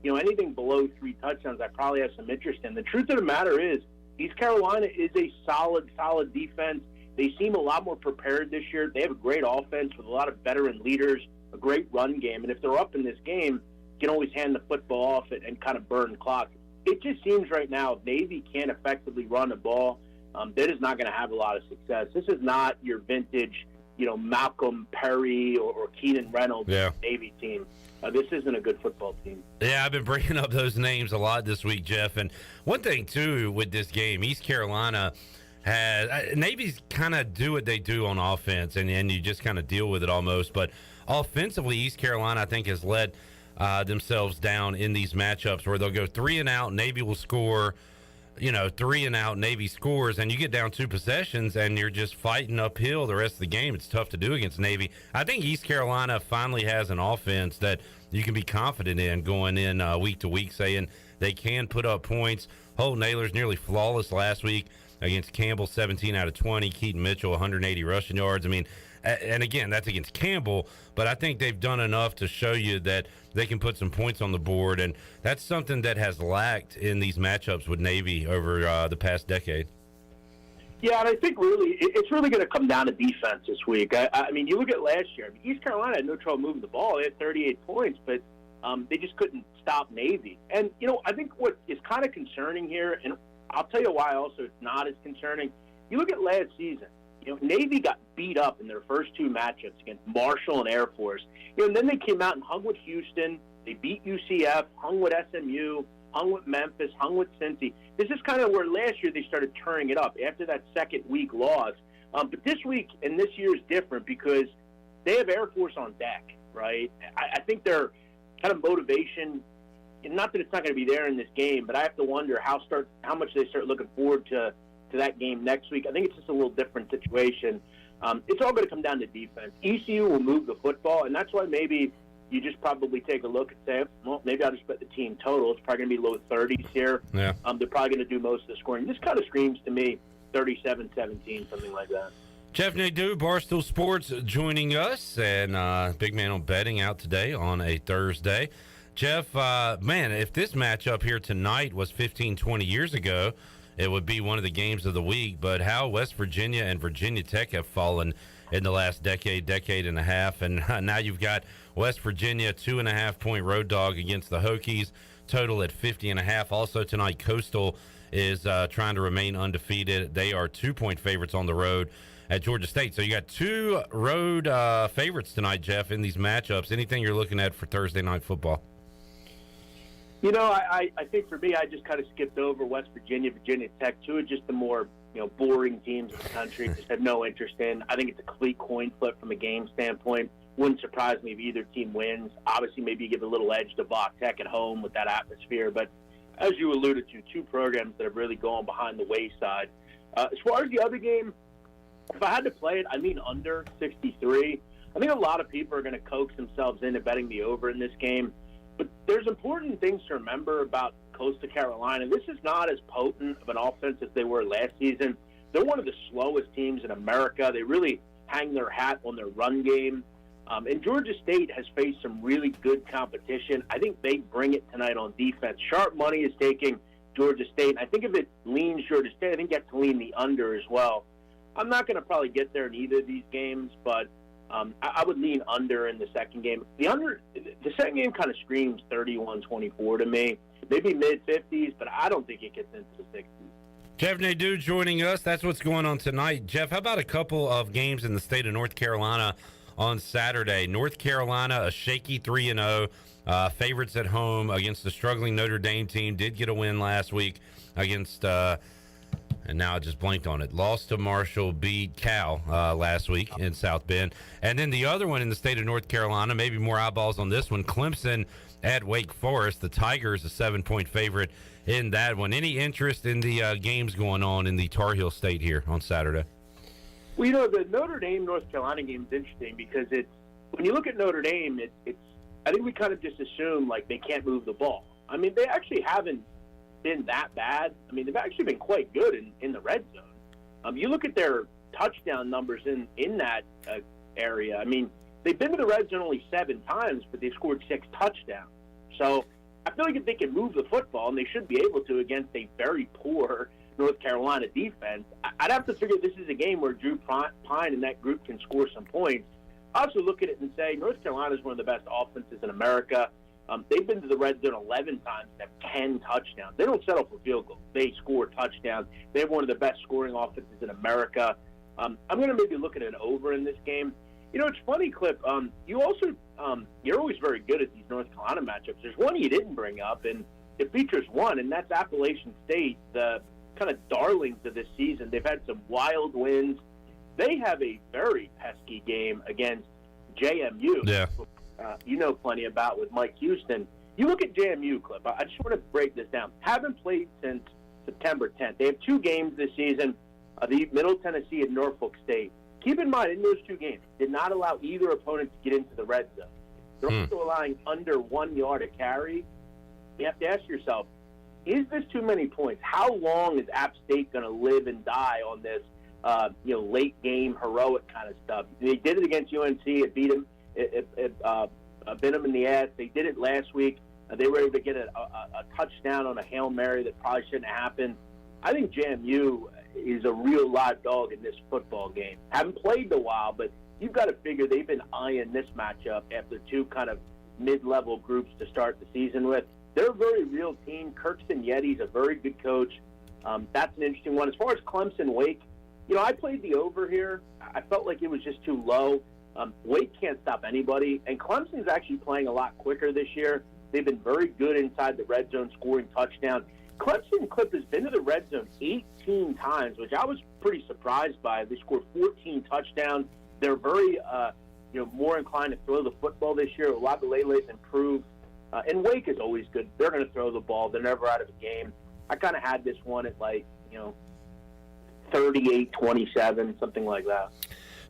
anything below 3 touchdowns, I probably have some interest in. The truth of the matter is, East Carolina is a solid defense. They seem a lot more prepared this year. They have a great offense with a lot of veteran leaders, a great run game. And if they're up in this game, you can always hand the football off and kind of burn clock. It just seems right now, if Navy can't effectively run the ball, they're just not going to have a lot of success. This is not your vintage, Malcolm Perry or Keenan Reynolds Navy team. This isn't a good football team. Yeah, I've been bringing up those names a lot this week, Jeff. And one thing, too, with this game, East Carolina Navy's kind of do what they do on offense, and you just kind of deal with it almost. But offensively, East Carolina, I think, has led themselves down in these matchups where they'll go 3 and out, Navy will score, 3 and out, Navy scores, and you get down 2 possessions, and you're just fighting uphill the rest of the game. It's tough to do against Navy. I think East Carolina finally has an offense that you can be confident in going in week to week, saying they can put up points. Holt Naylor's nearly flawless last week against Campbell, 17 out of 20. Keaton Mitchell, 180 rushing yards. I mean, and again, that's against Campbell, but I think they've done enough to show you that they can put some points on the board, and that's something that has lacked in these matchups with Navy over the past decade. Yeah, and I think really it's really going to come down to defense this week. I mean, you look at last year. East Carolina had no trouble moving the ball. They had 38 points, but they just couldn't stop Navy. And, I think what is kind of concerning here, and I'll tell you why also it's not as concerning. You look at last season, Navy got beat up in their first 2 matchups against Marshall and Air Force. And then they came out and hung with Houston. They beat UCF, hung with SMU, hung with Memphis, hung with Cincy. This is kind of where last year they started turning it up after that second week loss. But this week and this year is different because they have Air Force on deck. right? I think their kind of motivation, not that it's not going to be there in this game, but I have to wonder how much they start looking forward to that game next week. I think it's just a little different situation. It's all going to come down to defense. ECU will move the football, and that's why maybe you just probably take a look and say, well, maybe I'll just bet the team total. It's probably going to be low 30s here. Yeah. They're probably going to do most of the scoring. This kind of screams to me 37-17, something like that. Jeff Nadu, Barstool Sports, joining us, and big man on betting out today on a Thursday. Jeff, man, if this matchup here tonight was 15, 20 years ago, it would be one of the games of the week. But how West Virginia and Virginia Tech have fallen in the last decade and a half. And now you've got West Virginia 2.5-point road dog against the Hokies, total at 50.5. Also tonight, Coastal is trying to remain undefeated. They are 2-point favorites on the road at Georgia State. So you got two road favorites tonight, Jeff, in these matchups. Anything you're looking at for Thursday night football? You know, I think for me, I just kind of skipped over West Virginia, Virginia Tech, two of just the more, boring teams in the country. Just have no interest in. I think it's a complete coin flip from a game standpoint. Wouldn't surprise me if either team wins. Obviously, maybe you give a little edge to Bach Tech at home with that atmosphere. But as you alluded to, two programs that have really gone behind the wayside. As far as the other game, if I had to play it, I mean under 63. I think a lot of people are going to coax themselves into betting the over in this game. But there's important things to remember about Coastal Carolina. This is not as potent of an offense as they were last season. They're one of the slowest teams in America. They really hang their hat on their run game. And Georgia State has faced some really good competition. I think they bring it tonight on defense. Sharp money is taking Georgia State. I think if it leans Georgia State, I think you have to lean the under as well. I'm not going to probably get there in either of these games, but I would lean under in the second game. The second game kind of screams 31-24 to me. Maybe mid-50s, but I don't think it gets into the 60s. Jeff Nadu joining us. That's what's going on tonight. Jeff, how about a couple of games in the state of North Carolina on Saturday? North Carolina, a shaky 3-0, favorites at home against the struggling Notre Dame team. Did get a win last week against and now I just blanked on it. Lost to Marshall, beat Cal last week in South Bend. And then the other one in the state of North Carolina, maybe more eyeballs on this one, Clemson at Wake Forest. The Tigers, a 7-point favorite in that one. Any interest in the games going on in the Tar Heel State here on Saturday? Well, the Notre Dame-North Carolina game is interesting because when you look at Notre Dame, I think we kind of just assume, like, they can't move the ball. I mean, they actually haven't been that bad. I mean, they've actually been quite good in the red zone. You look at their touchdown numbers in that area. I mean, they've been to the red zone only 7 times, but they've scored 6 touchdowns. So I feel like if they can move the football, and they should be able to against a very poor North Carolina defense, I'd have to figure this is a game where Drew Pine and that group can score some points. I also look at it and say North Carolina is one of the best offenses in America. They've been to the red zone 11 times and have 10 touchdowns. They don't settle for field goals. They score touchdowns. They have one of the best scoring offenses in America. I'm going to maybe look at an over in this game. It's funny, Clip. You also you're always very good at these North Carolina matchups. There's one you didn't bring up, and it features one, and that's Appalachian State, the kind of darlings of this season. They've had some wild wins. They have a very pesky game against JMU. Yeah. You know plenty about with Mike Houston. You look at JMU, Clip. I just want to break this down. Haven't played since September 10th. They have 2 games this season, the Middle Tennessee and Norfolk State. Keep in mind, in those 2 games, did not allow either opponent to get into the red zone. They're also allowing under 1 yard a carry. You have to ask yourself, is this too many points? How long is App State going to live and die on this, late game heroic kind of stuff? They did it against UNC. It beat them. It bit them in the ass. They did it last week. They were able to get a touchdown on a Hail Mary that probably shouldn't have happened. I think JMU is a real live dog in this football game. Haven't played in a while, but you've got to figure they've been eyeing this matchup after 2 kind of mid-level groups to start the season with. They're a very real team. Kirkston Yeti's a very good coach. That's an interesting one. As far as Clemson-Wake, I played the over here. I felt like it was just too low. Wake can't stop anybody, and Clemson's actually playing a lot quicker this year. They've been very good inside the red zone, scoring touchdowns. Clemson, Clip, has been to the red zone 18 times, which I was pretty surprised by. They scored 14 touchdowns. They're very more inclined to throw the football this year. Lagalele's improved. And Wake is always good. They're going to throw the ball. They're never out of a game. I kind of had this one at 38-27, something like that.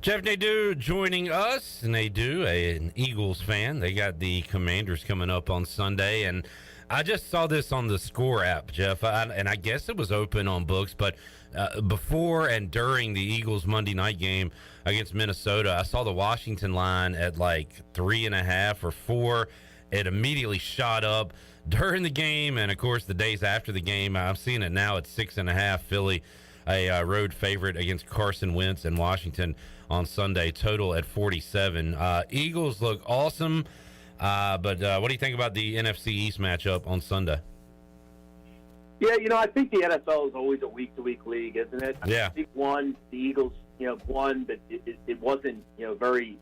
Jeff Nadu joining us. Nadu, an Eagles fan. They got the Commanders coming up on Sunday, and I just saw this on the Score app, Jeff, and I guess it was open on books, but before and during the Eagles Monday night game against Minnesota, I saw the Washington line at 3.5 or 4. It immediately shot up during the game, and of course the days after the game. I'm seeing it now at 6.5. Philly, a road favorite against Carson Wentz in Washington on Sunday, total at 47. Eagles look awesome, but what do you think about the NFC East matchup on Sunday? Yeah, I think the NFL is always a week-to-week league, isn't it? Yeah. Week one, the Eagles, won, but it wasn't, very,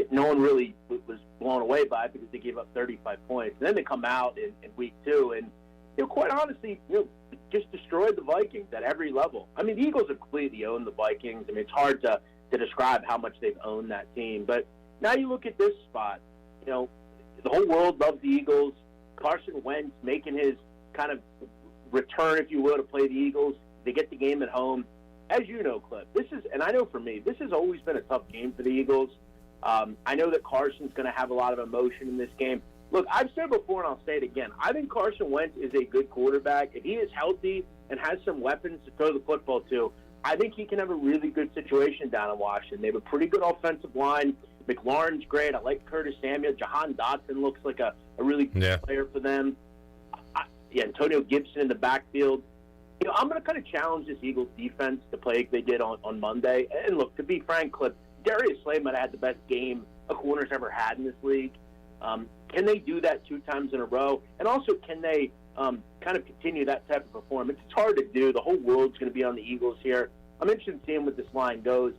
no one really was blown away by it because they gave up 35 points. And then they come out in week two and, quite honestly, just destroyed the Vikings at every level. I mean, the Eagles have completely owned the Vikings. I mean, it's hard to describe how much they've owned that team. But now you look at this spot, the whole world loves the Eagles. Carson Wentz making his kind of return, if you will, to play the Eagles. They get the game at home. As you know, Cliff, and I know for me, this has always been a tough game for the Eagles. I know that Carson's going to have a lot of emotion in this game. Look, I've said before, and I'll say it again. I think Carson Wentz is a good quarterback. If he is healthy and has some weapons to throw the football to, I think he can have a really good situation down in Washington. They have a pretty good offensive line. McLaurin's great. I like Curtis Samuel. Jahan Dotson looks like a really good player for them. Antonio Gibson in the backfield. I'm going to kind of challenge this Eagles defense to play like they did on Monday. And look, to be frank, Cliff, Darius Slay might have had the best game a corner's ever had in this league. Can they do that 2 times in a row? And also, can they kind of continue that type of performance? It's hard to do. The whole world's going to be on the Eagles here. I'm interested in seeing what this line goes.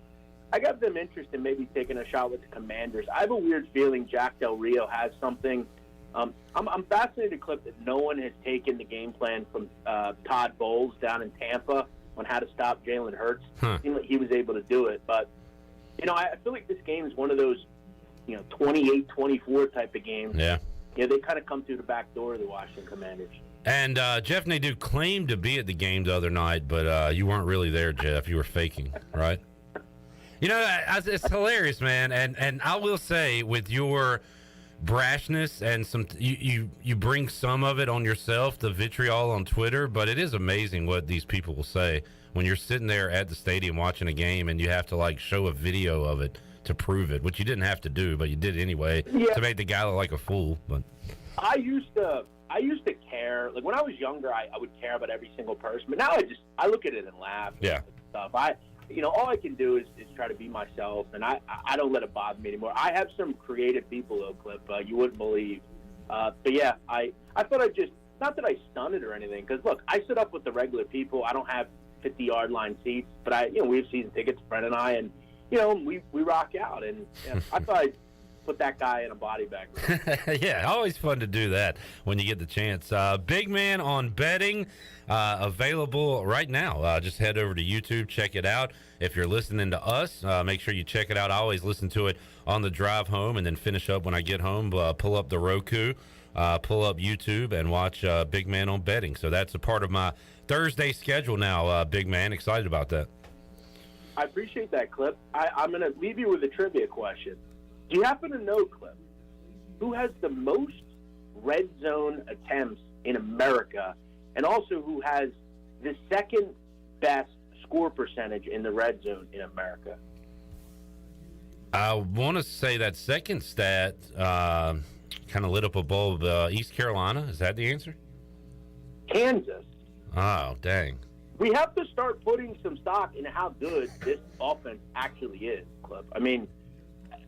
I got them interested in maybe taking a shot with the Commanders. I have a weird feeling Jack Del Rio has something. I'm fascinated, Cliff, that no one has taken the game plan from Todd Bowles down in Tampa on how to stop Jalen Hurts. It seemed like he was able to do it. But, I feel like this game is one of those 28-24 type of games. Yeah. They kind of come through the back door of the Washington Commanders. And Jeff Nadu claimed to be at the game the other night, but you weren't really there, Jeff. You were faking, right? It's hilarious, man. And I will say, with your brashness and some, you bring some of it on yourself, the vitriol on Twitter, but it is amazing what these people will say when you're sitting there at the stadium watching a game and you have to show a video of it to prove it, which you didn't have to do, but you did anyway to make the guy look like a fool. But I used to care. Like when I was younger, I would care about every single person, but now I look at it and laugh. Yeah. And stuff. All I can do is try to be myself, and I don't let it bother me anymore. I have some creative people, though, Cliff, you wouldn't believe. But yeah, I thought I'd just, not that I stunned it or anything, because look, I sit up with the regular people. I don't have 50-yard line seats, but we have season tickets, Fred and I, and we rock out. And I thought I'd put that guy in a body bag. Yeah, always fun to do that when you get the chance. Big Man on Betting, available right now. Just head over to YouTube, check it out. If you're listening to us, make sure you check it out. I always listen to it on the drive home and then finish up when I get home. Pull up the Roku, pull up YouTube, and watch Big Man on Betting. So that's a part of my Thursday schedule now, Big Man. Excited about that. I appreciate that, Clip. I'm going to leave you with a trivia question. Do you happen to know, Cliff, who has the most red zone attempts in America, and also who has the second best score percentage in the red zone in America? I want to say that second stat kind of lit up a bulb. East Carolina, is that the answer? Kansas. Oh, dang. We have to start putting some stock in how good this offense actually is, Cliff. I mean,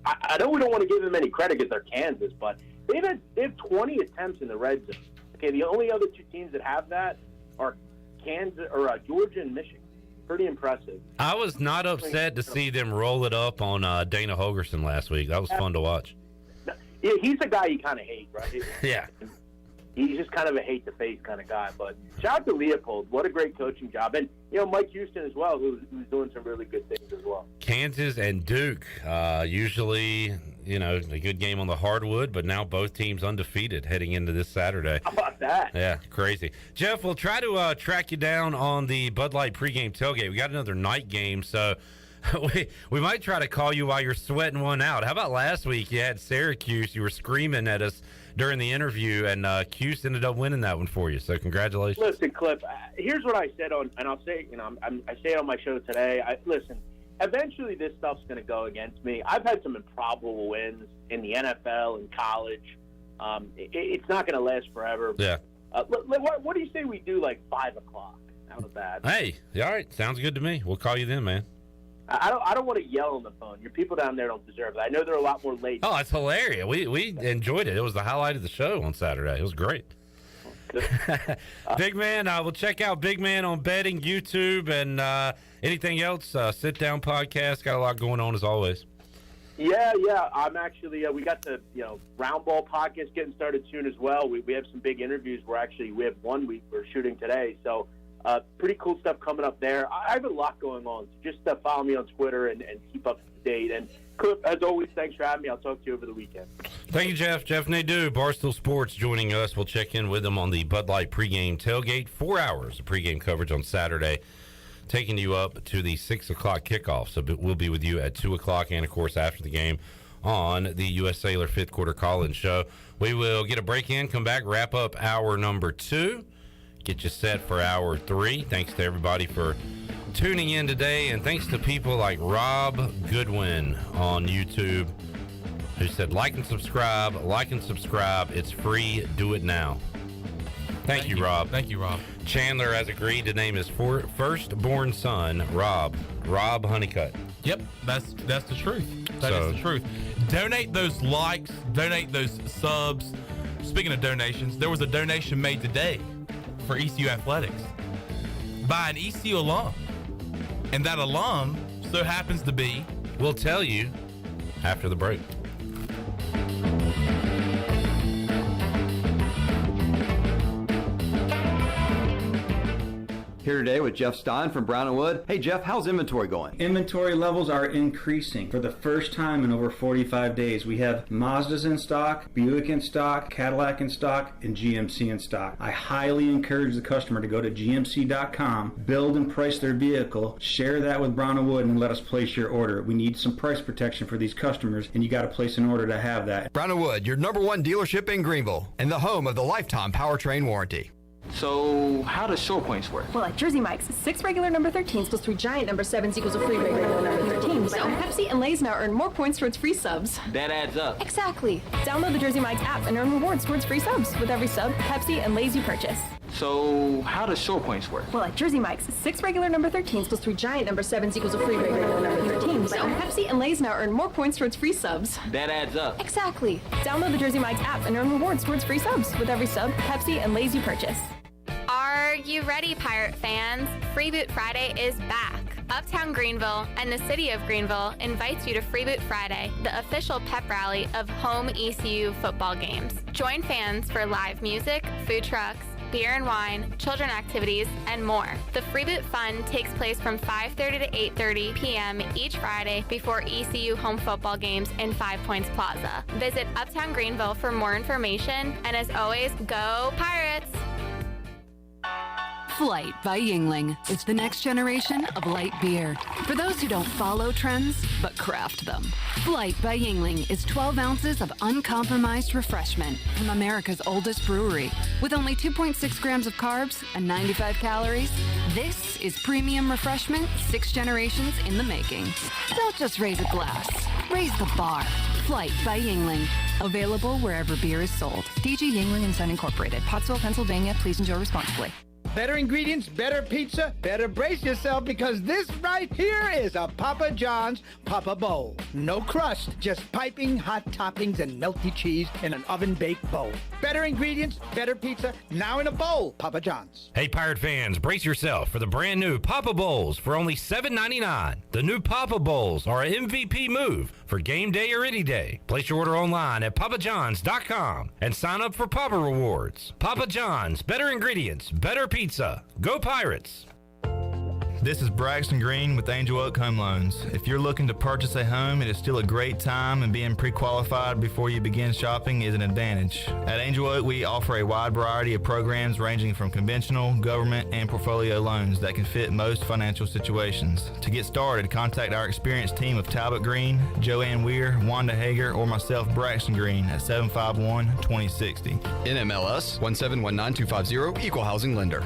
I know we don't want to give them any credit because they're Kansas, but they have 20 attempts in the red zone. Okay, the only other 2 teams that have that are Kansas or Georgia and Michigan. Pretty impressive. I was not upset to see them roll it up on Dana Holgerson last week. That was fun to watch. Yeah, he's a guy you kind of hate, right? Yeah. he's just kind of a hate-to-face kind of guy. But shout out to Leopold. What a great coaching job. And, Mike Houston as well, who's doing some really good things as well. Kansas and Duke, usually, a good game on the hardwood, but now both teams undefeated heading into this Saturday. How about that? Yeah, crazy. Jeff, we'll try to track you down on the Bud Light pregame tailgate. We got another night game, so we might try to call you while you're sweating one out. How about last week? You had Syracuse. You were screaming at us during the interview, and Cuse ended up winning that one for you. So congratulations. Listen, Clip, here's what I said and I'll say, I say it on my show today. Listen, eventually this stuff's going to go against me. I've had some improbable wins in the NFL and college. It's not going to last forever. Yeah. What do you say we do like 5 o'clock? How about that? Hey, all right. Sounds good to me. We'll call you then, man. I don't want to yell on the phone. Your people down there don't deserve it. I know they're a lot more late. Oh, it's hilarious. We enjoyed it. It was the highlight of the show on Saturday. It was great. Big Man, we'll check out Big Man on betting, YouTube, and anything else. Sit Down Podcast. Got a lot going on as always. Yeah. I'm actually, we got the, Round Ball Podcast getting started soon as well. We have some big interviews. We have 1 week we're shooting today. So, pretty cool stuff coming up there. I have a lot going on, so just follow me on Twitter and keep up to date. And as always, thanks for having me. I'll talk to you over the weekend. Thank you, Jeff. Jeff Nadu, Barstool Sports, joining us. We'll check in with him on the Bud Light pregame tailgate. 4 hours of pregame coverage on Saturday, taking you up to the 6 o'clock kickoff. So we'll be with you at 2 o'clock and, of course, after the game on the U.S. Sailor 5th Quarter Call-In Show. We will get a break in, come back, wrap up hour number 2. Get you set for hour 3. Thanks to everybody for tuning in today, and thanks to people like Rob Goodwin on YouTube, who said like and subscribe. It's free. Do it now. Thank you, Rob. Thank you, Rob. Chandler has agreed to name his firstborn son Rob Honeycutt. Yep, that's the truth. That is the truth. Donate those likes, donate those subs. Speaking of donations, there was a donation made today for ECU Athletics by an ECU alum. And that alum so happens to be... We'll tell you after the break. Here today with Jeff Stein from Brown & Wood. Hey Jeff, how's inventory going? Inventory levels are increasing. For the first time in over 45 days, we have Mazdas in stock, Buick in stock, Cadillac in stock, and GMC in stock. I highly encourage the customer to go to gmc.com, build and price their vehicle, share that with Brown & Wood, and let us place your order. We need some price protection for these customers, and you got to place an order to have that. Brown & Wood, your #1 dealership in Greenville, and the home of the lifetime powertrain warranty. So, how does short points work? Well, at Jersey Mike's, 6 regular number 13s plus 3 giant number 7s equals a free regular number 13. So, Pepsi and Lay's now earn more points towards free subs. That adds up. Exactly. Download the Jersey Mike's app and earn rewards towards free subs with every sub, Pepsi, and Lay's you purchase. So, how does short points work? Well, at Jersey Mike's, 6 regular number 13s plus 3 giant number 7s equals a free regular number 13. So, Pepsi and Lay's now earn more points towards free subs. That adds up. Exactly. Download the Jersey Mike's app and earn rewards towards free subs with every sub, Pepsi, and Lay's you purchase. Are you ready, Pirate fans? Freeboot Friday is back. Uptown Greenville and the city of Greenville invites you to Freeboot Friday, the official pep rally of home ECU football games. Join fans for live music, food trucks, beer and wine, children activities, and more. The Freeboot Fun takes place from 5:30 to 8:30 p.m. each Friday before ECU home football games in 5 Points Plaza. Visit Uptown Greenville for more information, and as always, go Pirates! Flight by Yingling. It's the next generation of light beer. For those who don't follow trends, but craft them. Flight by Yingling is 12 ounces of uncompromised refreshment from America's oldest brewery. With only 2.6 grams of carbs and 95 calories, this is premium refreshment 6 generations in the making. Don't just raise a glass, raise the bar. Flight by Yingling. Available wherever beer is sold. DG Yingling & Son Incorporated, Pottsville, Pennsylvania. Please enjoy responsibly. Better ingredients, better pizza, better brace yourself because this right here is a Papa John's Papa Bowl. No crust, just piping hot toppings and melty cheese in an oven-baked bowl. Better ingredients, better pizza, now in a bowl, Papa John's. Hey, Pirate fans, brace yourself for the brand new Papa Bowls for only $7.99. The new Papa Bowls are an MVP move for game day or any day. Place your order online at papajohns.com and sign up for Papa Rewards. Papa John's, better ingredients, better pizza. Go Pirates! This is Braxton Green with Angel Oak Home Loans. If you're looking to purchase a home, it is still a great time, and being pre-qualified before you begin shopping is an advantage. At Angel Oak, we offer a wide variety of programs ranging from conventional, government, and portfolio loans that can fit most financial situations. To get started, contact our experienced team of Talbot Green, Joanne Weir, Wanda Hager, or myself, Braxton Green, at 751-2060. NMLS 1719250, Equal Housing Lender.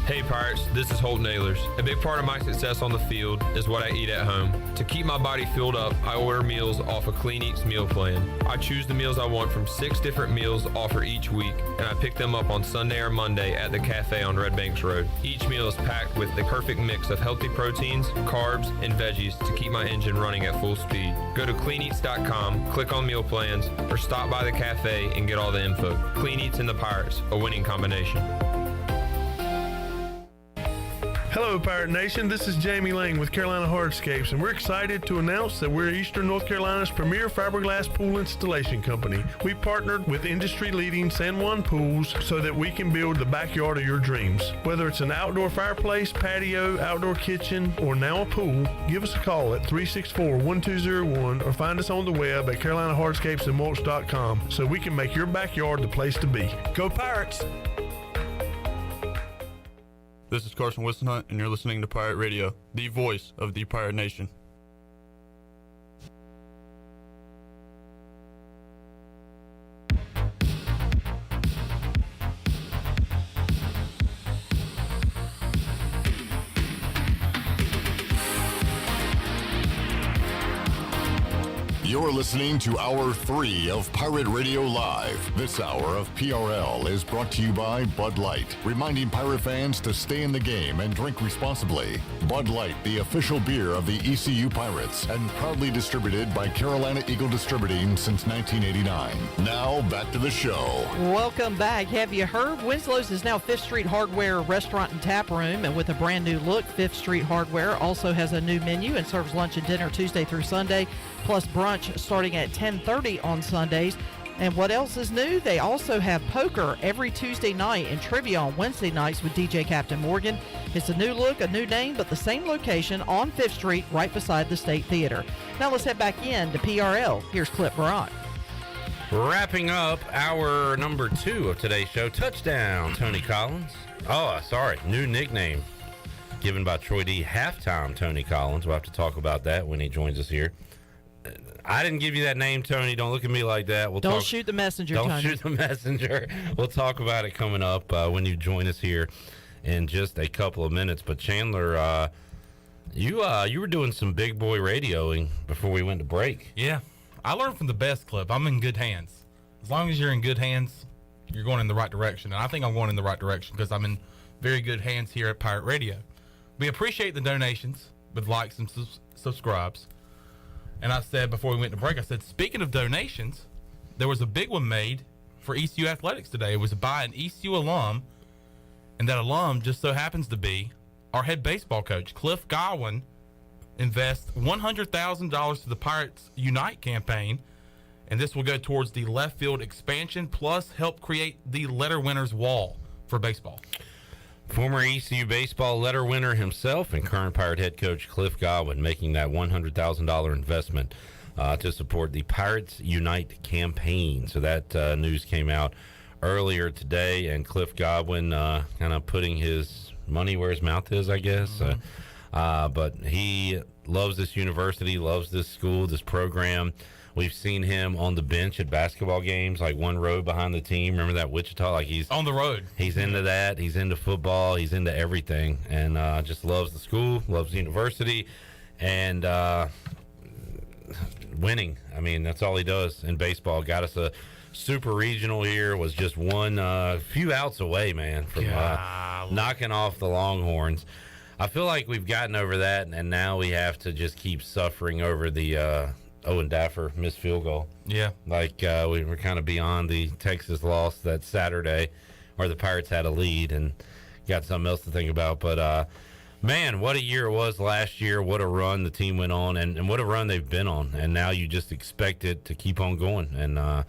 Hey Pirates, this is Holt Nailers. A big part of my success on the field is what I eat at home. To keep my body filled up, I order meals off a Clean Eats meal plan. I choose the meals I want from 6 different meals offered each week, and I pick them up on Sunday or Monday at the cafe on Red Banks Road. Each meal is packed with the perfect mix of healthy proteins, carbs, and veggies to keep my engine running at full speed. Go to cleaneats.com, click on meal plans, or stop by the cafe and get all the info. Clean Eats and the Pirates, a winning combination. Hello, Pirate Nation. This is Jamie Lang with Carolina Hardscapes, and we're excited to announce that we're Eastern North Carolina's premier fiberglass pool installation company. We partnered with industry-leading San Juan Pools so that we can build the backyard of your dreams. Whether it's an outdoor fireplace, patio, outdoor kitchen, or now a pool, give us a call at 364-1201 or find us on the web at carolinahardscapesandmulch.com so we can make your backyard the place to be. Go Pirates! This is Carson Wissenhunt, and you're listening to Pirate Radio, the voice of the Pirate Nation. You're listening to Hour 3 of Pirate Radio Live. This hour of PRL is brought to you by Bud Light, reminding Pirate fans to stay in the game and drink responsibly. Bud Light, the official beer of the ECU Pirates, and proudly distributed by Carolina Eagle Distributing since 1989. Now, back to the show. Welcome back. Have you heard? Winslow's is now 5th Street Hardware Restaurant and Tap Room, and with a brand new look, 5th Street Hardware also has a new menu and serves lunch and dinner Tuesday through Sunday, plus brunch starting at 10:30 on Sundays. And what else is new? They also have poker every Tuesday night and trivia on Wednesday nights with DJ Captain Morgan. It's a new look, a new name, but the same location on 5th Street right beside the State Theater. Now let's head back in to PRL. Here's Clip Brock. Wrapping up hour number 2 of today's show, Touchdown, Tony Collins. Oh, sorry, new nickname given by Troy D, Halftime Tony Collins. We'll have to talk about that when he joins us here. I didn't give you that name, Tony. Don't look at me like that. Don't shoot the messenger, Tony. Don't shoot the messenger. We'll talk about it coming up when you join us here in just a couple of minutes. But Chandler, you were doing some big boy radioing before we went to break. Yeah, I learned from the best, Clip. I'm in good hands. As long as you're in good hands, you're going in the right direction. And I think I'm going in the right direction because I'm in very good hands here at Pirate Radio. We appreciate the donations with likes and subscribes. And I said before we went to break, I said, speaking of donations, there was a big one made for ECU Athletics today. It was by an ECU alum, and that alum just so happens to be our head baseball coach. Cliff Godwin invests $100,000 to the Pirates Unite campaign, and this will go towards the left field expansion, plus help create the letter winners wall for baseball. Former ECU baseball letter winner himself and current Pirate head coach Cliff Godwin making that $100,000 investment to support the Pirates Unite campaign. So that news came out earlier today, and Cliff Godwin kind of putting his money where his mouth is, I guess. But he loves this university, loves this school, this program. We've seen him on the bench at basketball games, like one row behind the team. Remember that Wichita? Like he's on the road. He's into that. He's into football. He's into everything, and just loves the school, loves the university, and winning. I mean, that's all he does in baseball. Got us a Super Regional here was just one few outs away, man, from knocking off the Longhorns. I feel like we've gotten over that, and now we have to just keep suffering over the Owen Daffer missed field goal. Yeah. Like we were kind of beyond the Texas loss that Saturday, where the Pirates had a lead and got something else to think about. But, man, what a year it was last year. What a run the team went on, and what a run they've been on. And now you just expect it to keep on going. And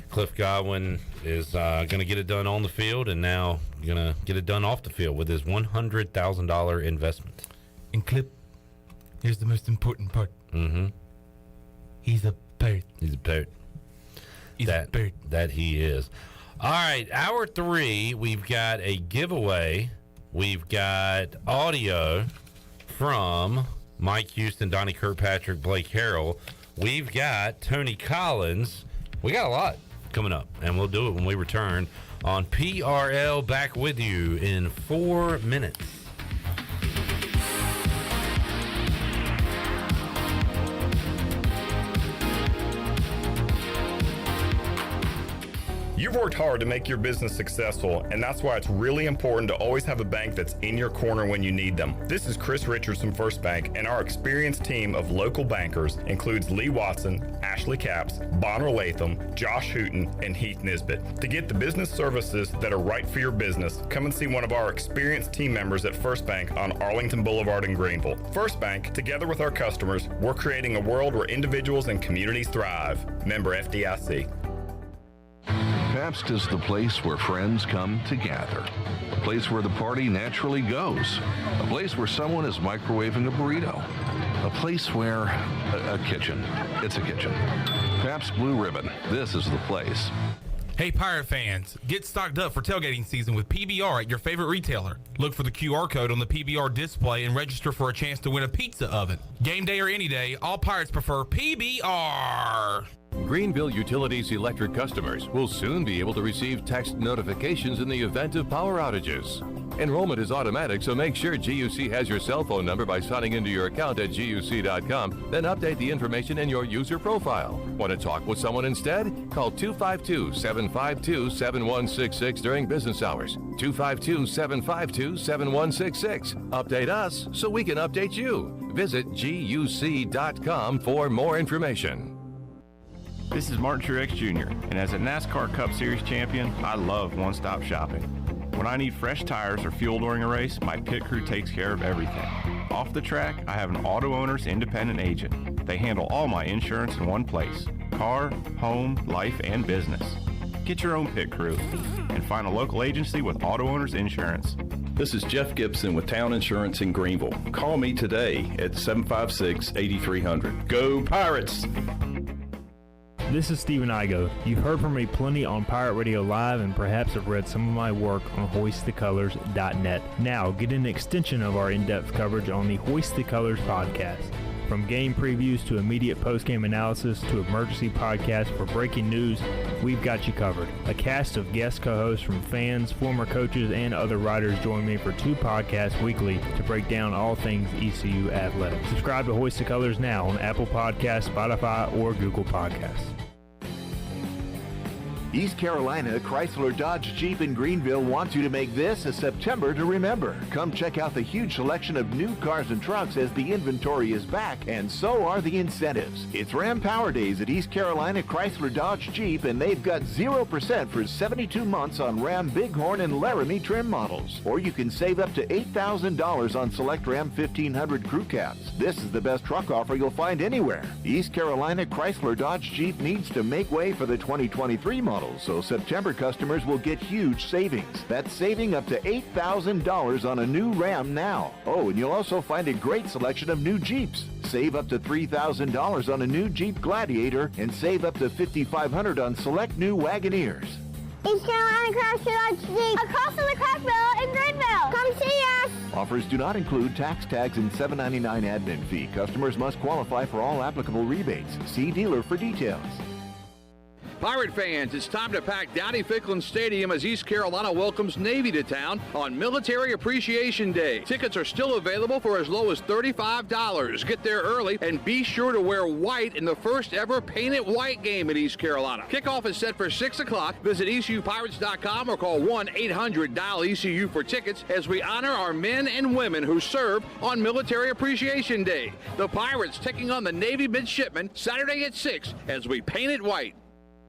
Cliff Godwin is going to get it done on the field and now going to get it done off the field with his $100,000 investment. And Cliff, here's the most important part. Mm-hmm. He's a bird. He's a bird. He's a bird. That he is. All right, hour 3, we've got a giveaway. We've got audio from Mike Houston, Donnie Kirkpatrick, Blake Harrell. We've got Tony Collins. We got a lot coming up, and we'll do it when we return on PRL. Back with you in 4 minutes. You've worked hard to make your business successful, and that's why it's really important to always have a bank that's in your corner when you need them. This is Chris Richards from First Bank, and our experienced team of local bankers includes Lee Watson, Ashley Capps, Bonner Latham, Josh Hooten, and Heath Nisbet. To get the business services that are right for your business, come and see one of our experienced team members at First Bank on Arlington Boulevard in Greenville. First Bank, together with our customers, we're creating a world where individuals and communities thrive. Member FDIC. Pabst is the place where friends come to gather. A place where the party naturally goes. A place where someone is microwaving a burrito. A place where... a kitchen. It's a kitchen. Pabst Blue Ribbon. This is the place. Hey, Pirate fans, get stocked up for tailgating season with PBR at your favorite retailer. Look for the QR code on the PBR display and register for a chance to win a pizza oven. Game day or any day, all Pirates prefer PBR. Greenville Utilities electric customers will soon be able to receive text notifications in the event of power outages. Enrollment is automatic, so make sure GUC has your cell phone number by signing into your account at GUC.com, then update the information in your user profile. Want to talk with someone instead? Call 252-752-7166 during business hours. 252-752-7166. Update us so we can update you. Visit GUC.com for more information. This is Martin Truex Jr., and as a NASCAR Cup Series champion, I love one-stop shopping. When I need fresh tires or fuel during a race, my pit crew takes care of everything. Off the track, I have an Auto Owners independent agent. They handle all my insurance in one place: car, home, life, and business. Get your own pit crew and find a local agency with Auto Owners Insurance. This is Jeff Gibson with Town Insurance in Greenville. Call me today at 756-8300. Go Pirates! This is Stephen Igo. You've heard from me plenty on Pirate Radio Live and perhaps have read some of my work on hoistthecolors.net. Now, get an extension of our in-depth coverage on the Hoist the Colors podcast. From game previews to immediate post-game analysis to emergency podcasts for breaking news, we've got you covered. A cast of guest co-hosts from fans, former coaches, and other writers join me for 2 podcasts weekly to break down all things ECU athletics. Subscribe to Hoist the Colors now on Apple Podcasts, Spotify, or Google Podcasts. East Carolina Chrysler Dodge Jeep in Greenville wants you to make this a September to remember. Come check out the huge selection of new cars and trucks as the inventory is back, and so are the incentives. It's Ram Power Days at East Carolina Chrysler Dodge Jeep, and they've got 0% for 72 months on Ram Bighorn and Laramie trim models. Or you can save up to $8,000 on select Ram 1500 crew cabs. This is the best truck offer you'll find anywhere. East Carolina Chrysler Dodge Jeep needs to make way for the 2023 model. So September customers will get huge savings. That's saving up to $8,000 on a new Ram now. Oh, and you'll also find a great selection of new Jeeps. Save up to $3,000 on a new Jeep Gladiator and save up to $5,500 on select new Wagoneers. East Carolina Chrysler Dodge Jeep, across from the crack barrel in Greenville. Come see us. Offers do not include tax tags and $7.99 admin fee. Customers must qualify for all applicable rebates. See dealer for details. Pirate fans, it's time to pack Downey-Ficklin Stadium as East Carolina welcomes Navy to town on Military Appreciation Day. Tickets are still available for as low as $35. Get there early and be sure to wear white in the first ever Paint It White game at East Carolina. Kickoff is set for 6 o'clock. Visit ECUPirates.com or call 1-800-DIAL-ECU for tickets as we honor our men and women who serve on Military Appreciation Day. The Pirates taking on the Navy midshipmen Saturday at 6 as we paint it white.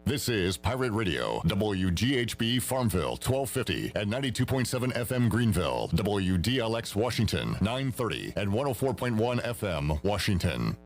This is Pirate Radio, WGHB Farmville, 1250 and 92.7 FM Greenville, WDLX Washington, 930 and 104.1 FM Washington.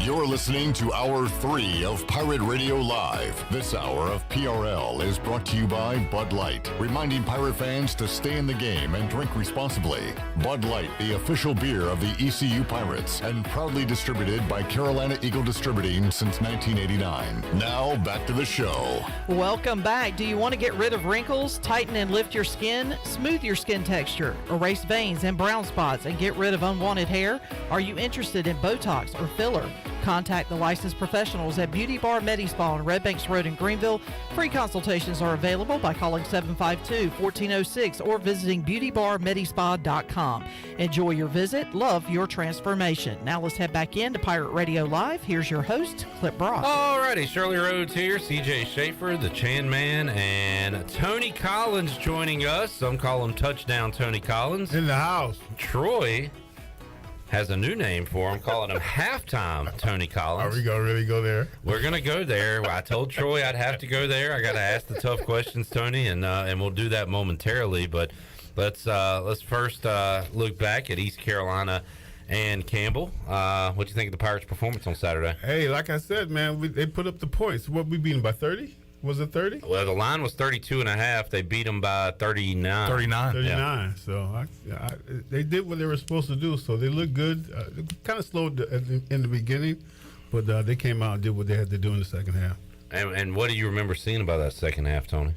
You're listening to Hour 3 of Pirate Radio Live. This hour of PRL is brought to you by Bud Light, reminding Pirate fans to stay in the game and drink responsibly. Bud Light, the official beer of the ECU Pirates, and proudly distributed by Carolina Eagle Distributing since 1989. Now, back to the show. Welcome back. Do you want to get rid of wrinkles, tighten and lift your skin, smooth your skin texture, erase veins and brown spots, and get rid of unwanted hair? Are you interested in Botox or filler? Contact the licensed professionals at Beauty Bar Medispa on Red Banks Road in Greenville. Free consultations are available by calling 752-1406 or visiting beautybarmedispa.com. Enjoy your visit. Love your transformation. Now let's head back into Pirate Radio Live. Here's your host, Clip Brock. Alrighty, Shirley Rhodes here, CJ Schaefer, the Chan Man, and Tony Collins joining us. Some call him Touchdown Tony Collins. In the house. Troy has a new name for him, calling him Halftime Tony Collins. Are we going to really go there? We're going to go there. I told Troy I'd have to go there. I got to ask the tough questions, Tony, and we'll do that momentarily. But let's first look back at East Carolina and Campbell. What do you think of the Pirates' performance on Saturday? Hey, like I said, man, they put up the points. What, we beat them by 30? Was it 30? Well, the line was 32.5. They beat them by 39. 39. Yeah. So they did what they were supposed to do. So they looked good. Kind of slowed in the beginning, but they came out and did what they had to do in the second half. And what do you remember seeing about that second half, Tony?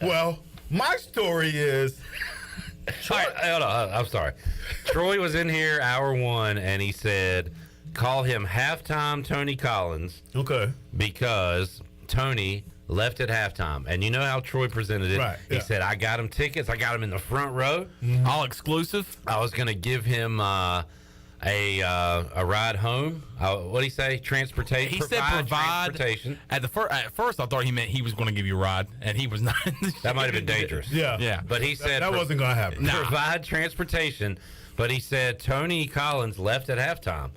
Well, my story is... All right, hold on. I'm sorry. Troy was in here hour one, and he said... Call him Halftime Tony Collins. Okay. Because Tony left at halftime. And you know how Troy presented it? Right. He said, I got him tickets. I got him in the front row. Mm-hmm. All exclusive. I was going to give him a ride home. What did he say? Transportation. He said provide. Transportation. At first, I thought he meant he was going to give you a ride, and he was not. That might have been dangerous. Yeah. But he said that wasn't going to happen. Provide transportation. But he said Tony Collins left at halftime.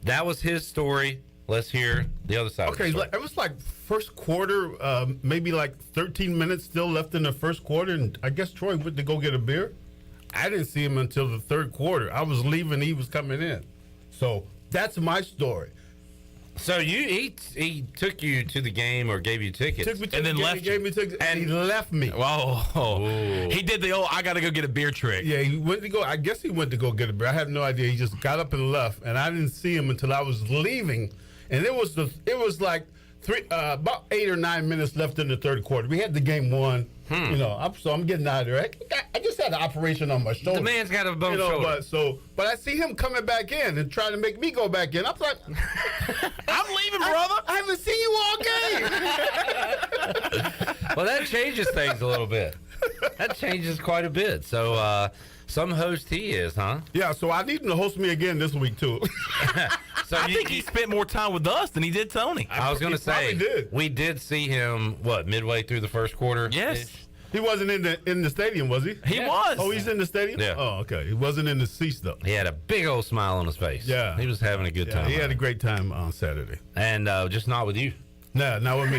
That was his story. Let's hear the other side. Okay, of the story. It was like first quarter, maybe like 13 minutes still left in the first quarter, and I guess Troy went to go get a beer. I didn't see him until the third quarter. I was leaving, he was coming in. So that's my story. So he took you to the game or gave you tickets, Took me to and the then game, left he gave me tickets, and he left me. Whoa! He did the I got to go get a beer trick. Yeah, he went to go. I guess he went to go get a beer. I have no idea. He just got up and left, and I didn't see him until I was leaving. And it was like about 8 or 9 minutes left in the third quarter. We had the game won. You know, so I'm getting out of there. I just had an operation on my shoulder. The man's got a bone shoulder. But I see him coming back in and trying to make me go back in. I'm like, I'm leaving, brother. I haven't seen you all game. Well, that changes things a little bit. That changes quite a bit. So, some host he is, huh? Yeah, so I need him to host me again this week, too. So I think he spent more time with us than he did Tony. I was going to say, we did see him, midway through the first quarter? Yes. He wasn't in the stadium, was he? He was. Oh, he's in the stadium? Yeah. Oh, okay. He wasn't in the seats, though. He had a big old smile on his face. Yeah. He was having a good time. He had a great time on Saturday. And just not with you. No, not with me.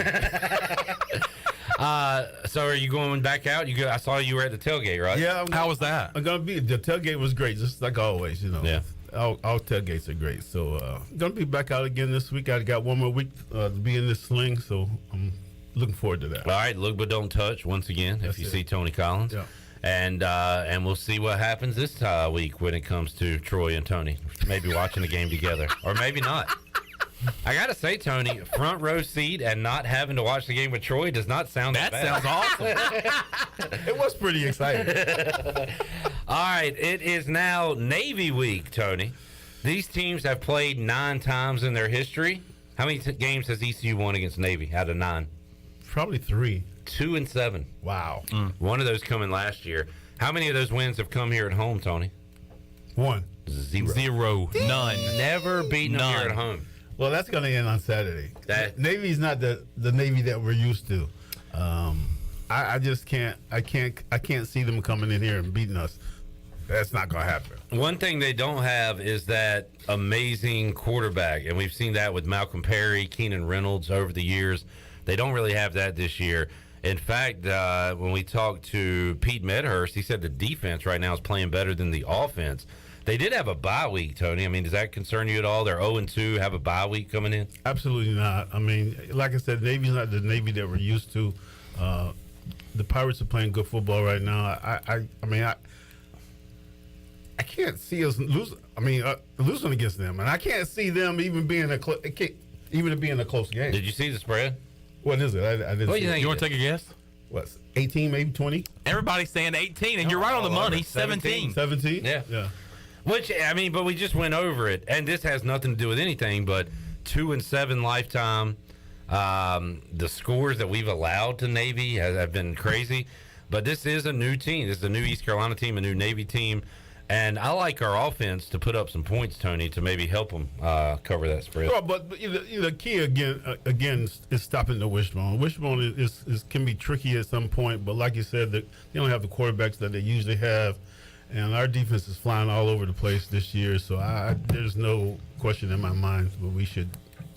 So are you going back out? I saw you were at the tailgate, right? Yeah. How was that? The tailgate was great, just like always, you know. Yeah. All tailgates are great. So going to be back out again this week. I got one more week to be in this sling, so I'm looking forward to that. All right, look but don't touch once again. If you see Tony Collins, and we'll see what happens this week when it comes to Troy and Tony. Maybe watching the game together, or maybe not. I got to say, Tony, front row seat and not having to watch the game with Troy does not sound that bad. Sounds awesome. It was pretty exciting. All right, it is now Navy week, Tony. These teams have played 9 times in their history. How many games has ECU won against Navy out of 9? Probably 3. 2-7. Wow. One of those coming last year. How many of those wins have come here at home, Tony? 1. 0. None. Never beaten them here at home. Well, that's going to end on Saturday. Navy's not the Navy that we're used to. I just can't. I can't see them coming in here and beating us. That's not going to happen. One thing they don't have is that amazing quarterback, and we've seen that with Malcolm Perry, Keenan Reynolds over the years. They don't really have that this year. In fact, when we talked to Pete Medhurst, he said the defense right now is playing better than the offense. They did have a bye week, Tony. I mean, does that concern you at all? They're 0-2, have a bye week coming in? Absolutely not. I mean, like I said, Navy's not the Navy that we're used to. The Pirates are playing good football right now. I can't see us losing against them, and I can't see them even being a close game. Did you see the spread? What is it? I didn't. What see do you it. think? You want to take a guess? What, 18, maybe 20? Everybody's saying 18, and you're right on the money. 17. 17? Yeah. Which, I mean, but we just went over it, and this has nothing to do with anything, but 2-7 lifetime. The scores that we've allowed to Navy have been crazy, but this is a new team. This is a new East Carolina team, a new Navy team, and I like our offense to put up some points, Tony, to maybe help them cover that spread. Well, but the key again is stopping the wishbone. Wishbone can be tricky at some point, but like you said, they don't have the quarterbacks that they usually have, and our defense is flying all over the place this year. So there's no question in my mind, but we should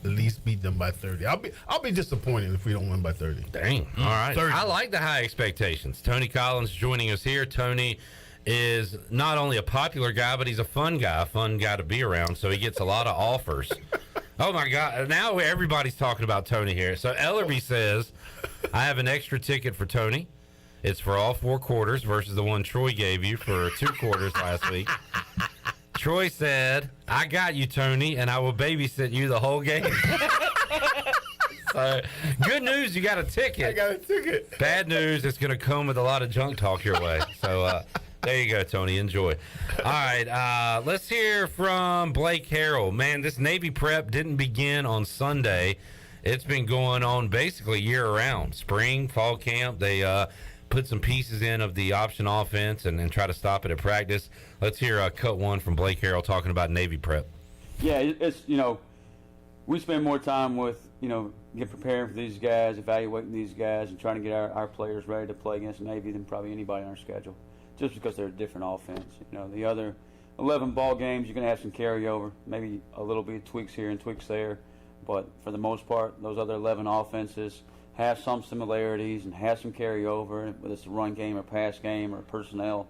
at least beat them by 30. I'll be disappointed if we don't win by 30. Dang. All right. 30. I like the high expectations. Tony Collins joining us here. Tony is not only a popular guy, but he's a fun guy to be around, so he gets a lot of offers. Oh, my God. Now everybody's talking about Tony here. So Ellerby says, I have an extra ticket for Tony. It's for all 4 quarters versus the one Troy gave you for 2 quarters last week. Troy said, I got you, Tony, and I will babysit you the whole game. So, good news, you got a ticket. I got a ticket. Bad news, it's going to come with a lot of junk talk your way. So, there you go, Tony. Enjoy. All right, let's hear from Blake Harrell. Man, this Navy prep didn't begin on Sunday. It's been going on basically year-round. Spring, fall camp, they put some pieces in of the option offense and try to stop it at practice. Let's hear cut 1 from Blake Harrell talking about Navy prep. Yeah, it's, we spend more time with, get preparing for these guys, evaluating these guys, and trying to get our players ready to play against Navy than probably anybody on our schedule, just because they're a different offense. The other 11 ball games, you're going to have some carryover, maybe a little bit of tweaks here and tweaks there, but for the most part, those other 11 offenses have some similarities and have some carryover, whether it's a run game or pass game or personnel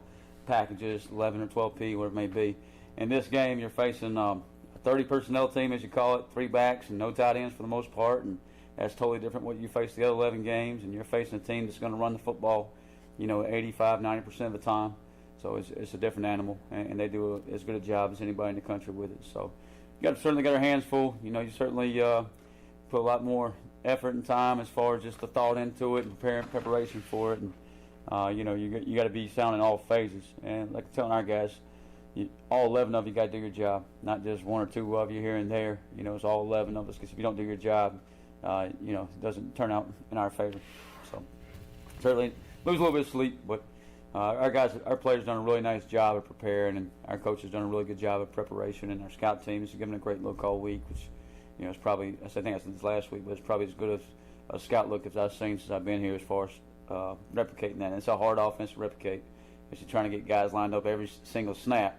packages, 11 or 12P, whatever it may be. In this game, you're facing a 30 personnel team, as you call it, 3 backs and no tight ends for the most part, and that's totally different what you face the other 11 games, and you're facing a team that's going to run the football, 85, 90% of the time. So it's a different animal, and they do as good a job as anybody in the country with it. So you certainly got our hands full. You certainly put a lot more effort and time as far as just the thought into it and preparation for it, and you got to be sound in all phases. And like I'm telling our guys, all 11 of you got to do your job, not just 1 or 2 of you here and there. It's all 11 of us, because if you don't do your job, it doesn't turn out in our favor. So certainly lose a little bit of sleep, but our players done a really nice job of preparing, and our coaches done a really good job of preparation, and our scout team is giving a great look all week, which it's probably, I think I said this last week, but it's probably as good of a scout look as I've seen since I've been here as far as replicating that. And it's a hard offense to replicate, because you're trying to get guys lined up every single snap.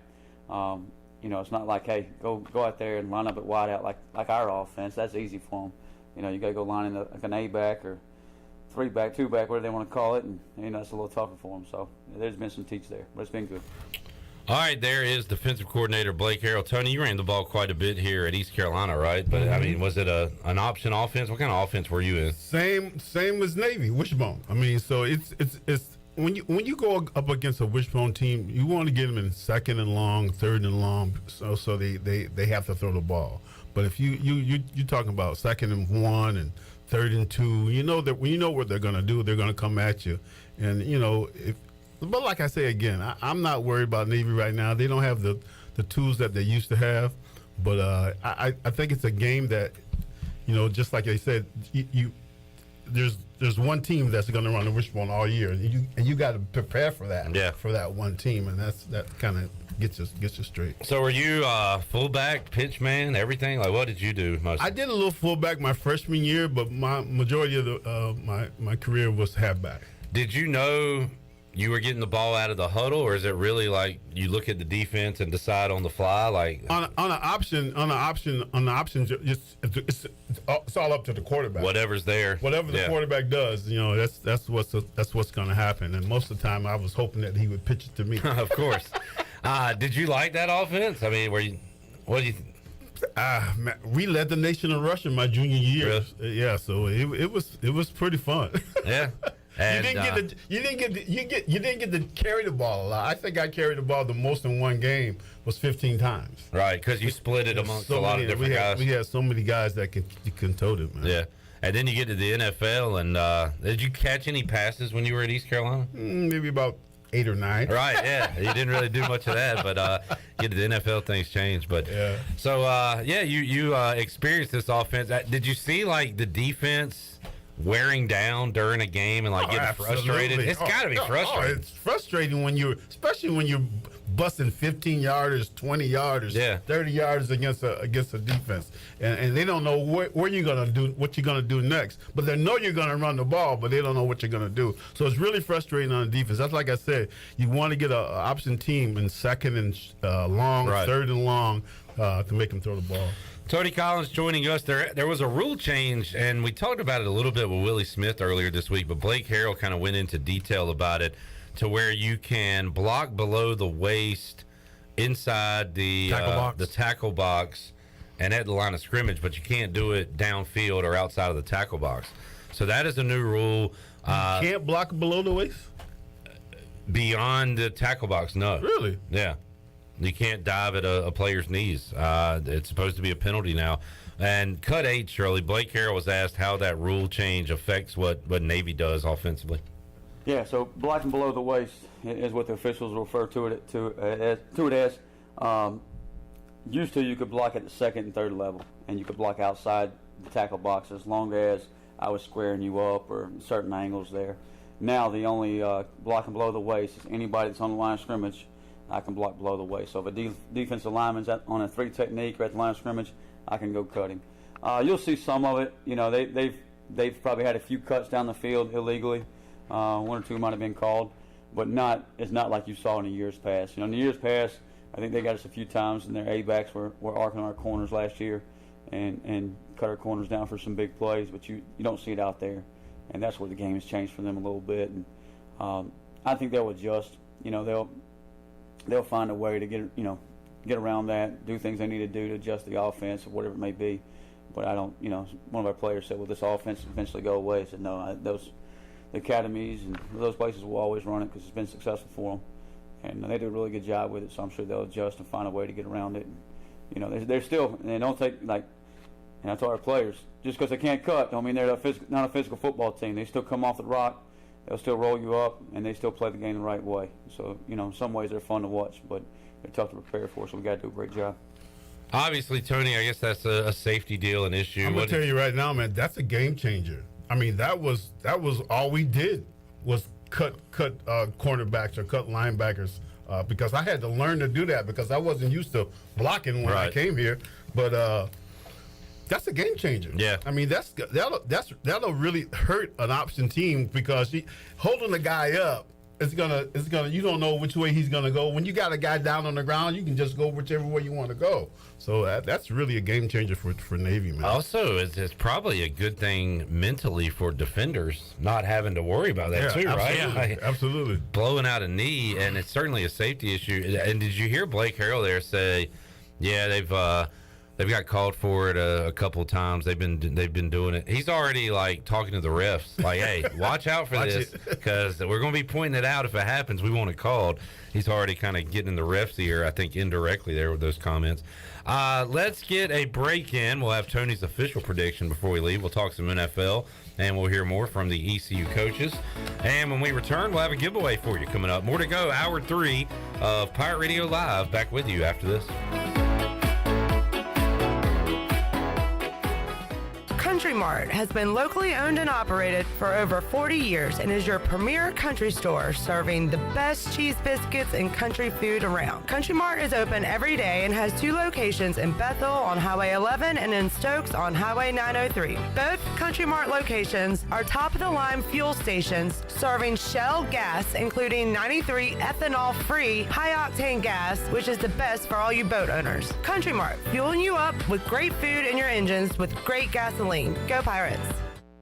It's not like, hey, go out there and line up at wide out like our offense. That's easy for them. You got to go line in like an A-back or 3-back, 2-back, whatever they want to call it, and it's a little tougher for them. So there's been some teach there, but it's been good. All right, there is defensive coordinator Blake Harrell. Tony, you ran the ball quite a bit here at East Carolina, right? But I mean, was it an option offense? What kind of offense were you in? Same as Navy, wishbone. I mean, so it's when you go up against a wishbone team, you want to get them in second and long, third and long, so they have to throw the ball. But if you're talking about second and 1 and third and 2, you know that when you know what they're going to do, they're going to come at you. And but like I say again, I'm not worried about Navy right now. They don't have the tools that they used to have. But I think it's a game that, just like I said, there's one team that's going to run the wishbone all year, and you got to prepare for that. Yeah. For that one team, and that kind of gets you straight. So were you fullback, pitch man, everything? Like, what did you do most? I did a little fullback my freshman year, but my majority of my career was halfback. Did you know you were getting the ball out of the huddle, or is it really like you look at the defense and decide on the fly? Like on an option, it's all up to the quarterback. Whatever's there, whatever the quarterback does, that's what's going to happen. And most of the time, I was hoping that he would pitch it to me. Of course. Did you like that offense? I mean, what do you? We led the nation in rushing my junior year. Really? Yeah, so it was pretty fun. Yeah. And, you didn't get to carry the ball a lot. I think I carried the ball the most in one game was 15 times. Right, because you split it amongst a lot of different guys. We had so many guys that can tote it, man. Yeah. And then you get to the NFL, and did you catch any passes when you were at East Carolina? Maybe about 8 or 9. Right, yeah. You didn't really do much of that, but get to the NFL, things change. But yeah. So you experienced this offense. Did you see like the defense wearing down during a game and like getting frustrated? It's got to be frustrating. It's frustrating especially when you're busting 15 yarders, 20 yarders, 30 yarders against a defense, and they don't know where you're gonna do, what you're gonna do next. But they know you're gonna run the ball, but they don't know what you're gonna do. So it's really frustrating on the defense. That's like I said, you want to get an option team in second and long, third and long to make them throw the ball. Tony Collins joining us. There was a rule change, and we talked about it a little bit with Willie Smith earlier this week, but Blake Harrell kind of went into detail about it to where you can block below the waist inside the tackle box and at the line of scrimmage, but you can't do it downfield or outside of the tackle box. So that is a new rule. You can't block below the waist? Beyond the tackle box, no. Really? Yeah. You can't dive at a player's knees. It's supposed to be a penalty now. And cut 8, Shirley, Blake Harrell was asked how that rule change affects what Navy does offensively. Yeah, so blocking below the waist is what the officials refer to it as. Used to, you could block at the second and third level, and you could block outside the tackle box as long as I was squaring you up or certain angles there. Now the only blocking below the waist is anybody that's on the line of scrimmage. I can block below the waist. So if a defensive lineman's on a 3 technique or at the line of scrimmage, I can go cut him. You'll see some of it. They've probably had a few cuts down the field illegally. 1 or 2 might have been called, but it's not like you saw in the years past. In the years past, I think they got us a few times, and their A-backs were arcing our corners last year and cut our corners down for some big plays, but you don't see it out there, and that's where the game has changed for them a little bit. And I think they'll adjust. They'll find a way to get around that, do things they need to do to adjust the offense or whatever it may be. But I don't, one of our players said, "Will this offense eventually go away?" I said, "No, the academies and those places will always run it because it's been successful for them, and they do a really good job with it. So I'm sure they'll adjust and find a way to get around it. And, they're still, and they don't take and I told our players, just because they can't cut, don't mean they're not a physical football team. They still come off the rock. They'll still roll you up, and they still play the game the right way. So, in some ways they're fun to watch, but they're tough to prepare for, so we got to do a great job. Obviously, Tony, I guess that's a safety deal, an issue. I'm going to tell you right now, man, that's a game changer. I mean, that was all we did was cut cornerbacks or cut linebackers because I had to learn to do that because I wasn't used to blocking when I came here. But that's a game changer. Yeah. I mean, that'll really hurt an option team because holding the guy up, it's gonna you don't know which way he's gonna go. When you got a guy down on the ground, you can just go whichever way you want to go. So that's really a game changer for Navy, man. Also, it's probably a good thing mentally for defenders not having to worry about that too, absolutely, right? Absolutely. Blowing out a knee, and it's certainly a safety issue. And did you hear Blake Harrell there say, yeah, They've got called for it a couple of times. They've been doing it. He's already like talking to the refs, like, "Hey, watch out for this, because we're going to be pointing it out if it happens. We want it called." He's already kind of getting in the refs' ear, I think, indirectly there with those comments. Let's get a break in. We'll have Tony's official prediction before we leave. We'll talk some NFL, and we'll hear more from the ECU coaches. And when we return, we'll have a giveaway for you coming up. More to go. Hour 3 of Pirate Radio Live. Back with you after this. Country Mart has been locally owned and operated for over 40 years and is your premier country store serving the best cheese biscuits and country food around. Country Mart is open every day and has 2 locations in Bethel on Highway 11 and in Stokes on Highway 903. Both Country Mart locations are top-of-the-line fuel stations serving Shell gas, including 93 ethanol-free high-octane gas, which is the best for all you boat owners. Country Mart, fueling you up with great food in your engines with great gasoline. Go Pirates!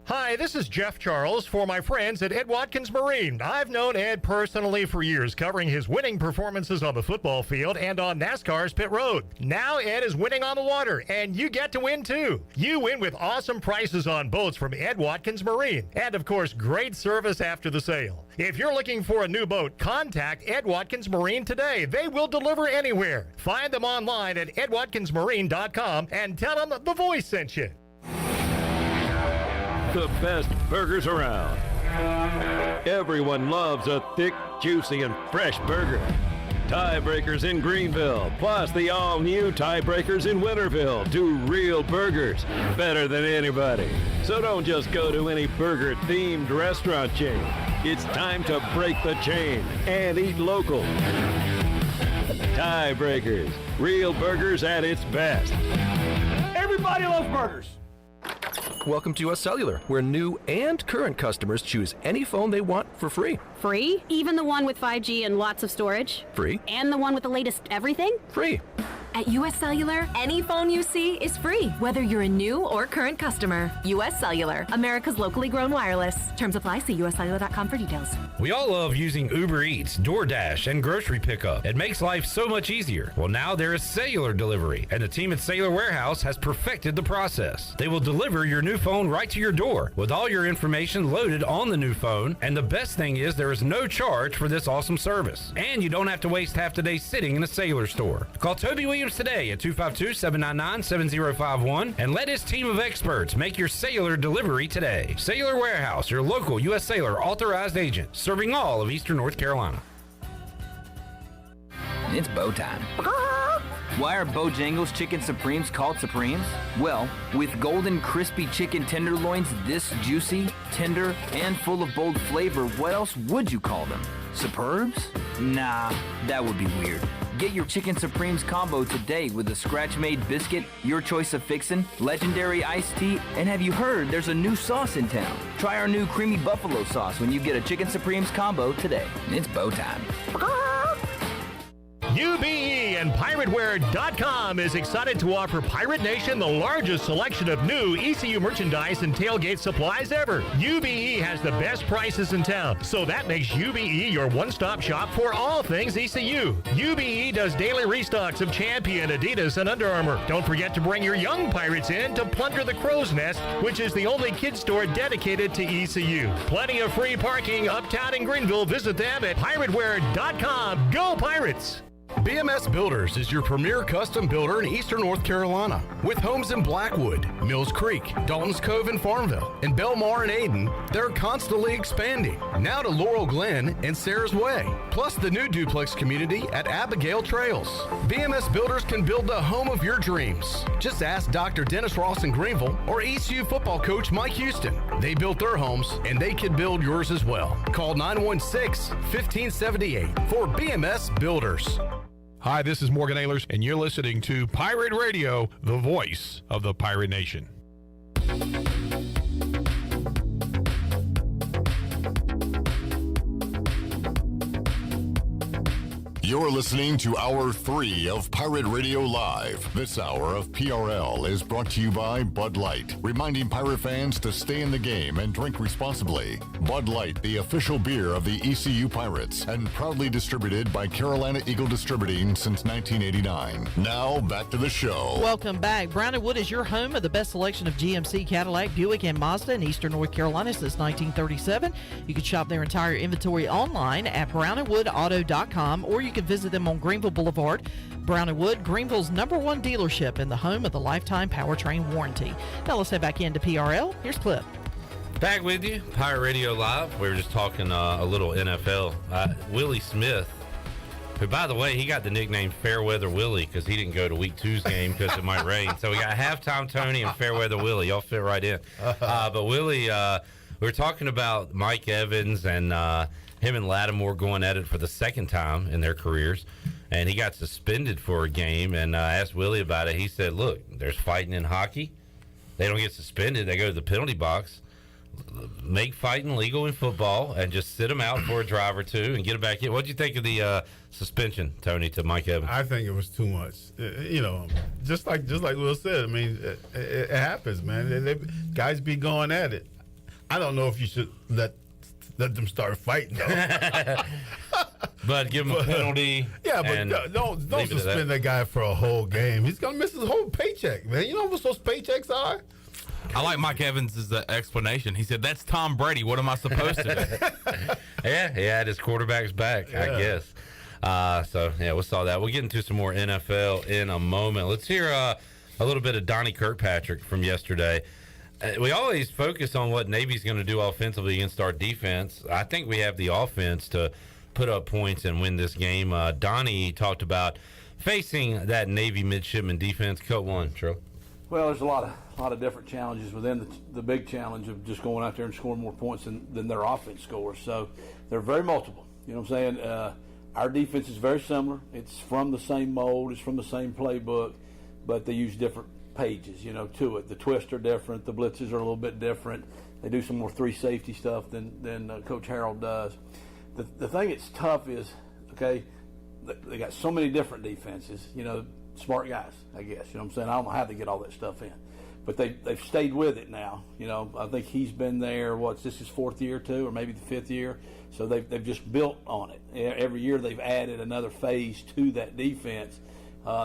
Hi, this is Jeff Charles for my friends at Ed Watkins Marine. I've known Ed personally for years, covering his winning performances on the football field and on NASCAR's pit road. Now Ed is winning on the water, and you get to win too. You win with awesome prices on boats from Ed Watkins Marine, and of course, great service after the sale. If you're looking for a new boat, contact Ed Watkins Marine today. They will deliver anywhere. Find them online at edwatkinsmarine.com and tell them the voice sent you. The best burgers around. Everyone loves a thick, juicy, and fresh burger. Tiebreakers in Greenville, plus the all-new Tiebreakers in Winterville, do real burgers better than anybody. So don't just go to any burger-themed restaurant chain. It's time to break the chain and eat local. Tiebreakers, real burgers at its best. Everybody loves burgers. Welcome to US Cellular, where new and current customers choose any phone they want for free. Free? Even the one with 5G and lots of storage? Free. And the one with the latest everything? Free. At US Cellular, any phone you see is free, whether you're a new or current customer. US Cellular, America's locally grown wireless. Terms apply. See uscellular.com for details. We all love using Uber Eats, DoorDash, and grocery pickup. It makes life so much easier. Well, now there is cellular delivery, and the team at Cellular Warehouse has perfected the process. They will deliver your new phone right to your door with all your information loaded on the new phone, and the best thing is there is no charge for this awesome service. And you don't have to waste half the day sitting in a Cellular store. Call Toby Williams today at 252-799-7051 and let his team of experts make your cellular delivery today. Cellular Warehouse, your local U.S. Cellular authorized agent, serving all of Eastern North Carolina. It's bow time. Why are Bojangles Chicken Supremes called Supremes? Well, with golden crispy chicken tenderloins this juicy, tender, and full of bold flavor, what else would you call them? Superbs? Nah, that would be weird. Get your Chicken Supremes combo today with a scratch-made biscuit, your choice of fixin', legendary iced tea, and have you heard there's a new sauce in town? Try our new creamy buffalo sauce when you get a Chicken Supremes combo today. It's bow time. UBE and PirateWear.com is excited to offer Pirate Nation the largest selection of new ECU merchandise and tailgate supplies ever. UBE has the best prices in town, so that makes UBE your one-stop shop for all things ECU. UBE does daily restocks of Champion, Adidas, and Under Armour. Don't forget to bring your young Pirates in to plunder the Crow's Nest, which is the only kids store dedicated to ECU. Plenty of free parking uptown in Greenville. Visit them at PirateWear.com. Go Pirates! BMS Builders is your premier custom builder in Eastern North Carolina. With homes in Blackwood, Mills Creek, Dalton's Cove in Farmville, and Belmar and Ayden, they're constantly expanding. Now to Laurel Glen and Sarah's Way, plus the new duplex community at Abigail Trails. BMS Builders can build the home of your dreams. Just ask Dr. Dennis Ross in Greenville or ECU football coach Mike Houston. They built their homes, and they can build yours as well. Call 916-1578 for BMS Builders. Hi, this is Morgan Ehlers, and you're listening to Pirate Radio, the voice of the Pirate Nation. You're listening to Hour 3 of Pirate Radio Live. This hour of PRL is brought to you by Bud Light, reminding Pirate fans to stay in the game and drink responsibly. Bud Light, the official beer of the ECU Pirates, and proudly distributed by Carolina Eagle Distributing since 1989. Now, back to the show. Welcome back. Brown & Wood is your home of the best selection of GMC, Cadillac, Buick, and Mazda in Eastern North Carolina since 1937. You can shop their entire inventory online at brownandwoodauto.com, or you can visit them on Greenville Boulevard. Brown & Wood, Greenville's #1 dealership and the home of the lifetime powertrain warranty. Now let's head back into PRL. Here's Cliff. Back with you, Pirate Radio Live. We were just talking a little NFL. Willie Smith, who, by the way, he got the nickname Fairweather Willie because he didn't go to Week 2's game because it might rain. So we got Halftime Tony and Fairweather Willie. Y'all fit right in. But Willie, we were talking about Mike Evans and him and Lattimore going at it for the second time in their careers. And he got suspended for a game, and I asked Willie about it. He said, look, there's fighting in hockey. They don't get suspended. They go to the penalty box. Make fighting legal in football and just sit them out for a drive or two and get them back in. What do you think of the suspension, Tony, to Mike Evans? I think it was too much. Just like Will said, I mean, it happens, man. Guys be going at it. I don't know if you should let them start fighting, though. But give him a penalty. Yeah, but don't suspend that guy for a whole game. He's going to miss his whole paycheck, man. You know what those paychecks are? I like Mike Evans' explanation. He said, that's Tom Brady. What am I supposed to do? Yeah, he had his quarterback's back, I guess. We saw that. We'll get into some more NFL in a moment. Let's hear a little bit of Donnie Kirkpatrick from yesterday. We always focus on what Navy's going to do offensively against our defense. I think we have the offense to put up points and win this game. Donnie talked about facing that Navy midshipman defense. Cut one, Trill. Well, there's a lot of different challenges within the big challenge of just going out there and scoring more points than their offense scores. So they're very multiple. You know what I'm saying? Our defense is very similar. It's from the same mold. It's from the same playbook, but they use different pages, to it. The twists are different. The blitzes are a little bit different. They do some more 3 safety stuff than Coach Harold does. The thing that's tough is, okay, they got so many different defenses, smart guys, I guess. You know what I'm saying? I don't know how they get all that stuff in. But they've stayed with it now. I think he's been there, this his 4th year too, or maybe the 5th year. So they've just built on it. Every year they've added another phase to that defense.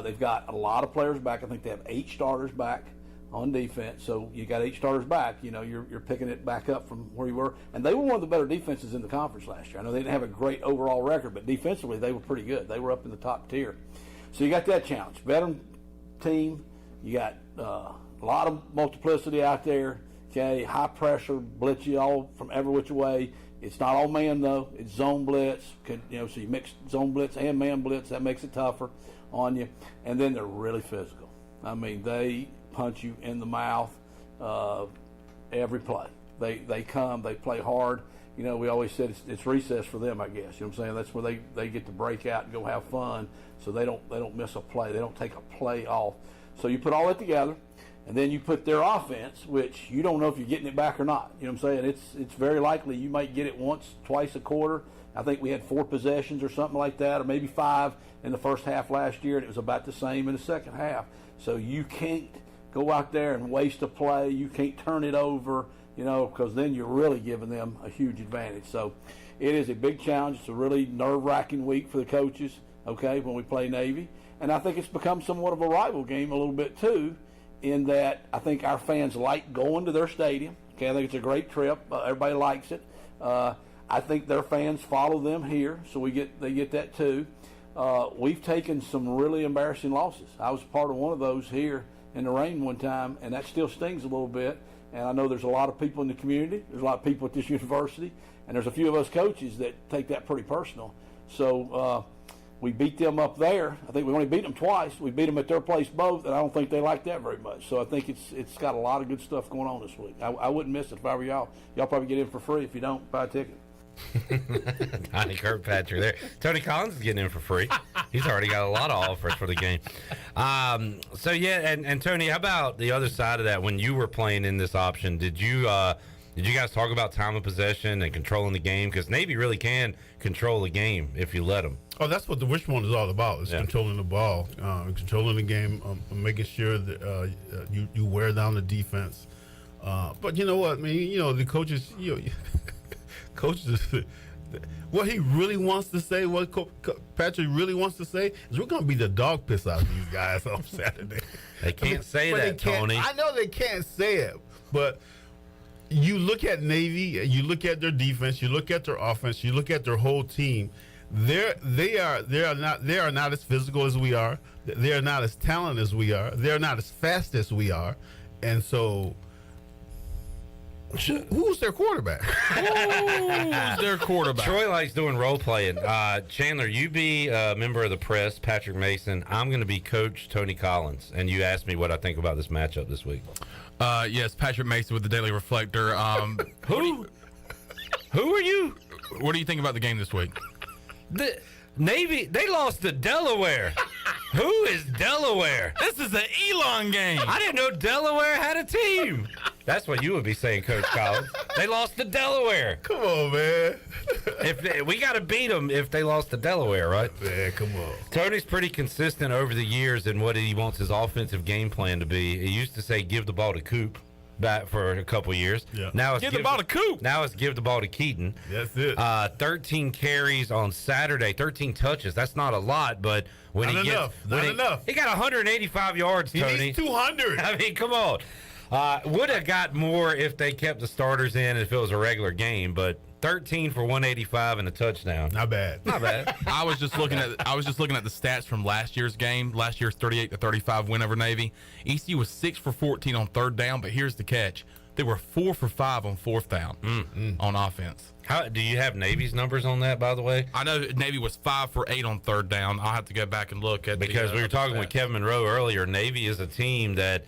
They've got a lot of players back. I think they have 8 starters back on defense. So you got 8 starters back. You're picking it back up from where you were. And they were one of the better defenses in the conference last year. I know they didn't have a great overall record, but defensively they were pretty good. They were up in the top tier. So you got that challenge. Veteran team. You got a lot of multiplicity out there. Okay, high pressure, blitz you all from every which way. It's not all man though. It's zone blitz. So you mix zone blitz and man blitz. That makes it tougher on you. And then they're really physical. I mean, they punch you in the mouth every play. They come. They play hard. We always said it's recess for them, I guess. You know what I'm saying? That's where they get to break out and go have fun. So they don't miss a play. They don't take a play off. So you put all that together, and then you put their offense, which you don't know if you're getting it back or not. You know what I'm saying? It's very likely you might get it once, twice a quarter. I think we had 4 possessions or something like that, or maybe 5 in the first half last year, and it was about the same in the second half. So you can't go out there and waste a play. You can't turn it over, because then you're really giving them a huge advantage. So it is a big challenge. It's a really nerve-wracking week for the coaches, okay, when we play Navy. And I think it's become somewhat of a rival game a little bit too, in that I think our fans like going to their stadium. Okay, I think it's a great trip. Everybody likes it. I think their fans follow them here, so they get that too. We've taken some really embarrassing losses. I was part of one of those here in the rain one time, and that still stings a little bit. And I know there's a lot of people in the community. There's a lot of people at this university, and there's a few of us coaches that take that pretty personal. So we beat them up there. I think we only beat them twice. We beat them at their place both, and I don't think they like that very much. So I think it's got a lot of good stuff going on this week. I wouldn't miss it if I were y'all. Y'all probably get in for free. If you don't, buy a ticket. Donnie Kirkpatrick there. Tony Collins is getting in for free. He's already got a lot of offers for the game. And Tony, how about the other side of that? When you were playing in this option, did you guys talk about time of possession and controlling the game? Because Navy really can control the game if you let them. Oh, that's what the wishbone is all about. It's controlling the ball, controlling the game, making sure that you wear down the defense. But you know what, I mean, the coaches, coaches, what he really wants to say, what Patrick really wants to say is we're going to be the dog piss out of these guys on Saturday. They can't say that, Tony. I know they can't say it, but you look at Navy, you look at their defense, you look at their offense, you look at their whole team. They are not as physical as we are. They are not as talented as we are. They are not as fast as we are, and so. Who's their quarterback? Who's their quarterback? Troy likes doing role playing. Chandler, you be a member of the press, Patrick Mason. I'm going to be Coach Tony Collins, and you asked me what I think about this matchup this week. Yes, Patrick Mason with the Daily Reflector. Who are you? What do you think about the game this week? The Navy, they lost to Delaware. Who is Delaware? This is an Elon game. I didn't know Delaware had a team. That's what you would be saying, Coach Collins. They lost to Delaware. Come on, man. We got to beat them if they lost to Delaware, right? Yeah, come on. Tony's pretty consistent over the years in what he wants his offensive game plan to be. He used to say give the ball to Coop back for a couple years. Yeah. Now it's give the ball to Coop. Now it's give the ball to Keaton. That's it. 13 carries on Saturday, 13 touches. That's not a lot, but when not he enough. gets Not enough. He got 185 yards, He Tony. needs 200. I mean, come on. Would have got more if they kept the starters in if it was a regular game, but 13 for 185 and a touchdown. Not bad. Not bad. I was just looking at the stats from last year's game. Last year's 38-35 win over Navy. ECU was 6 for 14 on third down, but here's the catch: they were 4 for 5 on fourth down on offense. How do you have Navy's numbers on that, by the way? I know Navy was 5 for 8 on third down. I'll have to go back and look at because we were talking with Kevin Monroe earlier. Navy is a team that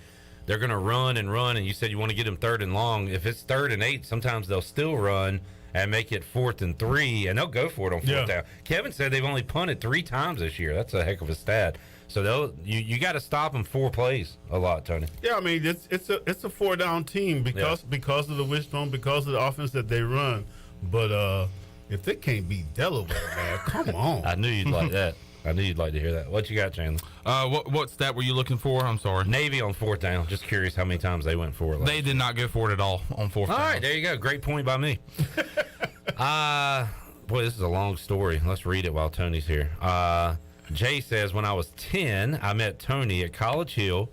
they're going to run, and you said you want to get them third and long. If it's 3rd and 8, sometimes they'll still run and make it 4th and 3, and they'll go for it on fourth down. Kevin said they've only punted 3 times this year. That's a heck of a stat. So you got to stop them 4 plays a lot, Tony. Yeah, I mean it's a 4-down team because of the wishbone, because of the offense that they run. But if they can't beat Delaware, man, come on. I knew you'd like that. I knew you'd like to hear that. What you got, Chandler? What stat were you looking for? I'm sorry. Navy on 4th down. Just curious how many times they went for it. They did not go for it at all on 4th down. All right, there you go. Great point by me. Boy, this is a long story. Let's read it while Tony's here. Jay says, when I was 10, I met Tony at College Hill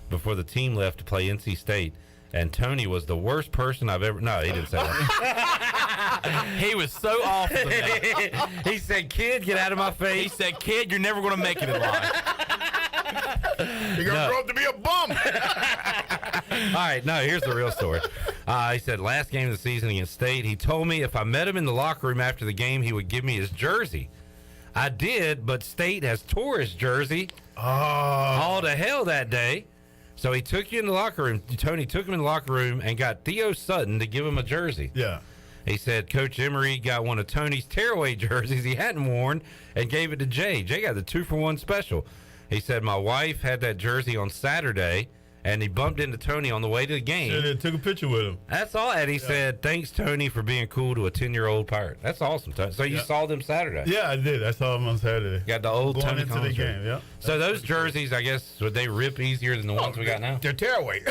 before the team left to play NC State. And Tony was the worst person I've ever... No, he didn't say that. He was so off of that. He said, kid, get out of my face. He said, kid, you're never going to make it in life. You're going to grow up to be a bum. All right, no, here's the real story. He said, last game of the season against State, he told me if I met him in the locker room after the game, he would give me his jersey. I did, but State has tore his jersey all to hell that day. So he took you in the locker room. Tony took him in the locker room and got Theo Sutton to give him a jersey. Yeah. He said Coach Emery got one of Tony's tearaway jerseys he hadn't worn and gave it to Jay. Jay got the 2-for-1 special. He said, my wife had that jersey on Saturday, and he bumped into Tony on the way to the game. Yeah, they took a picture with him. That's all. And he said, thanks, Tony, for being cool to a 10-year-old Pirate. That's awesome, Tony. So you saw them Saturday? Yeah, I did. I saw them on Saturday. Got the old going Tony into Collins the jersey. game, yeah. So those jerseys, I guess, would they rip easier than the ones we got now? They're tearaway.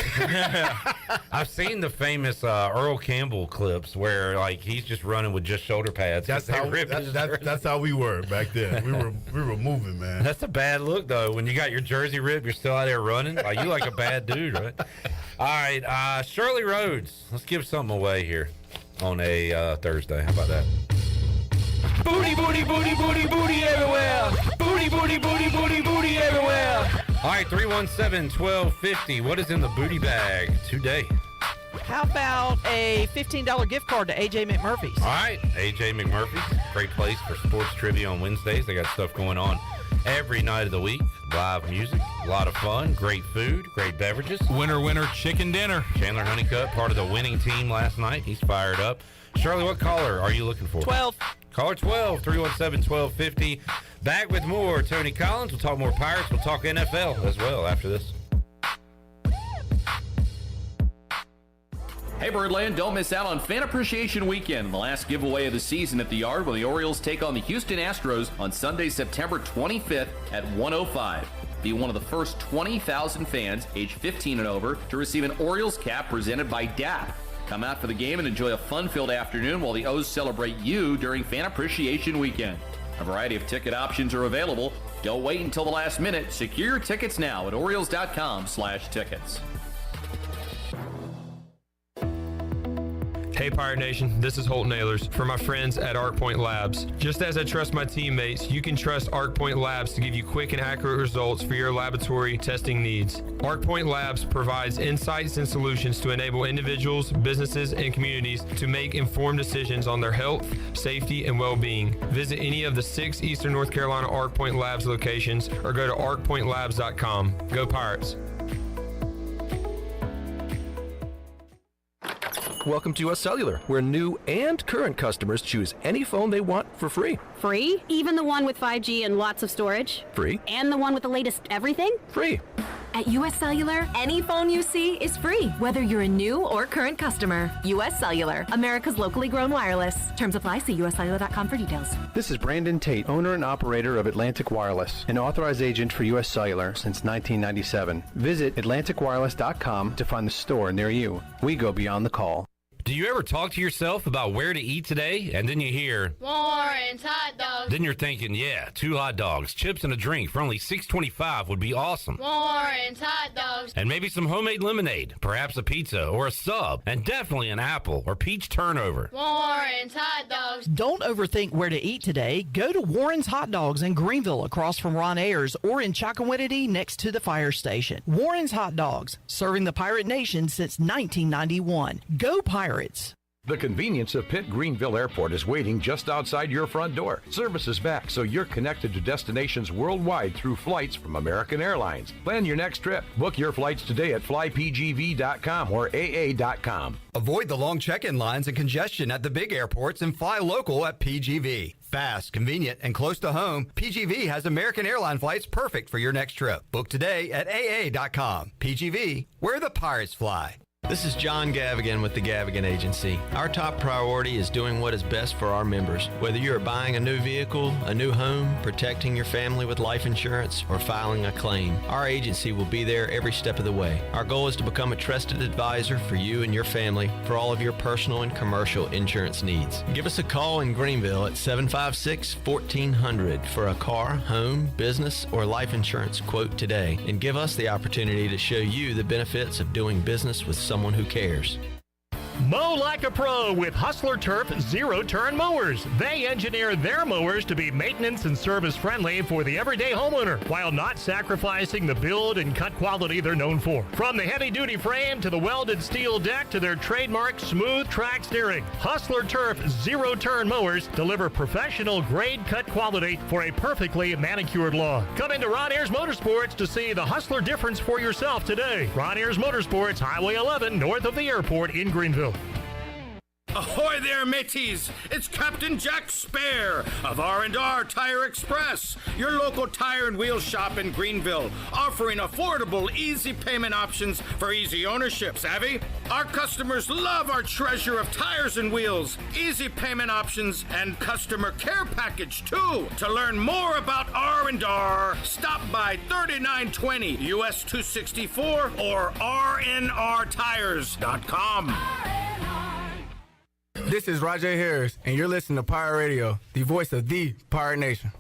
I've seen the famous Earl Campbell clips where, like, he's just running with just shoulder pads. That's how we were back then. We were moving, man. That's a bad look, though. When you got your jersey ripped, you're still out there running. Like, you like a bad dude, right? All right, Shirley Rhodes. Let's give something away here on a Thursday. How about that? Booty, booty, booty, booty, booty everywhere. Booty, booty, booty, booty, booty everywhere. All right, 317-1250. What is in the booty bag today? How about a $15 gift card to AJ McMurphy's? All right, AJ McMurphy's. Great place for sports trivia on Wednesdays. They got stuff going on every night of the week. Live music, a lot of fun, great food, great beverages. Winner, chicken dinner. Chandler Honeycutt, part of the winning team last night. He's fired up. Shirley, what caller are you looking for? 12. Caller 12, 317-1250. Back with more Tony Collins. We'll talk more Pirates. We'll talk NFL as well after this. Hey, Birdland, don't miss out on Fan Appreciation Weekend, the last giveaway of the season at the Yard, where the Orioles take on the Houston Astros on Sunday, September 25th at 1:05. Be one of the first 20,000 fans aged 15 and over to receive an Orioles cap presented by DAP. Come out for the game and enjoy a fun-filled afternoon while the O's celebrate you during Fan Appreciation Weekend. A variety of ticket options are available. Don't wait until the last minute. Secure your tickets now at Orioles.com/tickets. Hey Pirate Nation, this is Holt Nailers for my friends at ArcPoint Labs. Just as I trust my teammates, you can trust ArcPoint Labs to give you quick and accurate results for your laboratory testing needs. ArcPoint Labs provides insights and solutions to enable individuals, businesses, and communities to make informed decisions on their health, safety, and well-being. Visit any of the 6 Eastern North Carolina ArcPoint Labs locations or go to arcpointlabs.com. Go Pirates! Welcome to US Cellular, where new and current customers choose any phone they want for free. Free? Even the one with 5G and lots of storage? Free. And the one with the latest everything? Free. At US Cellular, any phone you see is free, whether you're a new or current customer. US Cellular, America's locally grown wireless. Terms apply. See uscellular.com for details. This is Brandon Tate, owner and operator of Atlantic Wireless, an authorized agent for US Cellular since 1997. Visit atlanticwireless.com to find the store near you. We go beyond the call. Do you ever talk to yourself about where to eat today, and then you hear Warren's hot dogs? Then you're thinking, yeah, 2 hot dogs, chips, and a drink for only $6.25 would be awesome. Warren's hot dogs. And maybe some homemade lemonade, perhaps a pizza or a sub, and definitely an apple or peach turnover. Warren's hot dogs. Don't overthink where to eat today. Go to Warren's Hot Dogs in Greenville across from Ron Ayers or in Chocowinity next to the fire station. Warren's Hot Dogs, serving the Pirate Nation since 1991. Go Pirates! The convenience of Pitt Greenville Airport is waiting just outside your front door. Service is back, so you're connected to destinations worldwide through flights from American Airlines. Plan your next trip. Book your flights today at flypgv.com or aa.com. Avoid the long check-in lines and congestion at the big airports and fly local at PGV. Fast, convenient, and close to home, PGV has American Airline flights perfect for your next trip. Book today at aa.com. PGV, where the pirates fly. This is John Gavigan with the Gavigan Agency. Our top priority is doing what is best for our members. Whether you are buying a new vehicle, a new home, protecting your family with life insurance, or filing a claim, our agency will be there every step of the way. Our goal is to become a trusted advisor for you and your family for all of your personal and commercial insurance needs. Give us a call in Greenville at 756-1400 for a car, home, business, or life insurance quote today, and give us the opportunity to show you the benefits of doing business with someone who cares. Mow like a pro with Hustler Turf zero-turn mowers. They engineer their mowers to be maintenance and service friendly for the everyday homeowner while not sacrificing the build and cut quality they're known for. From the heavy-duty frame to the welded steel deck to their trademark smooth track steering, Hustler Turf zero-turn mowers deliver professional grade cut quality for a perfectly manicured lawn. Come into Ron Ayers Motorsports to see the Hustler difference for yourself today. Ron Ayers Motorsports, Highway 11, north of the airport in Greenville. Ahoy there, mateys! It's Captain Jack Bair of R&R Tire Express, your local tire and wheel shop in Greenville, offering affordable, easy payment options for easy ownership. Savvy? Our customers love our treasure of tires and wheels, easy payment options, and customer care package too. To learn more about R&R, stop by 3920 US 264 or rnrtires.com. This is Rajay Harris, and you're listening to Pirate Radio, the voice of the Pirate Nation.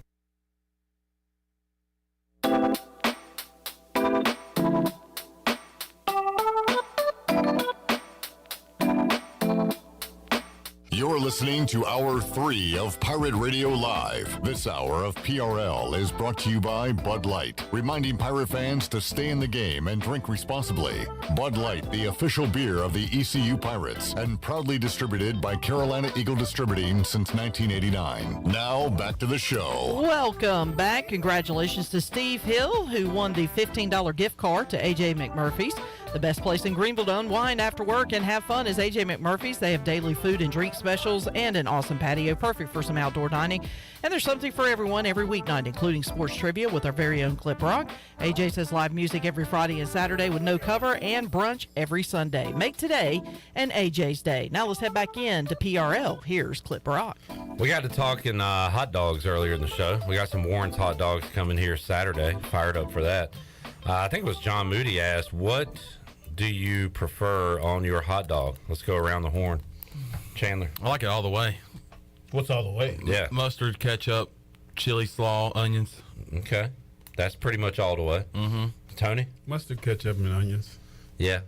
You're listening to Hour 3 of Pirate Radio Live. This hour of PRL is brought to you by Bud Light, reminding pirate fans to stay in the game and drink responsibly. Bud Light, the official beer of the ECU Pirates, and proudly distributed by Carolina Eagle Distributing since 1989. Now, back to the show. Welcome back. Congratulations to Steve Hill, who won the $15 gift card to AJ McMurphy's. The best place in Greenville to unwind after work and have fun is AJ McMurphy's. They have daily food and drink specials and an awesome patio, perfect for some outdoor dining. And there's something for everyone every weeknight, including sports trivia with our very own Clip Rock. AJ says live music every Friday and Saturday with no cover, and brunch every Sunday. Make today an AJ's Day. Now let's head back in to PRL. Here's Clip Rock. We got to talking hot dogs earlier in the show. We got some Warren's hot dogs coming here Saturday. Fired up for that. I think it was John Moody asked, what do you prefer on your hot dog? Let's go around the horn. Chandler. I like it all the way. What's all the way? Yeah. Mustard, ketchup, chili slaw, onions. Okay. That's pretty much all the way. Mm-hmm. Tony? Mustard, ketchup, and onions. Yeah.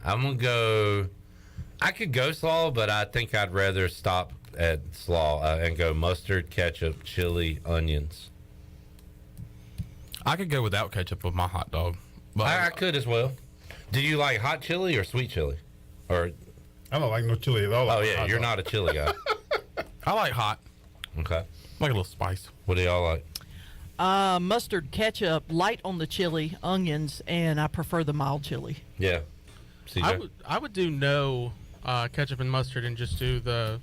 I'm going to go... I could go slaw, but I think I'd rather stop at slaw and go mustard, ketchup, chili, onions. I could go without ketchup with my hot dog. But I could as well. Do you like hot chili or sweet chili? Or I don't like no chili at all. Oh, yeah, you're not a chili guy. I like hot. Okay. Like a little spice. What do y'all like? Mustard, ketchup, light on the chili, onions, and I prefer the mild chili. Yeah. CJ? I would do no ketchup and mustard and just do the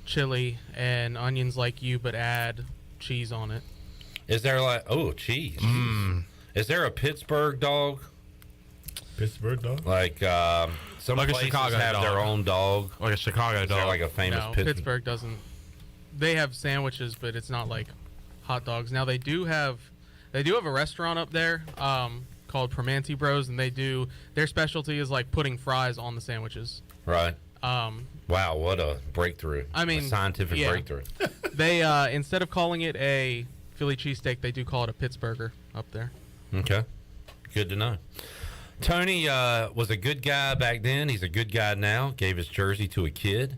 chili and onions like you, but add cheese on it. Is there cheese? Is there a Pittsburgh dog? Pittsburgh dog? Like some like a places Chicago have dog. their own dog. Like a Chicago Is there dog. like a famous No, Pittsburgh? Pittsburgh doesn't. They have sandwiches, but it's not like hot dogs. Now they do have a restaurant up there called Permanente Bros, and their specialty is like putting fries on the sandwiches. Right. Wow, what a breakthrough. I mean, a scientific yeah. breakthrough. They instead of calling it a Philly cheesesteak, they do call it a Pittsburgher up there. Okay. Good to know. Tony was a good guy back then. He's a good guy now. Gave his jersey to a kid.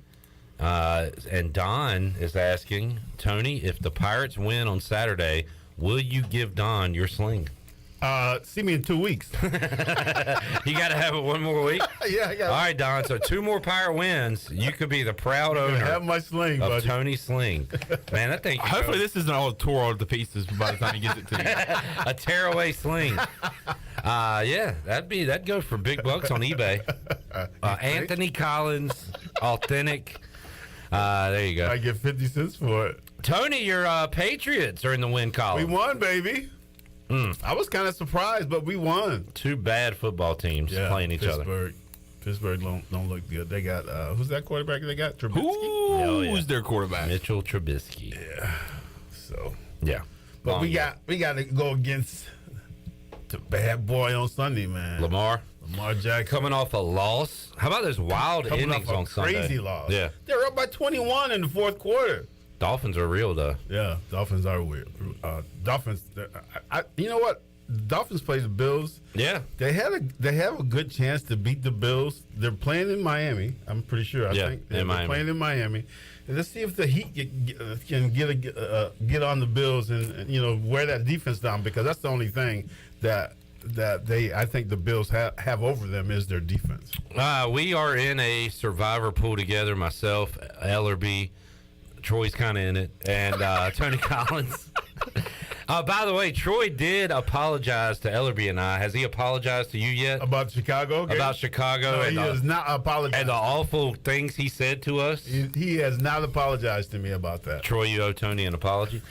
And Don is asking, Tony, if the Pirates win on Saturday, will you give Don your sling? See me in 2 weeks. You got to have it one more week? Yeah, I got it. All right, Don. So 2 more Pirate wins. You could be the proud owner have my sling, of buddy. Tony's sling. Man, that thing. Hopefully this isn't all tore to pieces by the time he gets it to you. A tearaway sling. Yeah, that'd go for big bucks on eBay. Anthony Collins, authentic. There you go. I get 50 cents for it. Tony, your Patriots are in the win column. We won, baby. I was kind of surprised, but we won. 2 bad football teams playing each other. Pittsburgh don't look good. They got who's that quarterback they got? Trubisky. Who's their quarterback? Mitchell Trubisky. Yeah. So yeah, but we got to go against the bad boy on Sunday, man. Lamar Jackson coming off a loss. How about those wild innings on Sunday? Crazy loss. Yeah, they're up by 21 in the fourth quarter. Dolphins are real though. Yeah, Dolphins are weird. Dolphins. You know what? Dolphins play the Bills. Yeah, they have a good chance to beat the Bills. They're playing in Miami. I'm pretty sure. I think they're playing in Miami. And let's see if the Heat can get on the Bills and wear that defense down, because that's the only thing that I think the Bills have over them is their defense. We are in a survivor pool together. Myself, Ellerby, Troy's kind of in it, and Tony Collins. By the way, Troy did apologize to Ellerby and I. Has he apologized to you yet? About Chicago? Okay. About Chicago? No, he has not apologized. And the awful things he said to us? He has not apologized to me about that. Troy, you owe Tony an apology.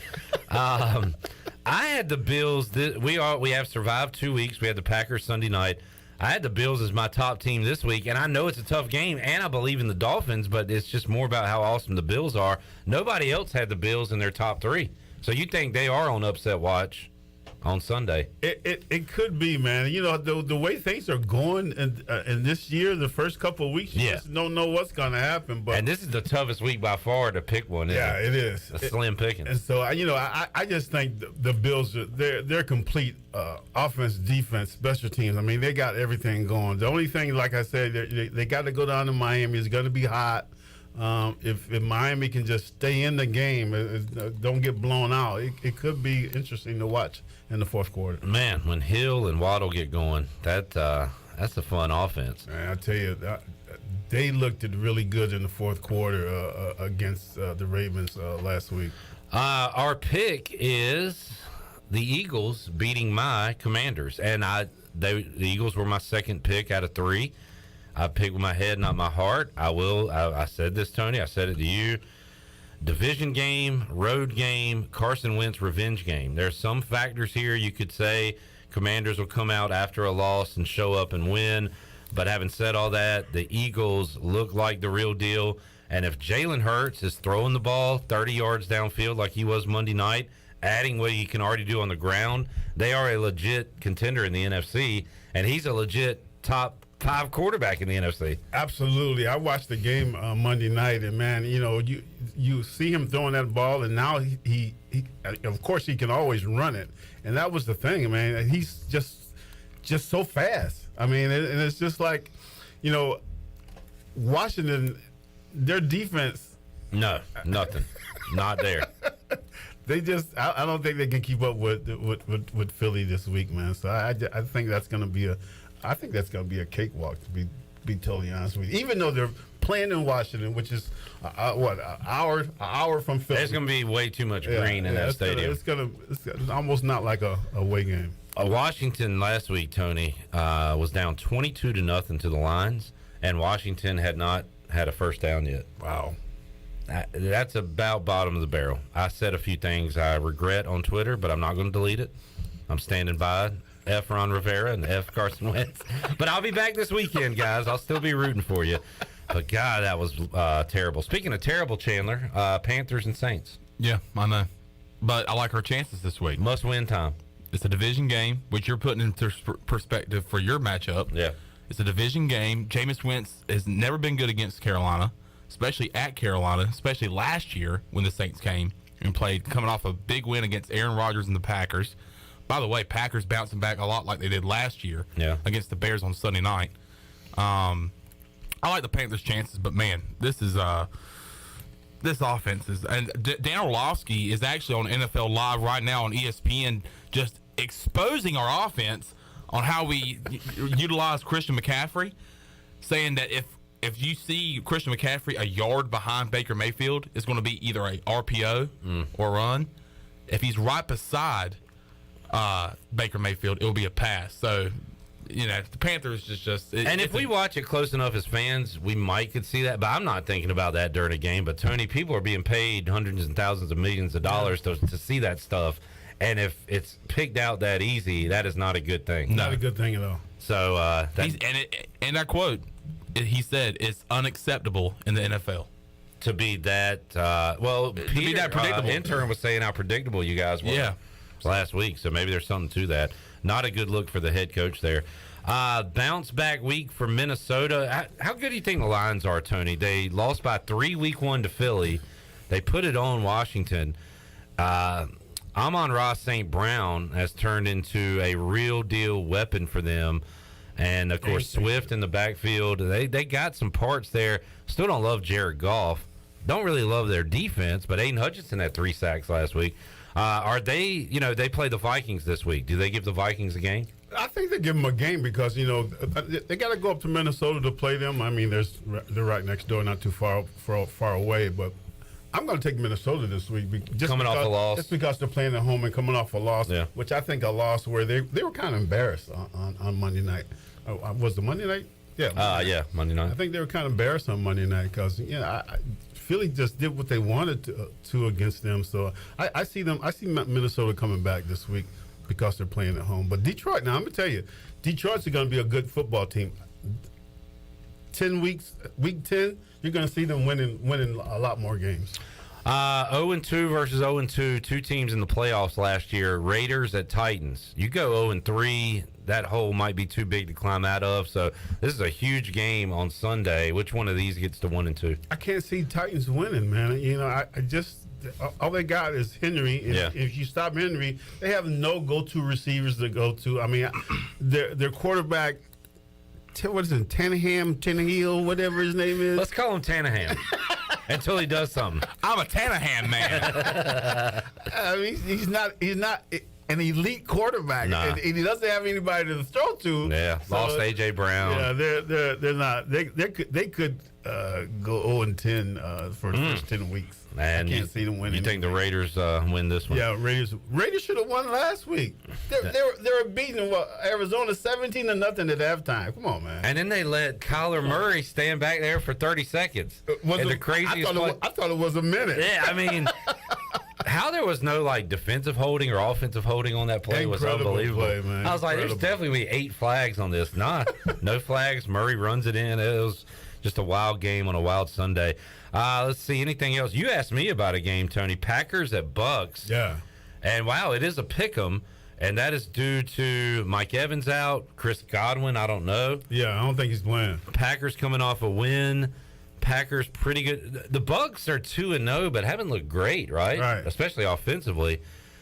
I had the Bills. We have survived 2 weeks. We had the Packers Sunday night. I had the Bills as my top team this week, and I know it's a tough game, and I believe in the Dolphins, but it's just more about how awesome the Bills are. Nobody else had the Bills in their top 3. So you think they are on upset watch on Sunday? It could be, man. The way things are going in this year, the first couple of weeks, you just don't know what's going to happen. But and this is the toughest week by far to pick one. It is a slim picking. And so I just think the Bills they're complete offense, defense, special teams. I mean, they got everything going. The only thing, like I said, they got to go down to Miami. It's going to be hot. If Miami can just stay in the game, don't get blown out, it could be interesting to watch in the fourth quarter. Man, when Hill and Waddle get going, that's a fun offense. Man, I tell you, they looked really good in the fourth quarter against the Ravens last week. Our pick is the Eagles beating my Commanders, and the Eagles were my second pick out of 3. I picked with my head, not my heart. I said this, Tony. I said it to you. Division game, road game, Carson Wentz revenge game. There's some factors here. You could say Commanders will come out after a loss and show up and win. But having said all that, the Eagles look like the real deal. And if Jalen Hurts is throwing the ball 30 yards downfield like he was Monday night, adding what he can already do on the ground, they are a legit contender in the NFC. And he's a legit top 5 quarterback in the NFC. Absolutely. I watched the game Monday night, and man, you see him throwing that ball, and now he of course he can always run it, and that was the thing, man. He's just so fast. I mean, and it's just like, Washington, their defense. No, nothing, not there. They just, I don't think they can keep up with Philly this week, man. So I think that's going to be a cakewalk, to be totally honest with you. Even though they're playing in Washington, which is an hour from Philly. There's going to be way too much green in that stadium. It's almost not like a away game. Washington last week, Tony, was down 22-0 to the Lions, and Washington had not had a first down yet. Wow. That's about bottom of the barrel. I said a few things I regret on Twitter, but I'm not going to delete it. I'm standing by F. Ron Rivera and F. Carson Wentz. But I'll be back this weekend, guys. I'll still be rooting for you. But, God, that was terrible. Speaking of terrible, Chandler, Panthers and Saints. Yeah, I know. But I like our chances this week. Must-win time. It's a division game, which you're putting into perspective for your matchup. Yeah. It's a division game. Jameis Winston has never been good against Carolina, especially at Carolina, especially last year when the Saints came and played, coming off a big win against Aaron Rodgers and the Packers. By the way, Packers bouncing back a lot like they did last year against the Bears on Sunday night. I like the Panthers' chances, but, man, this offense is – and Dan Orlovsky is actually on NFL Live right now on ESPN just exposing our offense on how we utilize Christian McCaffrey, saying that if you see Christian McCaffrey a yard behind Baker Mayfield, it's going to be either a RPO or run. If he's right beside Baker Mayfield, it will be a pass. So, the Panthers if we watch it close enough as fans, we could see that. But I'm not thinking about that during a game. But, Tony, people are being paid hundreds and thousands of millions of dollars to see that stuff. And if it's picked out that easy, that is not a good thing. Not a good thing at all. So, and that quote, he said, it's unacceptable in the NFL. To be that, predictable. Intern was saying how predictable you guys were last week. So maybe there's something to that. Not a good look for the head coach there. Bounce back week for Minnesota. How good do you think the Lions are, Tony? They lost by 3 week 1 to Philly. They put it on Washington. Amon-Ra St. Brown has turned into a real deal weapon for them. And, of course, Swift in the backfield. They got some parts there. Still don't love Jared Goff. Don't really love their defense, but Aiden Hutchinson had 3 sacks last week. Are they, they play the Vikings this week. Do they give the Vikings a game? I think they give them a game because, they got to go up to Minnesota to play them. I mean, they're right next door, not too far away, but I'm going to take Minnesota this week. Coming off a loss. Just because they're playing at home and coming off a loss, which I think a loss where they were kind of embarrassed on Monday night. Was it Monday night? Yeah. Monday night. I think they were kind of embarrassed on Monday night because, Philly just did what they wanted to against them. So I see Minnesota coming back this week because they're playing at home. But Detroit, now I'm going to tell you, Detroit's going to be a good football team. 10 weeks, week 10, you're going to see them winning a lot more games. 0-2 versus 0-2, 2 teams in the playoffs last year. Raiders at Titans. You go 0-3, that hole might be too big to climb out of. So this is a huge game on Sunday. Which one of these gets to 1-2? I can't see Titans winning, man. I just all they got is Henry. If you stop Henry, they have no go-to receivers to go to. I mean, their quarterback. What is it, Tannehill, whatever his name is? Let's call him Tannehill until he does something. I'm a Tannehill man. I mean, he's not an elite quarterback, and he doesn't have anybody to throw to. Yeah, so, lost A.J. Brown. Yeah, they're not. They could go 0-10 for the first 10 weeks. And I can't see them winning. You think the Raiders win this one? Yeah, Raiders should have won last week. They were beating Arizona 17-0 at halftime. Come on, man. And then they let Kyler Murray stand back there for 30 seconds. The craziest I thought it was a minute. Yeah, I mean, how there was no defensive holding or offensive holding on that play was unbelievable. Play, man. I was like, there's definitely be 8 flags on this. No flags. Murray runs it in. It was just a wild game on a wild Sunday. Let's see, anything else? You asked me about a game, Tony. Packers at Bucks. Yeah. And wow, it is a pick'em, and that is due to Mike Evans out, Chris Godwin, I don't know. Yeah, I don't think he's playing. Packers coming off a win. Packers pretty good. The Bucks are 2-0, but haven't looked great, right? Right. Especially offensively.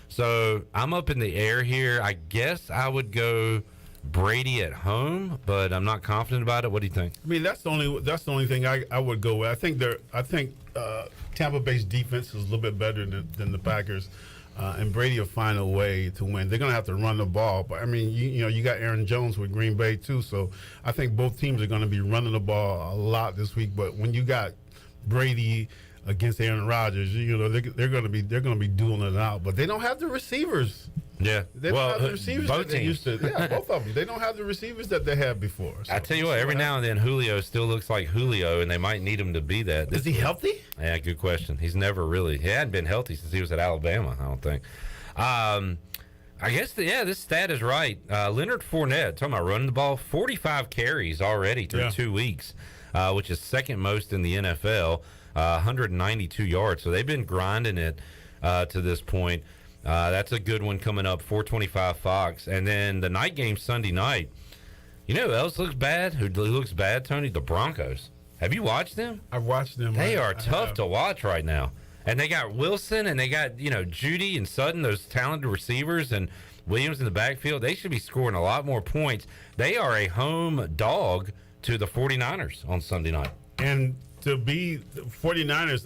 So I'm up in the air here. I guess I would go Brady at home, but I'm not confident about it. What do you think? I mean, that's the only thing I would go with. I think Tampa Bay's defense is a little bit better than the Packers, and Brady will find a way to win. They're going to have to run the ball, but I mean, you got Aaron Jones with Green Bay too, so I think both teams are going to be running the ball a lot this week. But when you got Brady against Aaron Rodgers, they're going to be dueling it out, but they don't have the receivers. Yeah, they don't have the receivers that they used to. Yeah, both of them. They don't have the receivers that they had before. So. I tell you what, every now and then Julio still looks like Julio, and they might need him to be that. Is he healthy? Yeah, good question. He hadn't been healthy since he was at Alabama, I don't think. I guess, this stat is right. Leonard Fournette, talking about running the ball, 45 carries already through 2 weeks, which is second most in the NFL, 192 yards. So they've been grinding it to this point. That's a good one coming up, 425 Fox. And then the night game Sunday night, who else looks bad? Who looks bad, Tony? The Broncos. Have you watched them? I've watched them. They are tough to watch right now. And they got Wilson and they got, Judy and Sutton, those talented receivers, and Williams in the backfield. They should be scoring a lot more points. They are a home dog to the 49ers on Sunday night. And to be 49ers,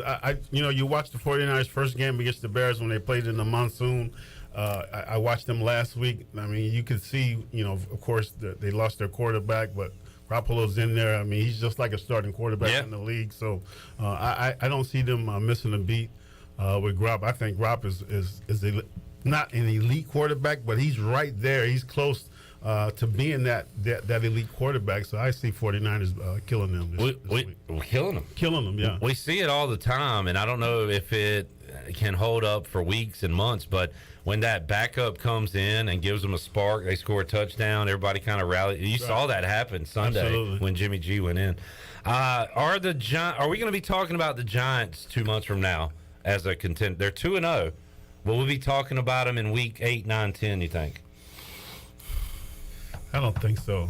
you watched the 49ers first game against the Bears when they played in the monsoon. I watched them last week. I mean, you could see, of course, they lost their quarterback, but Garoppolo's in there. I mean, he's just like a starting quarterback in the league. So I don't see them missing a beat with Garoppolo. I think Garoppolo is not an elite quarterback, but he's right there. He's close to being that elite quarterback. So I see 49ers killing them this week. We're killing them. Killing them, yeah. We see it all the time, and I don't know if it can hold up for weeks and months, but when that backup comes in and gives them a spark, they score a touchdown, everybody kind of rallies. You saw that happen Sunday when Jimmy G went in. Are we going to be talking about the Giants 2 months from now as a contender? They're 2-0. Will we be talking about them in week 8, 9, 10, you think? I don't think so.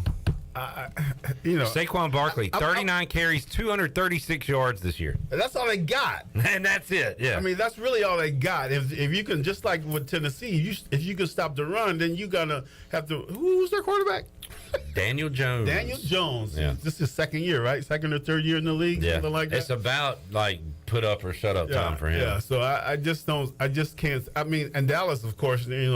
Saquon Barkley, 39 carries, 236 yards this year. That's all they got. And that's it, yeah. I mean, that's really all they got. If you can, just like with Tennessee, if you can stop the run, then you're going to have to – who's their quarterback? Daniel Jones. Daniel Jones. Yeah. This is his second year, right? Second or third year in the league, something like that. It's about, put up or shut up time for him. Yeah, so I just can't. I mean, and Dallas, of course, they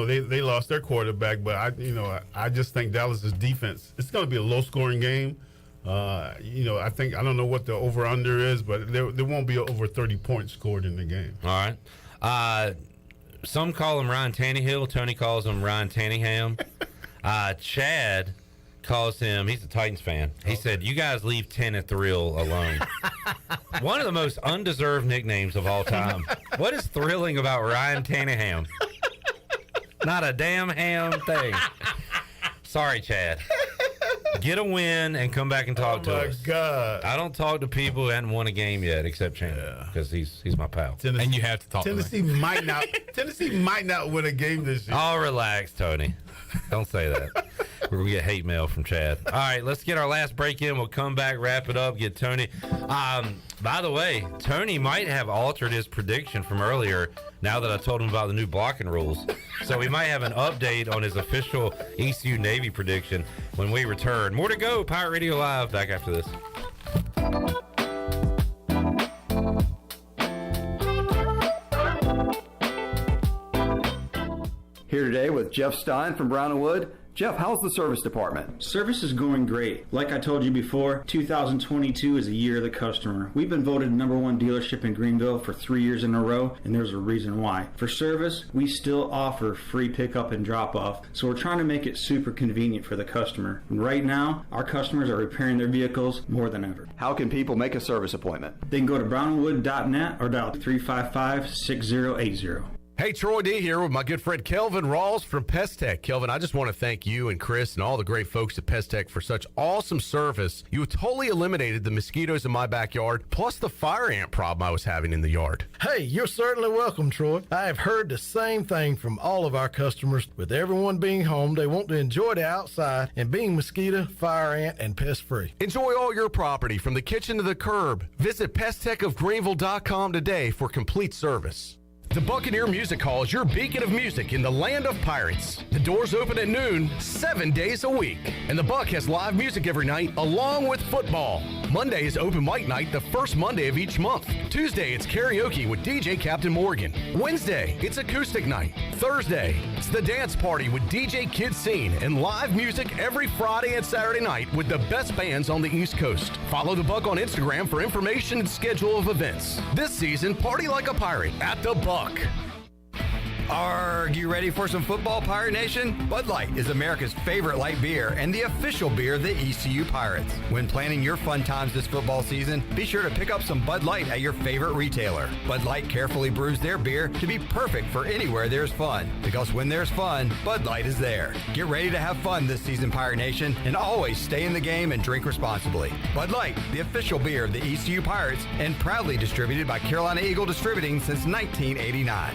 lost their quarterback, but I just think Dallas's defense. It's going to be a low-scoring game. I don't know what the over/under is, but there won't be over 30 points scored in the game. All right. Some call him Ryan Tannehill. Tony calls him Ryan Tanningham. Chad calls him, he's a Titans fan. He said, "You guys leave 10 at the Thrill alone." One of the most undeserved nicknames of all time. What is thrilling about Ryan Tanningham? Not a damn ham thing. Sorry, Chad. Get a win and come back and talk to us. Oh, my God. I don't talk to people who hadn't won a game yet, except Chandler, because he's my pal. And you have to talk Tennessee to might not. Tennessee might not win a game this year. Oh, relax, Tony. Don't say that. We're going to get hate mail from Chad. All right, let's get our last break in. We'll come back, wrap it up, get Tony. By the way, Tony might have altered his prediction from earlier now that I told him about the new blocking rules. So we might have an update on his official ECU Navy prediction when we return. More to go. Pirate Radio Live. Back after this. Here today with Jeff Stein from Brown & Wood. Jeff, how's the service department? Service is going great. Like I told you before, 2022 is the year of the customer. We've been voted #1 dealership in Greenville for 3 years in a row, and there's a reason why. For service, we still offer free pickup and drop-off, so we're trying to make it super convenient for the customer. And right now, our customers are repairing their vehicles more than ever. How can people make a service appointment? They can go to brownwood.net or dial 355-6080. Hey, Troy D here with my good friend Kelvin Rawls from Pest Tech. Kelvin, I just want to thank you and Chris and all the great folks at Pest Tech for such awesome service. You totally eliminated the mosquitoes in my backyard, plus the fire ant problem I was having in the yard. Hey, you're certainly welcome, Troy. I have heard the same thing from all of our customers. With everyone being home, they want to enjoy the outside and being mosquito, fire ant, and pest-free. Enjoy all your property from the kitchen to the curb. Visit pesttechofgreenville.com today for complete service. The Buccaneer Music Hall is your beacon of music in the land of pirates. The doors open at noon, 7 days a week. And the Buck has live music every night, along with football. Monday is open mic night, the first Monday of each month. Tuesday, it's karaoke with DJ Captain Morgan. Wednesday, it's acoustic night. Thursday, it's the dance party with DJ Kid Scene and live music every Friday and Saturday night with the best bands on the East Coast. Follow the Buck on Instagram for information and schedule of events. This season, party like a pirate at the Buck. Are you ready for some football, Pirate Nation? Bud Light is America's favorite light beer and the official beer of the ECU Pirates. When planning your fun times this football season, be sure to pick up some Bud Light at your favorite retailer. Bud Light carefully brews their beer to be perfect for anywhere there's fun. Because when there's fun, Bud Light is there. Get ready to have fun this season, Pirate Nation, and always stay in the game and drink responsibly. Bud Light, the official beer of the ECU Pirates, and proudly distributed by Carolina Eagle Distributing since 1989.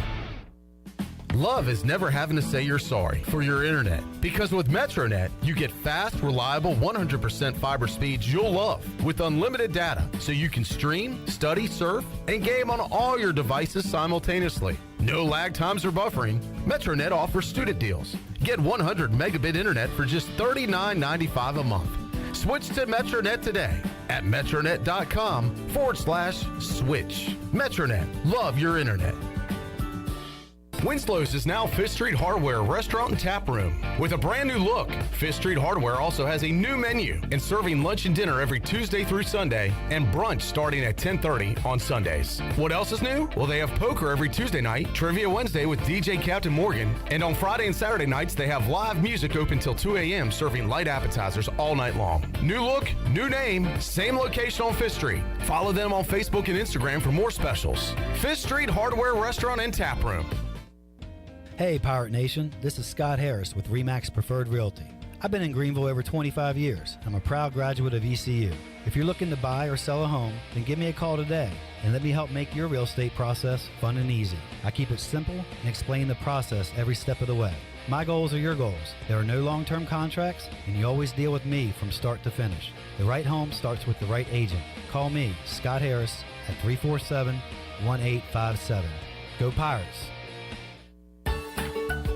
Love is never having to say you're sorry for your internet. Because with MetroNet, you get fast, reliable, 100% fiber speeds you'll love with unlimited data so you can stream, study, surf, and game on all your devices simultaneously. No lag times or buffering. MetroNet offers student deals. Get 100 megabit internet for just $39.95 a month. Switch to MetroNet today at metronet.com/switch. MetroNet. Love your internet. Winslow's is now Fifth Street Hardware Restaurant and Tap Room. With a brand new look, Fifth Street Hardware also has a new menu and serving lunch and dinner every Tuesday through Sunday and brunch starting at 10:30 on Sundays. What else is new? Well, they have poker every Tuesday night, Trivia Wednesday with DJ Captain Morgan, and on Friday and Saturday nights they have live music open till 2 a.m. serving light appetizers all night long. New look, new name, same location on Fifth Street. Follow them on Facebook and Instagram for more specials. Fifth Street Hardware Restaurant and Tap Room. Hey Pirate Nation, this is Scott Harris with RE/MAX Preferred Realty. I've been in Greenville over 25 years. I'm a proud graduate of ECU. If you're looking to buy or sell a home, then give me a call today and let me help make your real estate process fun and easy. I keep it simple and explain the process every step of the way. My goals are your goals. There are no long-term contracts, and you always deal with me from start to finish. The right home starts with the right agent. Call me, Scott Harris, at 347-1857. Go Pirates!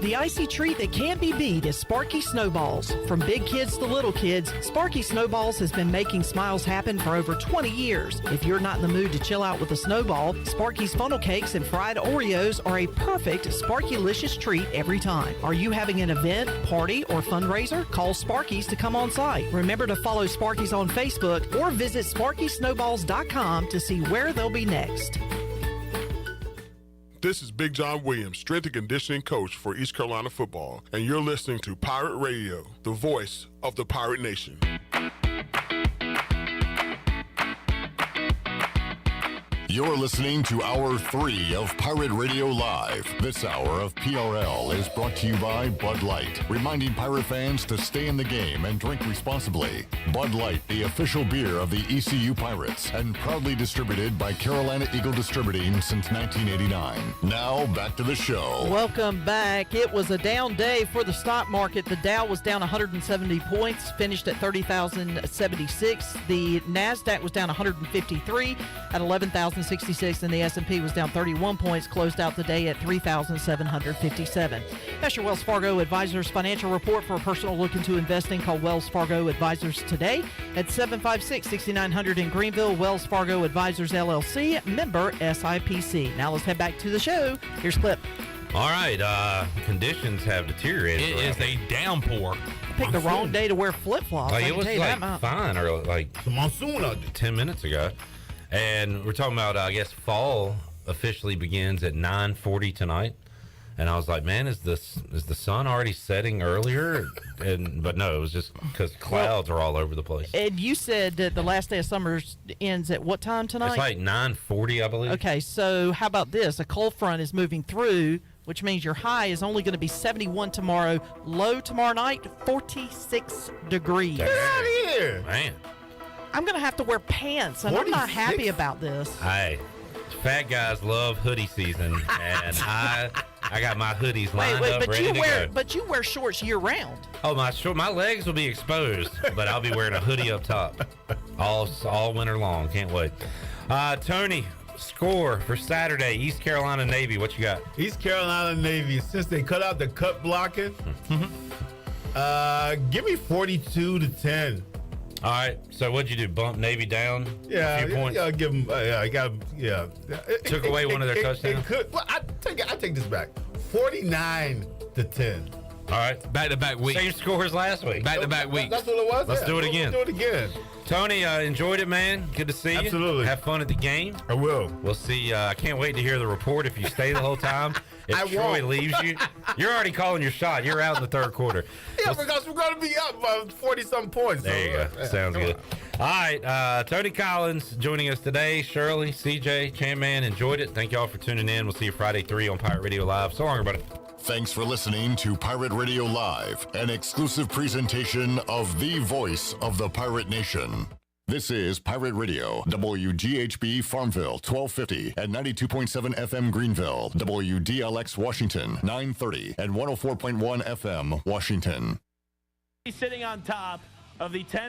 The icy treat that can't be beat is Sparky Snowballs. From big kids to little kids, Sparky Snowballs has been making smiles happen for over 20 years. If you're not in the mood to chill out with a snowball, Sparky's funnel cakes and fried Oreos are a perfect Sparky-licious treat every time. Are you having an event, party, or fundraiser? Call Sparky's to come on site. Remember to follow Sparky's on Facebook or visit SparkySnowballs.com to see where they'll be next. This is Big John Williams, strength and conditioning coach for East Carolina football, and you're listening to Pirate Radio, the voice of the Pirate Nation. You're listening to Hour 3 of Pirate Radio Live. This hour of PRL is brought to you by Bud Light, reminding Pirate fans to stay in the game and drink responsibly. Bud Light, the official beer of the ECU Pirates, and proudly distributed by Carolina Eagle Distributing since 1989. Now, back to the show. Welcome back. It was a down day for the stock market. The Dow was down 170 points, finished at 30,076. The NASDAQ was down 153 at 11,066, and the S&P was down 31 points, closed out the day at 3,757. That's your Wells Fargo Advisors financial report. For a personal look into investing, call Wells Fargo Advisors today at 756-6900 in Greenville. Wells Fargo Advisors, LLC, member SIPC. Now let's head back to the show. Here's Clip. All right, conditions have deteriorated. It is a downpour. I picked the wrong day to wear flip-flops. Like, I it can was tell you that like much. fine, or like the monsoon out there 10 minutes ago, and we're talking about I guess fall officially begins at 9:40 tonight. And I was like, man, is the sun already setting earlier? But no, it was just because clouds are all over the place. And you said that the last day of summer ends at what time tonight? It's like 9:40, I believe. Okay, so how about this? A cold front is moving through, which means your high is only going to be 71 tomorrow. Low tomorrow night, 46 degrees. Get out of here. Man. I'm going to have to wear pants, and I'm not happy about this. Hey, fat guys love hoodie season, and I got my hoodies lined up, ready to go. But you wear shorts year round. Oh, my legs will be exposed, but I'll be wearing a hoodie up top all winter long. Can't wait. Tony, score for Saturday, East Carolina Navy. What you got? East Carolina Navy, since they cut out the cut blocking, give me 42-10. All right. So what'd you do? Bump Navy down? Yeah, a few points? yeah. Give them. I got. Yeah. Took away one of their touchdowns? It could. Well, I take this back. 49-10. All right. Back-to-back week. Same score as last week. Back-to-back weeks. That's what it was. Let's do it again. Let's do it again. Tony, enjoyed it, man. Good to see you. Absolutely. Have fun at the game. I will. We'll see. I can't wait to hear the report if you stay the whole time. If Troy leaves you, you're already calling your shot. You're out in the third quarter. Yeah, because we're going to be up by 40-some points. There you go. Sounds good. All right. Tony Collins joining us today. Shirley, CJ, Champman, enjoyed it. Thank you all for tuning in. We'll see you Friday 3 on Pirate Radio Live. So long, everybody. Thanks for listening to Pirate Radio Live, an exclusive presentation of the voice of the Pirate Nation. This is Pirate Radio, WGHB Farmville, 1250 and 92.7 FM Greenville, WDLX Washington, 930 and 104.1 FM Washington. Sitting on top of the 10th